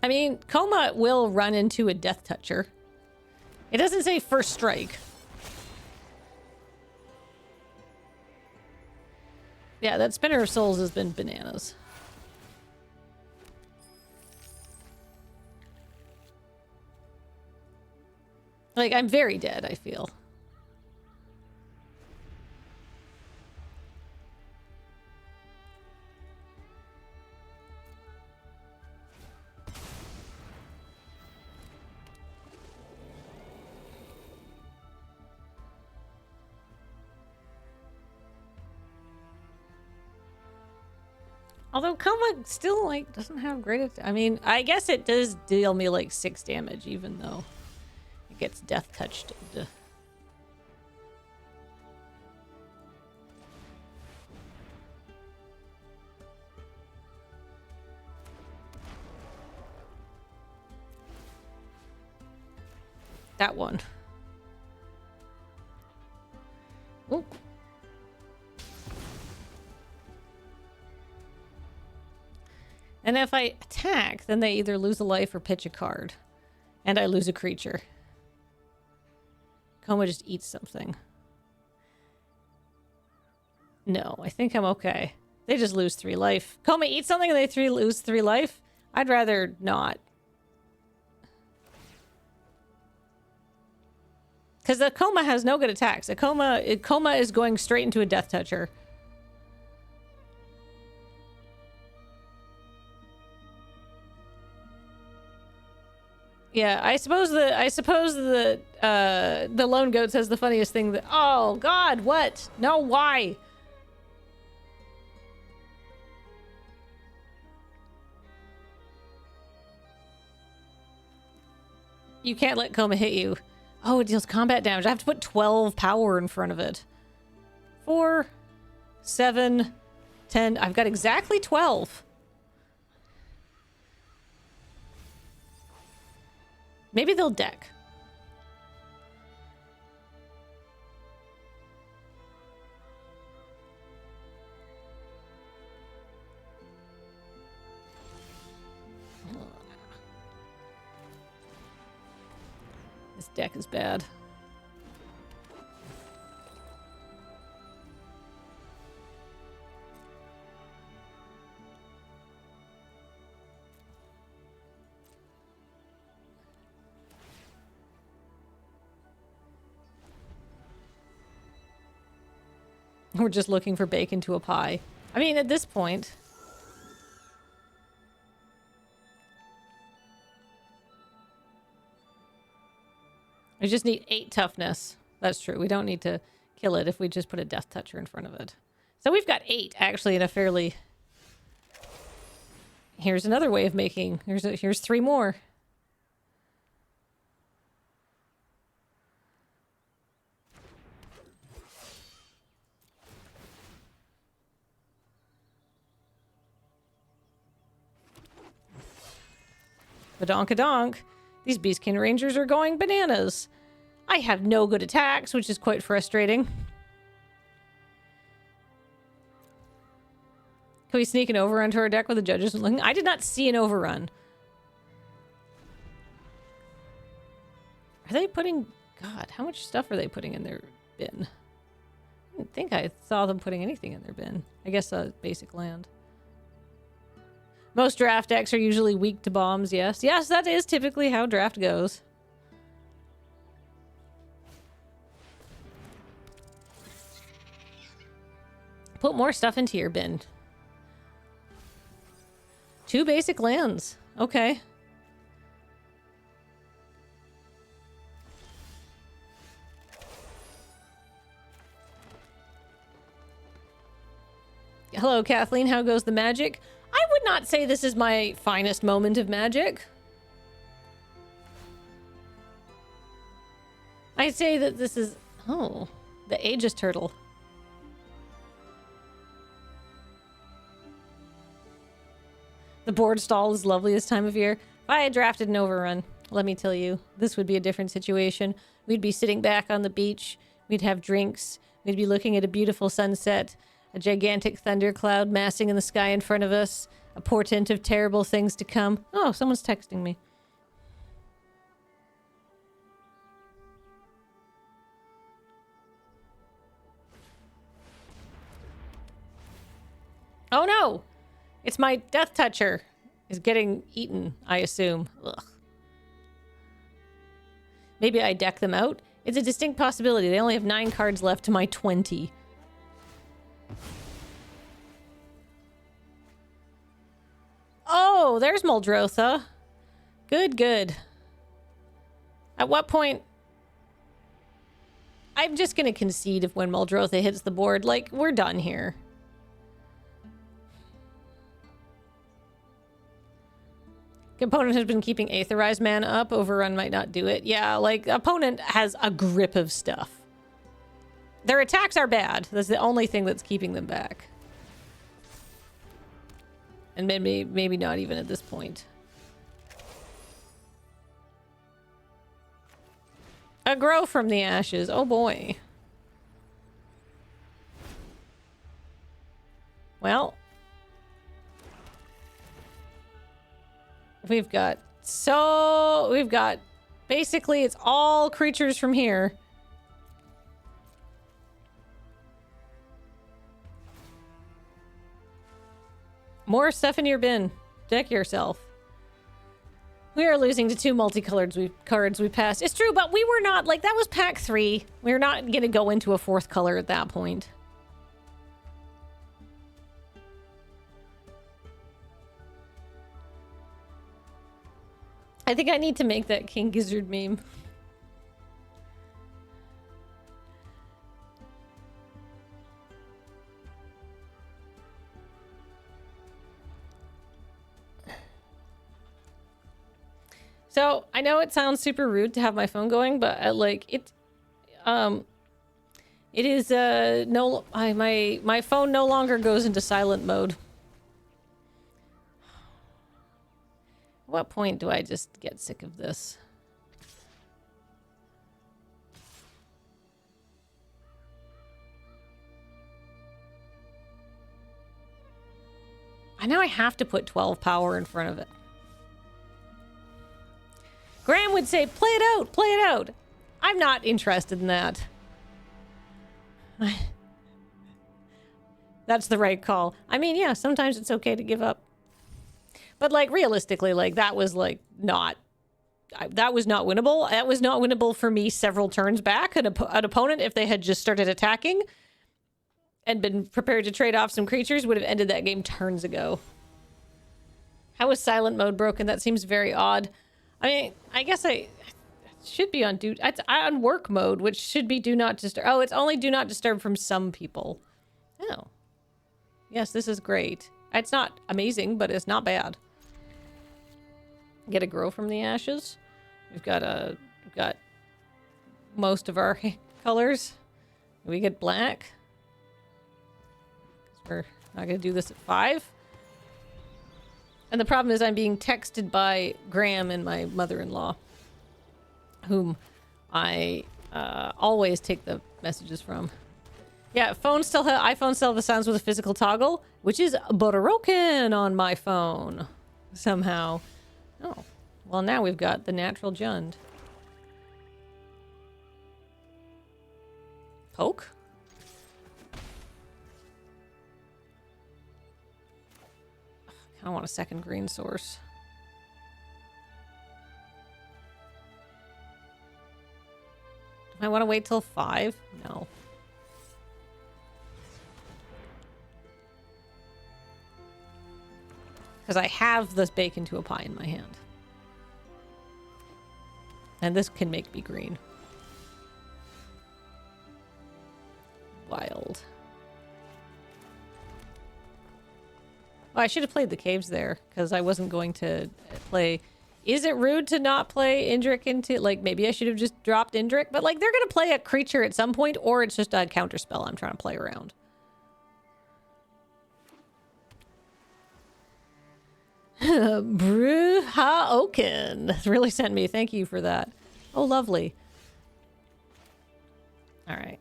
I mean, Coma will run into a Death Toucher. It doesn't say first strike. Yeah, that Spinner of Souls has been bananas. Like, I'm very dead, I feel. Although Coma still, like, doesn't have great... I mean, I guess it does deal me, like, 6 damage, even though it gets death touched. That one. Oop. And if I attack, then they either lose a life or pitch a card. And I lose a creature. Coma just eats something. No, I think I'm okay. They just lose 3 life. Coma eats something and they lose 3 life? I'd rather not. Because the Coma has no good attacks. A Coma is going straight into a Death Toucher. Yeah, I suppose the lone goat says the funniest thing that... Oh, God, what? No, why? You can't let Coma hit you. Oh, it deals combat damage. I have to put 12 power in front of it. 4, 7, 10. I've got exactly 12. Maybe they'll deck. This deck is bad. We're just looking for bacon to a pie. I mean, at this point... We just need 8 toughness. That's true. We don't need to kill it if we just put a Death Toucher in front of it. So we've got 8, actually, in a fairly... Here's another way of making... Here's 3 more. Badonkadonk. These Beastkin Rangers are going bananas. I have no good attacks, which is quite frustrating. Can we sneak an overrun to our deck with the judges looking? I did not see an overrun. Are they putting... God, how much stuff are they putting in their bin? I didn't think I saw them putting anything in their bin. I guess basic land. Most draft decks are usually weak to bombs, yes. Yes, that is typically how draft goes. Put more stuff into your bin. 2 basic lands. Okay. Hello, Kathleen. How goes the magic? I would not say this is my finest moment of magic. I'd say that this is... Oh, the Aegis Turtle. The board stall is lovely this time of year. If I had drafted an overrun, let me tell you, this would be a different situation. We'd be sitting back on the beach. We'd have drinks. We'd be looking at a beautiful sunset. A gigantic thundercloud massing in the sky in front of us. A portent of terrible things to come. Oh, someone's texting me. Oh no! It's my Death Toucher. Is getting eaten, I assume. Ugh. Maybe I deck them out? It's a distinct possibility. They only have 9 cards left to my 20. Oh, there's Muldrotha. Good, good. At what point... I'm just going to concede if when Muldrotha hits the board. Like, we're done here. Opponent has been keeping Aetherized Mana up. Overrun might not do it. Yeah, like, opponent has a grip of stuff. Their attacks are bad. That's the only thing that's keeping them back. And maybe not even at this point. A grow from the ashes. Oh boy. Well. We've got basically it's all creatures from here. More stuff in your bin. Deck yourself. We are losing to 2 multicolored cards we passed. It's true, but we were not, like, that was pack 3. We're not going to go into a 4th color at that point. I think I need to make that King Gizzard meme. So, I know it sounds super rude to have my phone going, but like it is my phone no longer goes into silent mode. At what point do I just get sick of this? I know I have to put 12 power in front of it. Graham would say, play it out, play it out. I'm not interested in that. That's the right call. I mean, yeah, sometimes it's okay to give up. But, like, realistically, like, that was, like, not... that was not winnable. That was not winnable for me several turns back. An opponent, if they had just started attacking and been prepared to trade off some creatures, would have ended that game turns ago. How is silent mode broken? That seems very odd. I mean, I guess I should be on it's on work mode, which should be do not disturb. Oh, it's only do not disturb from some people. Oh. Yes, this is great. It's not amazing, but it's not bad. Get a grow from the ashes. We've got most of our colors. We get black. 'Cause we're not gonna do this at 5. And the problem is I'm being texted by Graham and my mother-in-law, whom I always take the messages from. Yeah, iPhone still have the sounds with a physical toggle, which is broken on my phone somehow. Oh, well now we've got the natural Jund. Poke? I want a second green source. Do I want to wait till 5? No. Because I have this bake into a pie in my hand. And this can make me green. Wild. Oh, I should have played the caves there, because I wasn't going to play... Is it rude to not play Indrik into... Like, maybe I should have just dropped Indrik, but, like, they're going to play a creature at some point, or it's just a counterspell I'm trying to play around. Bruhaoken really sent me. Thank you for that. Oh, lovely. All right.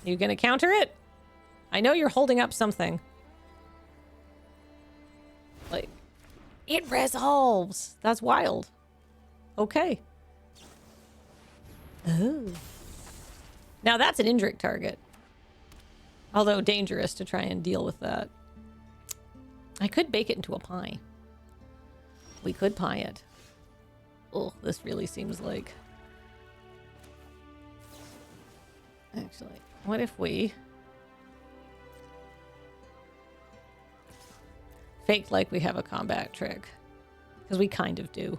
You gonna counter it? I know you're holding up something. Like, it resolves. That's wild. Okay. Oh. Now that's an Indrik target. Although dangerous to try and deal with that. I could bake it into a pie. We could pie it. Oh, this really seems like... Actually, what if we... fake like we have a combat trick? Because we kind of do.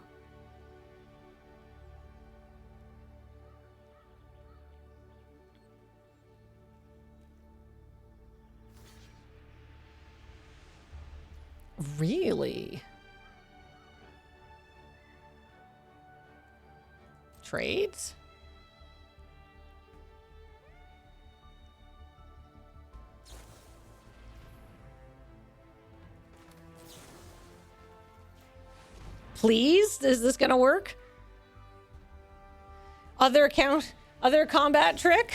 Really? Trades? Please? Is this gonna work? Other combat trick?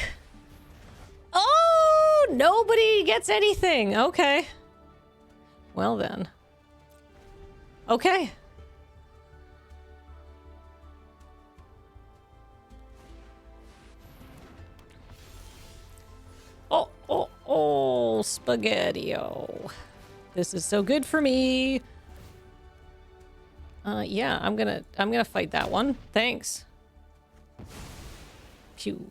Oh, nobody gets anything. Okay. Well then. Okay. Oh, spaghetti-o. This is so good for me. Yeah, I'm gonna fight that one. Thanks. Pew.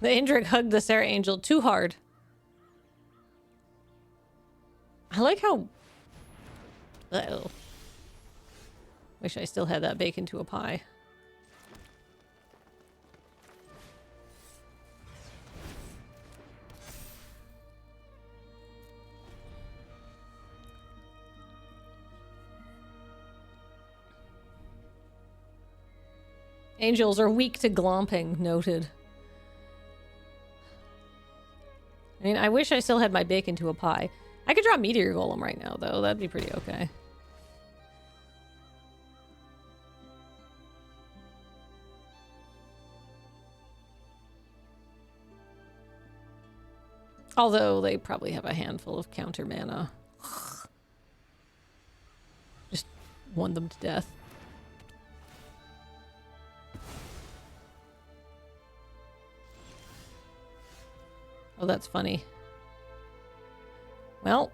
The Indrik hugged the Sarah Angel too hard. I like how... Uh-oh. Wish I still had that bake into a pie. Angels are weak to glomping, noted. I mean, I wish I still had my bake into a pie. I could draw Meteor Golem right now, though. That'd be pretty okay. Although they probably have a handful of counter mana. Just won them to death. Oh, that's funny. Well.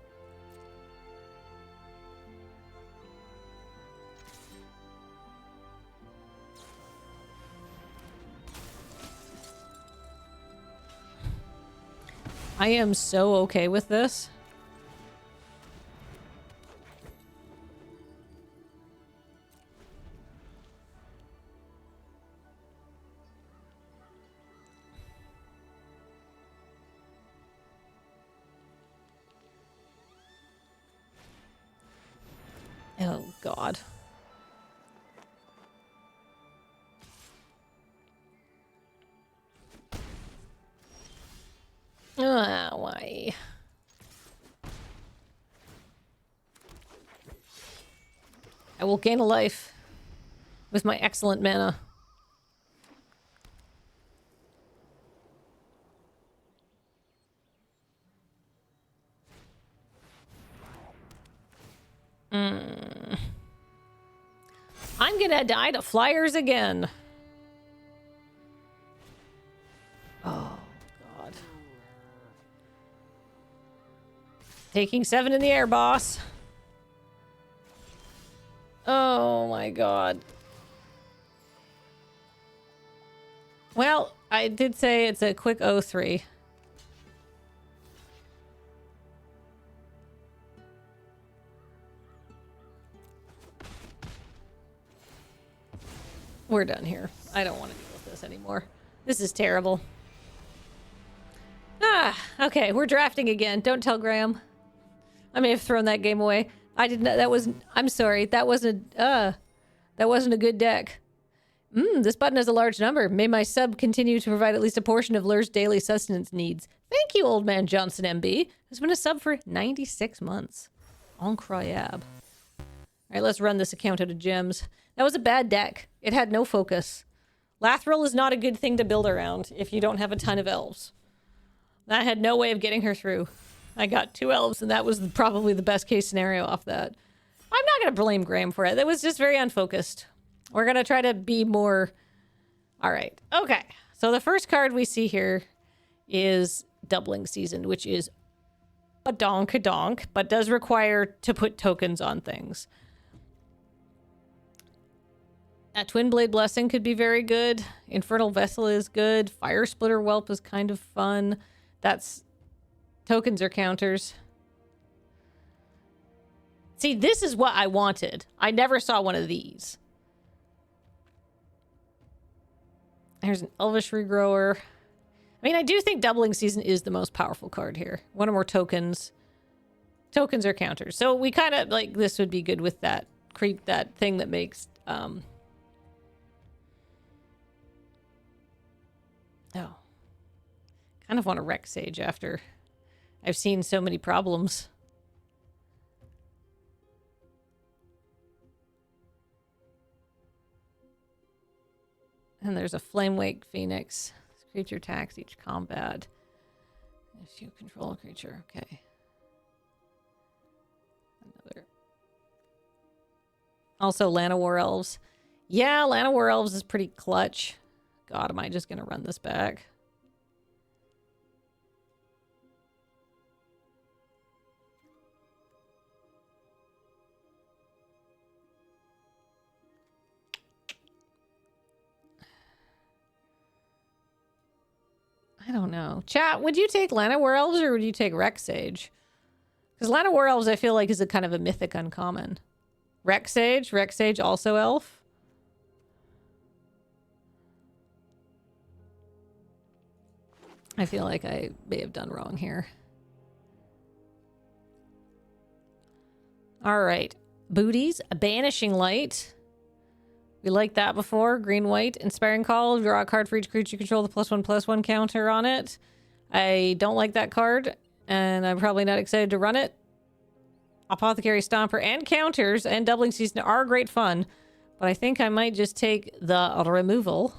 I am so okay with this. Oh, God. Ah, why? I will gain a life with my excellent mana. I'm gonna die to flyers again. Oh, God. Taking 7 in the air, boss. Oh, my God. Well, I did say it's a quick 0-3. We're done here. I don't want to deal with this anymore. This is terrible. Ah, okay, we're drafting again. Don't tell Graham. I may have thrown that game away. I didn't know that was. I'm sorry. That wasn't a good deck. This button has a large number. May my sub continue to provide at least a portion of Lur's daily sustenance needs. Thank you, Old Man Johnson MB, who's been a sub for 96 months. Incroyable. All right, let's run this account out of gems. That was a bad deck. It had no focus. Lathril is not a good thing to build around if you don't have a ton of elves. I had no way of getting her through. I got 2 elves, and that was probably the best case scenario off that. I'm not going to blame Graham for it. That was just very unfocused. We're going to try to be more... All right. Okay. So the first card we see here is Doubling Season, which is a donk, but does require to put tokens on things. A Twin Blade Blessing could be very good. Infernal Vessel is good. Fire Splitter Whelp is kind of fun. That's... Tokens or counters. See, this is what I wanted. I never saw one of these. Here's an Elvish Regrower. I mean, I do think Doubling Season is the most powerful card here. One or more tokens. Tokens or counters. So we kind of, like, this would be good with that creep, that thing that makes... Oh. Kind of want to wreck Sage after... I've seen so many problems. And there's a Flamewake Phoenix. This creature attacks each combat. If you control a creature, okay. Another. Also, Llanowar Elves. Yeah, Llanowar Elves is pretty clutch. God, am I just going to run this back? I don't know. Chat, would you take Llanowar Elves or would you take Rex Sage? Because Llanowar Elves, I feel like, is a kind of a mythic uncommon. Rex Sage also elf. I feel like I may have done wrong here. All right. Booties, a Banishing Light. We liked that before. Green-white. Inspiring Call. Draw a card for each creature you control, the +1/+1 counter on it. I don't like that card, and I'm probably not excited to run it. Apothecary Stomper and counters and Doubling Season are great fun, but I think I might just take the removal.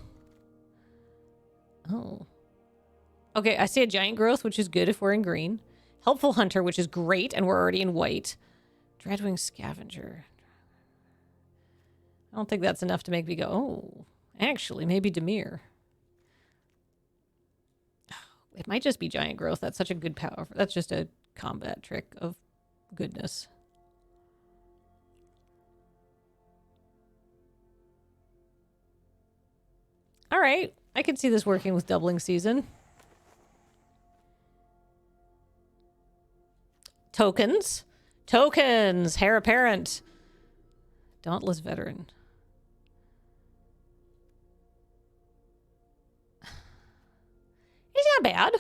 Oh. Okay, I see a Giant Growth, which is good if we're in green. Helpful Hunter, which is great, and we're already in white. Dreadwing Scavenger. I don't think that's enough to make me go, oh, actually, maybe Dimir. It might just be Giant Growth. That's such a good power. That's just a combat trick of goodness. All right. I can see this working with Doubling Season. Tokens. Tokens. Heir Apparent. Dauntless Veteran. He's not bad.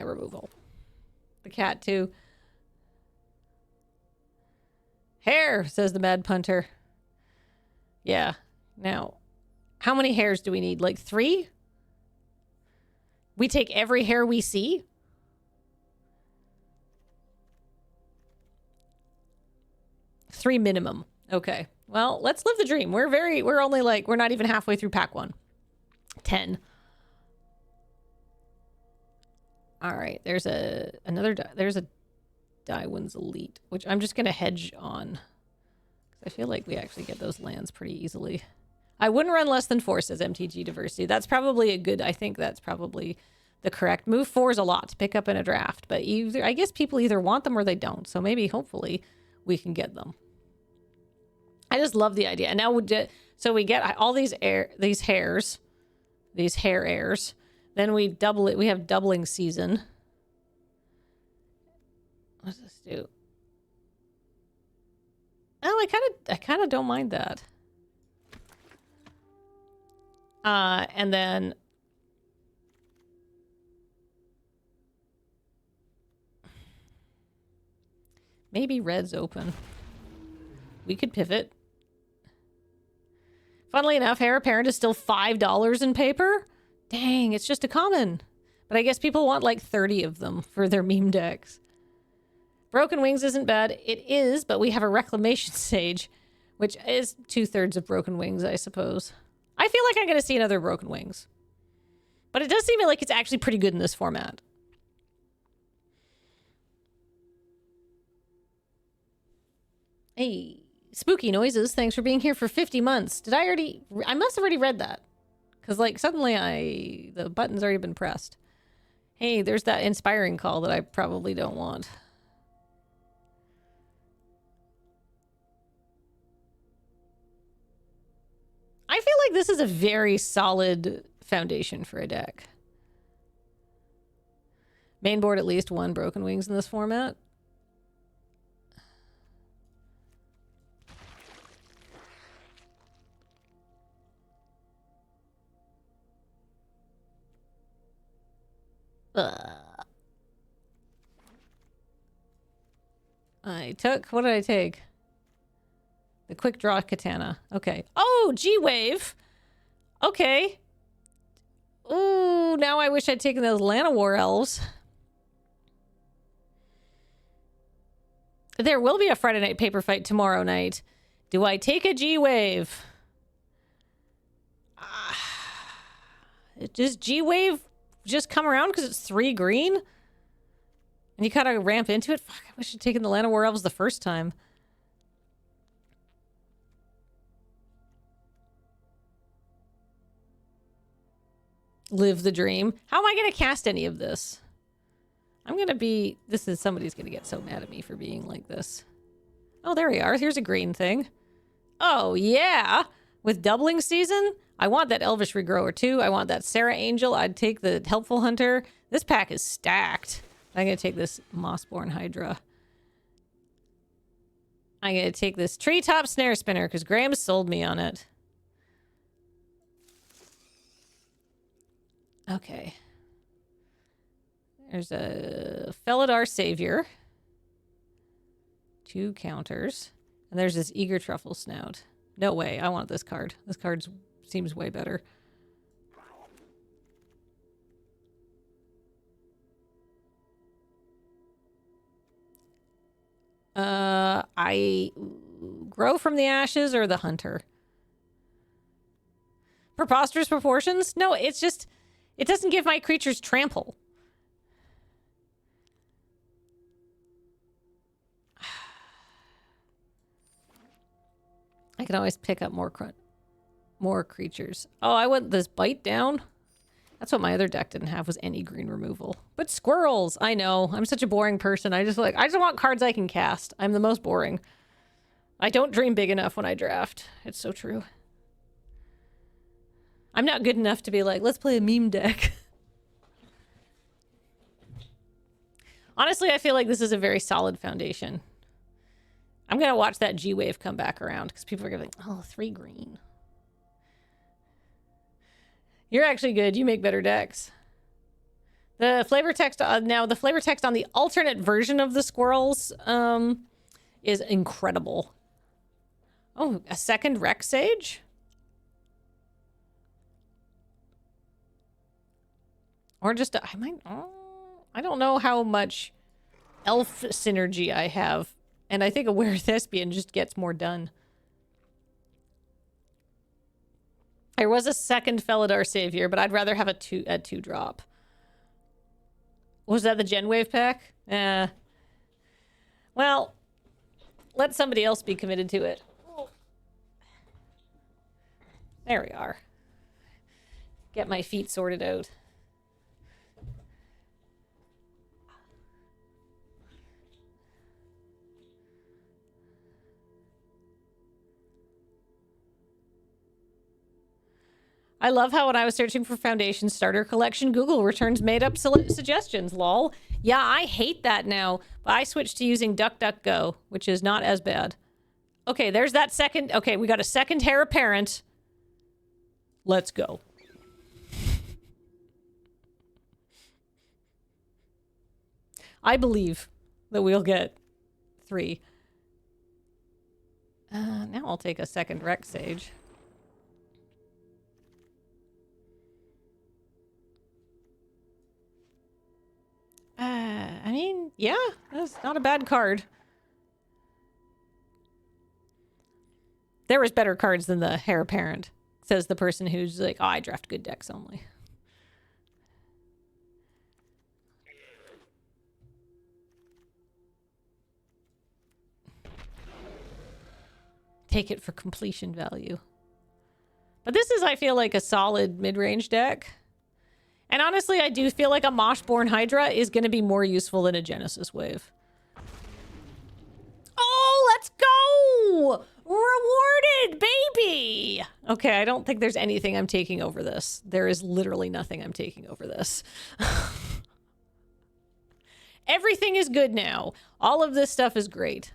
Removal. The cat, too. Hair, says the Mad Punter. Yeah. Now, how many hairs do we need? Like 3? We take every hair we see? Three minimum. Okay. Well, let's live the dream. We're not even halfway through pack 1. 10. All right, there's a Daiwin's Elite, which I'm just gonna hedge on. I feel like we actually get those lands pretty easily. I wouldn't run less than 4, says MTG Diversity. That's probably a good, I think that's probably the correct move. 4 is a lot to pick up in a draft, but I guess people either want them or they don't. So maybe, hopefully, we can get them. I just love the idea. And now so we get all these hairs, these hair airs. Then we double it. We have doubling season. What does this do? Oh, I kind of don't mind that. And then maybe red's open. We could pivot. Funnily enough, Heir Apparent is still $5 in paper. Dang, it's just a common. But I guess people want like 30 of them for their meme decks. Broken Wings isn't bad. It is, but we have a Reclamation Sage, which is 2/3 of Broken Wings, I suppose. I feel like I'm going to see another Broken Wings. But it does seem like it's actually pretty good in this format. Hey, Spooky Noises, thanks for being here for 50 months. I must have already read that. Because, like, suddenly the button's already been pressed. Hey, there's that inspiring call that I probably don't want. I feel like this is a very solid foundation for a deck. Main board at least 1 Broken Wings in this format. What did I take? The quick draw katana. Okay. Oh, G-Wave. Okay. Ooh, now I wish I'd taken those Llanowar elves. There will be a Friday night paper fight tomorrow night. Do I take a G-Wave? Does G-Wave just come around because it's 3 green? And you kind of ramp into it? Fuck, I wish I'd taken the Llanowar elves the first time. Live the dream. How am I going to cast any of this? Somebody's going to get so mad at me for being like this. Oh, there we are. Here's a green thing. Oh, yeah. With doubling season, I want that Elvish Regrower too. I want that Sarah Angel. I'd take the Helpful Hunter. This pack is stacked. I'm going to take this Mossborn Hydra. I'm going to take this Treetop Snare Spinner because Graham sold me on it. Okay. There's a Felidar Savior. 2 counters. And there's this Eager Truffle Snout. No way. I want this card. This card seems way better. I Grow from the Ashes or the Hunter? Preposterous Proportions? No, it's just... It doesn't give my creatures trample. I can always pick up more creatures. Oh, I want this Bite down. That's what my other deck didn't have, was any green removal. But squirrels, I know. I'm such a boring person. I just want cards I can cast. I'm the most boring. I don't dream big enough when I draft. It's so true. I'm not good enough to be like, let's play a meme deck. Honestly, I feel like this is a very solid foundation. I'm going to watch that G-Wave come back around because people are going to be like, oh, 3 green. You're actually good. You make better decks. The flavor text, now the flavor text on the alternate version of the squirrels is incredible. Oh, a second Rex Sage? Or just, I don't know how much elf synergy I have. And I think a Were Thespian just gets more done. There was a second Felidar Savior, but I'd rather have a 2-drop. Was that the Gen Wave pack? Well, let somebody else be committed to it. There we are. Get my feet sorted out. I love how when I was searching for Foundation Starter Collection, Google returns made-up suggestions, lol. Yeah, I hate that now, but I switched to using DuckDuckGo, which is not as bad. Okay, there's that second... Okay, we got a second heir apparent. Let's go. I believe that we'll get 3. Now I'll take a second Rex Sage. I mean, yeah, that's not a bad card. There was better cards than the Heir Apparent, says the person who's like, oh, I draft good decks only. Take it for completion value. But this is, I feel like, a solid mid-range deck. And honestly, I do feel like a Moshborn Hydra is going to be more useful than a Genesis Wave. Oh, let's go! Rewarded, baby! Okay, I don't think there's anything I'm taking over this. There is literally nothing I'm taking over this. Everything is good now. All of this stuff is great.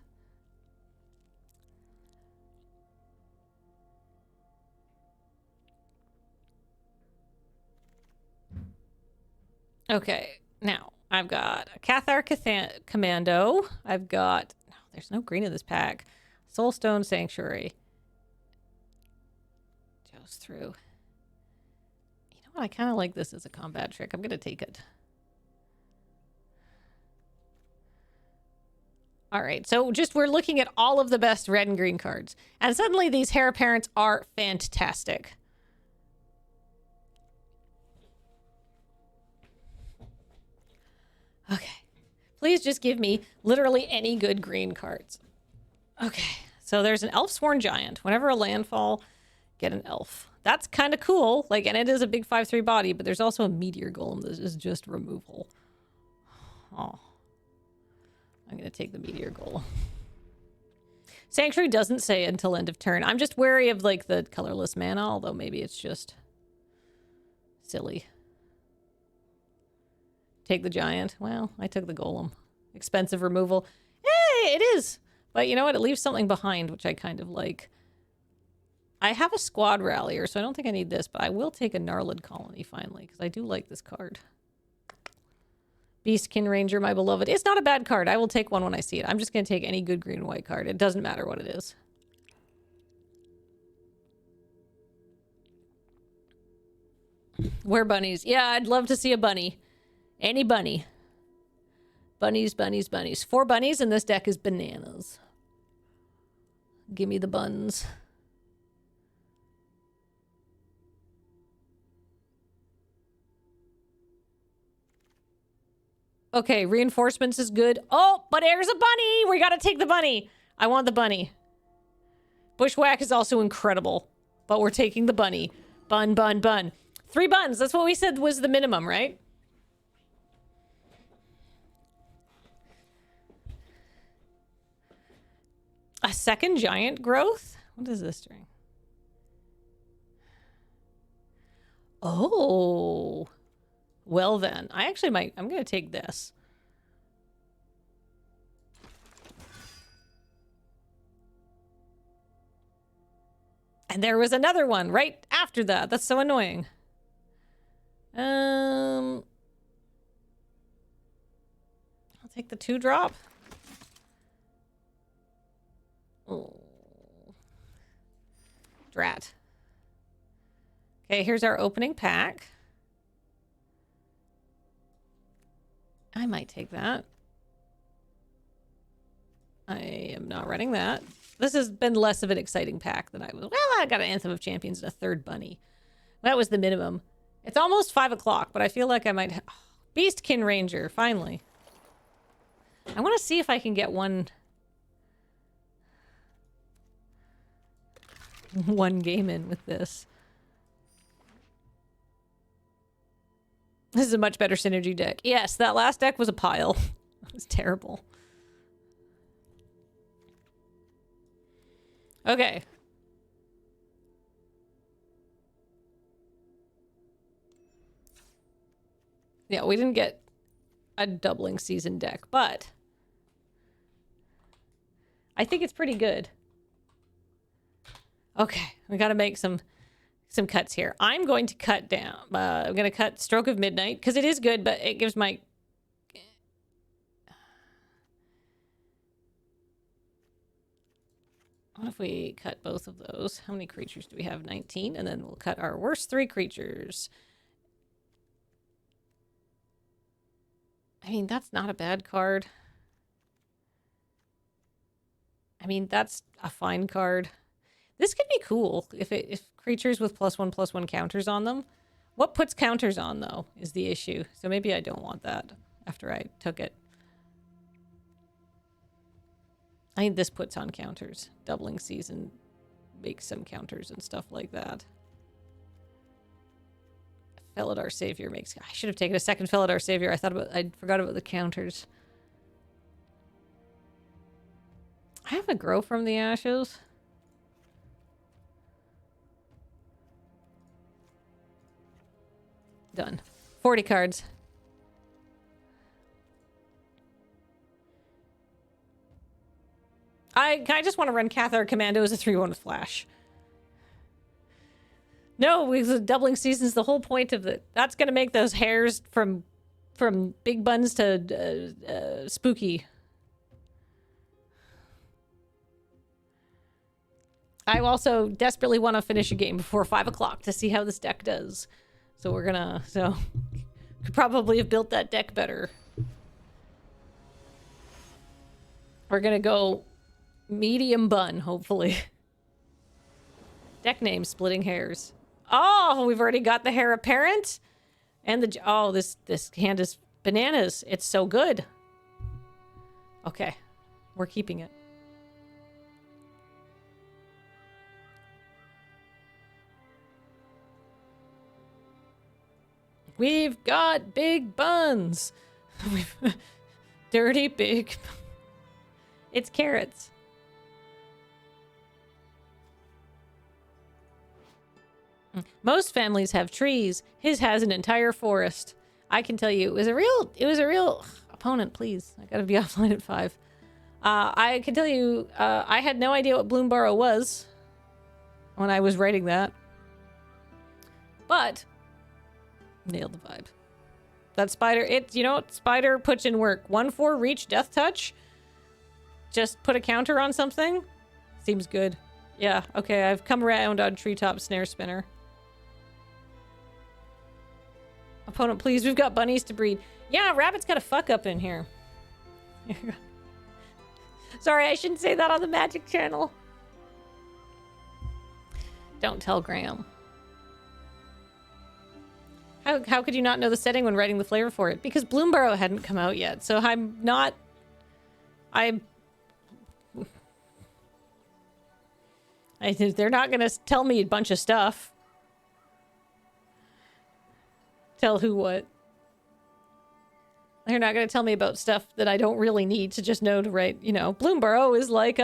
Okay, now I've got a Cathar Commando. I've got... No, there's no green in this pack. Soulstone Sanctuary. Goes through. You know what? I kind of like this as a combat trick. I'm going to take it. All right, so just we're looking at all of the best red and green cards. And suddenly these Heir Apparents are fantastic. Okay. Please just give me literally any good green cards. Okay. So there's an Elf-Sworn Giant. Whenever a landfall, get an elf. That's kind of cool. Like, and it is a big 5/3 body, but there's also a Meteor Golem that is just removal. Oh. I'm going to take the Meteor Golem. Sanctuary doesn't say until end of turn. I'm just wary of, like, the colorless mana, although maybe it's just silly. Take the giant. Well, I took the golem. Expensive removal. Hey, it is. But you know what? It leaves something behind, which I kind of like. I have a squad rallier, so I don't think I need this, but I will take a Gnarlid Colony finally, because I do like this card. Beastkin Ranger, my beloved. It's not a bad card. I will take one when I see it. I'm just going to take any good green and white card. It doesn't matter what it is. Where bunnies? Yeah, I'd love to see a bunny. Any bunny. Bunnies, bunnies, bunnies. 4 bunnies, and this deck is bananas. Give me the buns. Okay, reinforcements is good. Oh, but there's a bunny! We gotta take the bunny! I want the bunny. Bushwhack is also incredible, but we're taking the bunny. Bun, bun, bun. 3 buns, that's what we said was the minimum, right? A second giant growth? What is this doing? Oh. Well then, I actually might, I'm going to take this. And there was another one right after that. That's so annoying. I'll take the 2-drop. Oh. Drat. Okay, here's our opening pack. I might take that. I am not running that. This has been less of an exciting pack than I was. Well, I got an Anthem of Champions and a 3rd bunny. That was the minimum. It's almost 5 o'clock, but I feel like I might... Oh, Beastkin Ranger, finally. I want to see if I can get one game in with this. This is a much better synergy deck. Yes, that last deck was a pile. It was terrible. Okay. Yeah, we didn't get a doubling season deck, but I think it's pretty good. Okay, we got to make some cuts here. I'm going to cut down. I'm going to cut Stroke of Midnight because it is good, but it gives my... What if we cut both of those? How many creatures do we have? 19. And then we'll cut our worst 3 creatures. I mean, that's not a bad card. I mean, that's a fine card. This could be cool if creatures with +1/+1 counters on them. What puts counters on, though, is the issue. So maybe I don't want that after I took it. I think this puts on counters. Doubling season makes some counters and stuff like that. Felidar Savior makes... I should have taken a second Felidar Savior. I forgot about the counters. I have a Grow from the Ashes. Done. 40 cards. I just want to run Cathar Commando as a 3/1 with Flash. No, with doubling seasons, the whole point of it. That's going to make those hairs from big buns to spooky. I also desperately want to finish a game before 5 o'clock to see how this deck does. So we're gonna... So, could probably have built that deck better. We're gonna go medium bun, hopefully. Deck name, Splitting Hairs. Oh, we've already got the Heir Apparent. And the... Oh, this hand is bananas. It's so good. Okay. We're keeping it. We've got big buns. Dirty big... It's carrots. Most families have trees. His has an entire forest. I can tell you, it was a real opponent, please. I gotta be offline at 5. I can tell you, I had no idea what Bloomburrow was when I was writing that. But nailed the vibe. That spider, spider puts in work. 1/4 reach, death touch. Just put a counter on something. Seems good. Yeah, okay, I've come around on Treetop Snare Spinner. Opponent, please, we've got bunnies to breed. Yeah, Rabbit's got a fuck up in here. Sorry, I shouldn't say that on the Magic channel. Don't tell Graham. How could you not know the setting when writing the flavor for it? Because Bloomburrow hadn't come out yet, so they're not gonna tell me a bunch of stuff. Tell who what? They're not gonna tell me about stuff that I don't really need to just know to write, Bloomburrow is like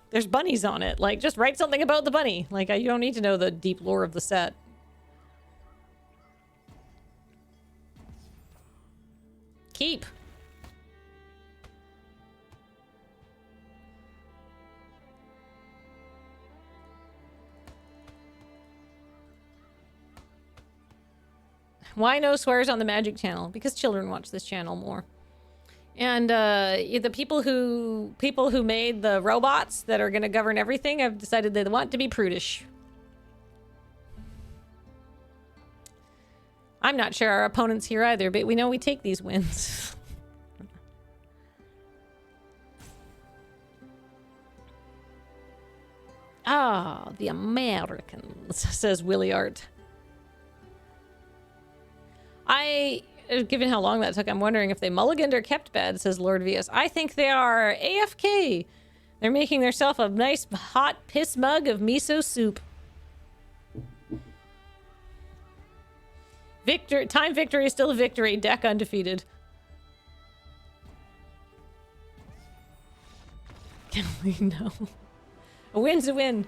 there's bunnies on it. Like, just write something about the bunny. Like, you don't need to know the deep lore of the set. Keep. Why no swears on the Magic channel? Because children watch this channel more. And the people who made the robots that are going to govern everything have decided they want to be prudish. I'm not sure our opponent's here either, but we know we take these wins. Ah, the Americans, says Willie Art. Given how long that took, I'm wondering if they mulliganed or kept bad, says Lord VS. I think they are AFK. They're making themselves a nice hot piss mug of miso soup. Time victory is still a victory. Deck undefeated. No. A win's a win.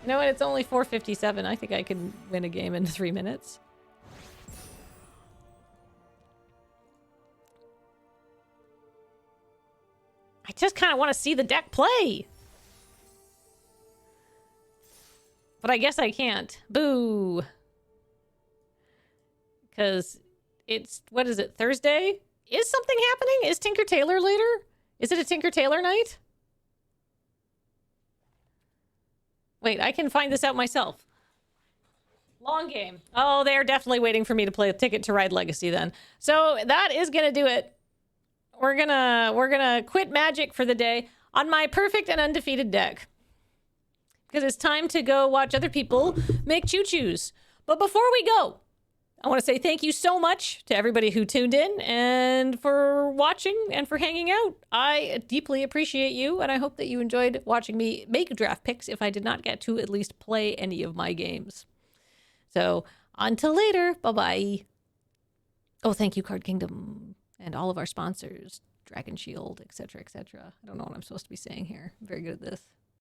You know what? It's only 4:57. I think I can win a game in 3 minutes. I just kind of want to see the deck play. But I guess I can't. Boo. Because it's, what is it, Thursday? Is something happening? Is Tinker Tailor later? Is it a Tinker Tailor night? Wait, I can find this out myself. Long game. Oh, they're definitely waiting for me to play a Ticket to Ride Legacy then. So that is going to do it. We're gonna quit Magic for the day on my perfect and undefeated deck. Because it's time to go watch other people make choo-choos. But before we go, I want to say thank you so much to everybody who tuned in and for watching and for hanging out. I deeply appreciate you, and I hope that you enjoyed watching me make draft picks if I did not get to at least play any of my games. So, until later, bye-bye. Oh, thank you, Card Kingdom, and all of our sponsors, Dragon Shield, etc., etc. I don't know what I'm supposed to be saying here. I'm very good at this.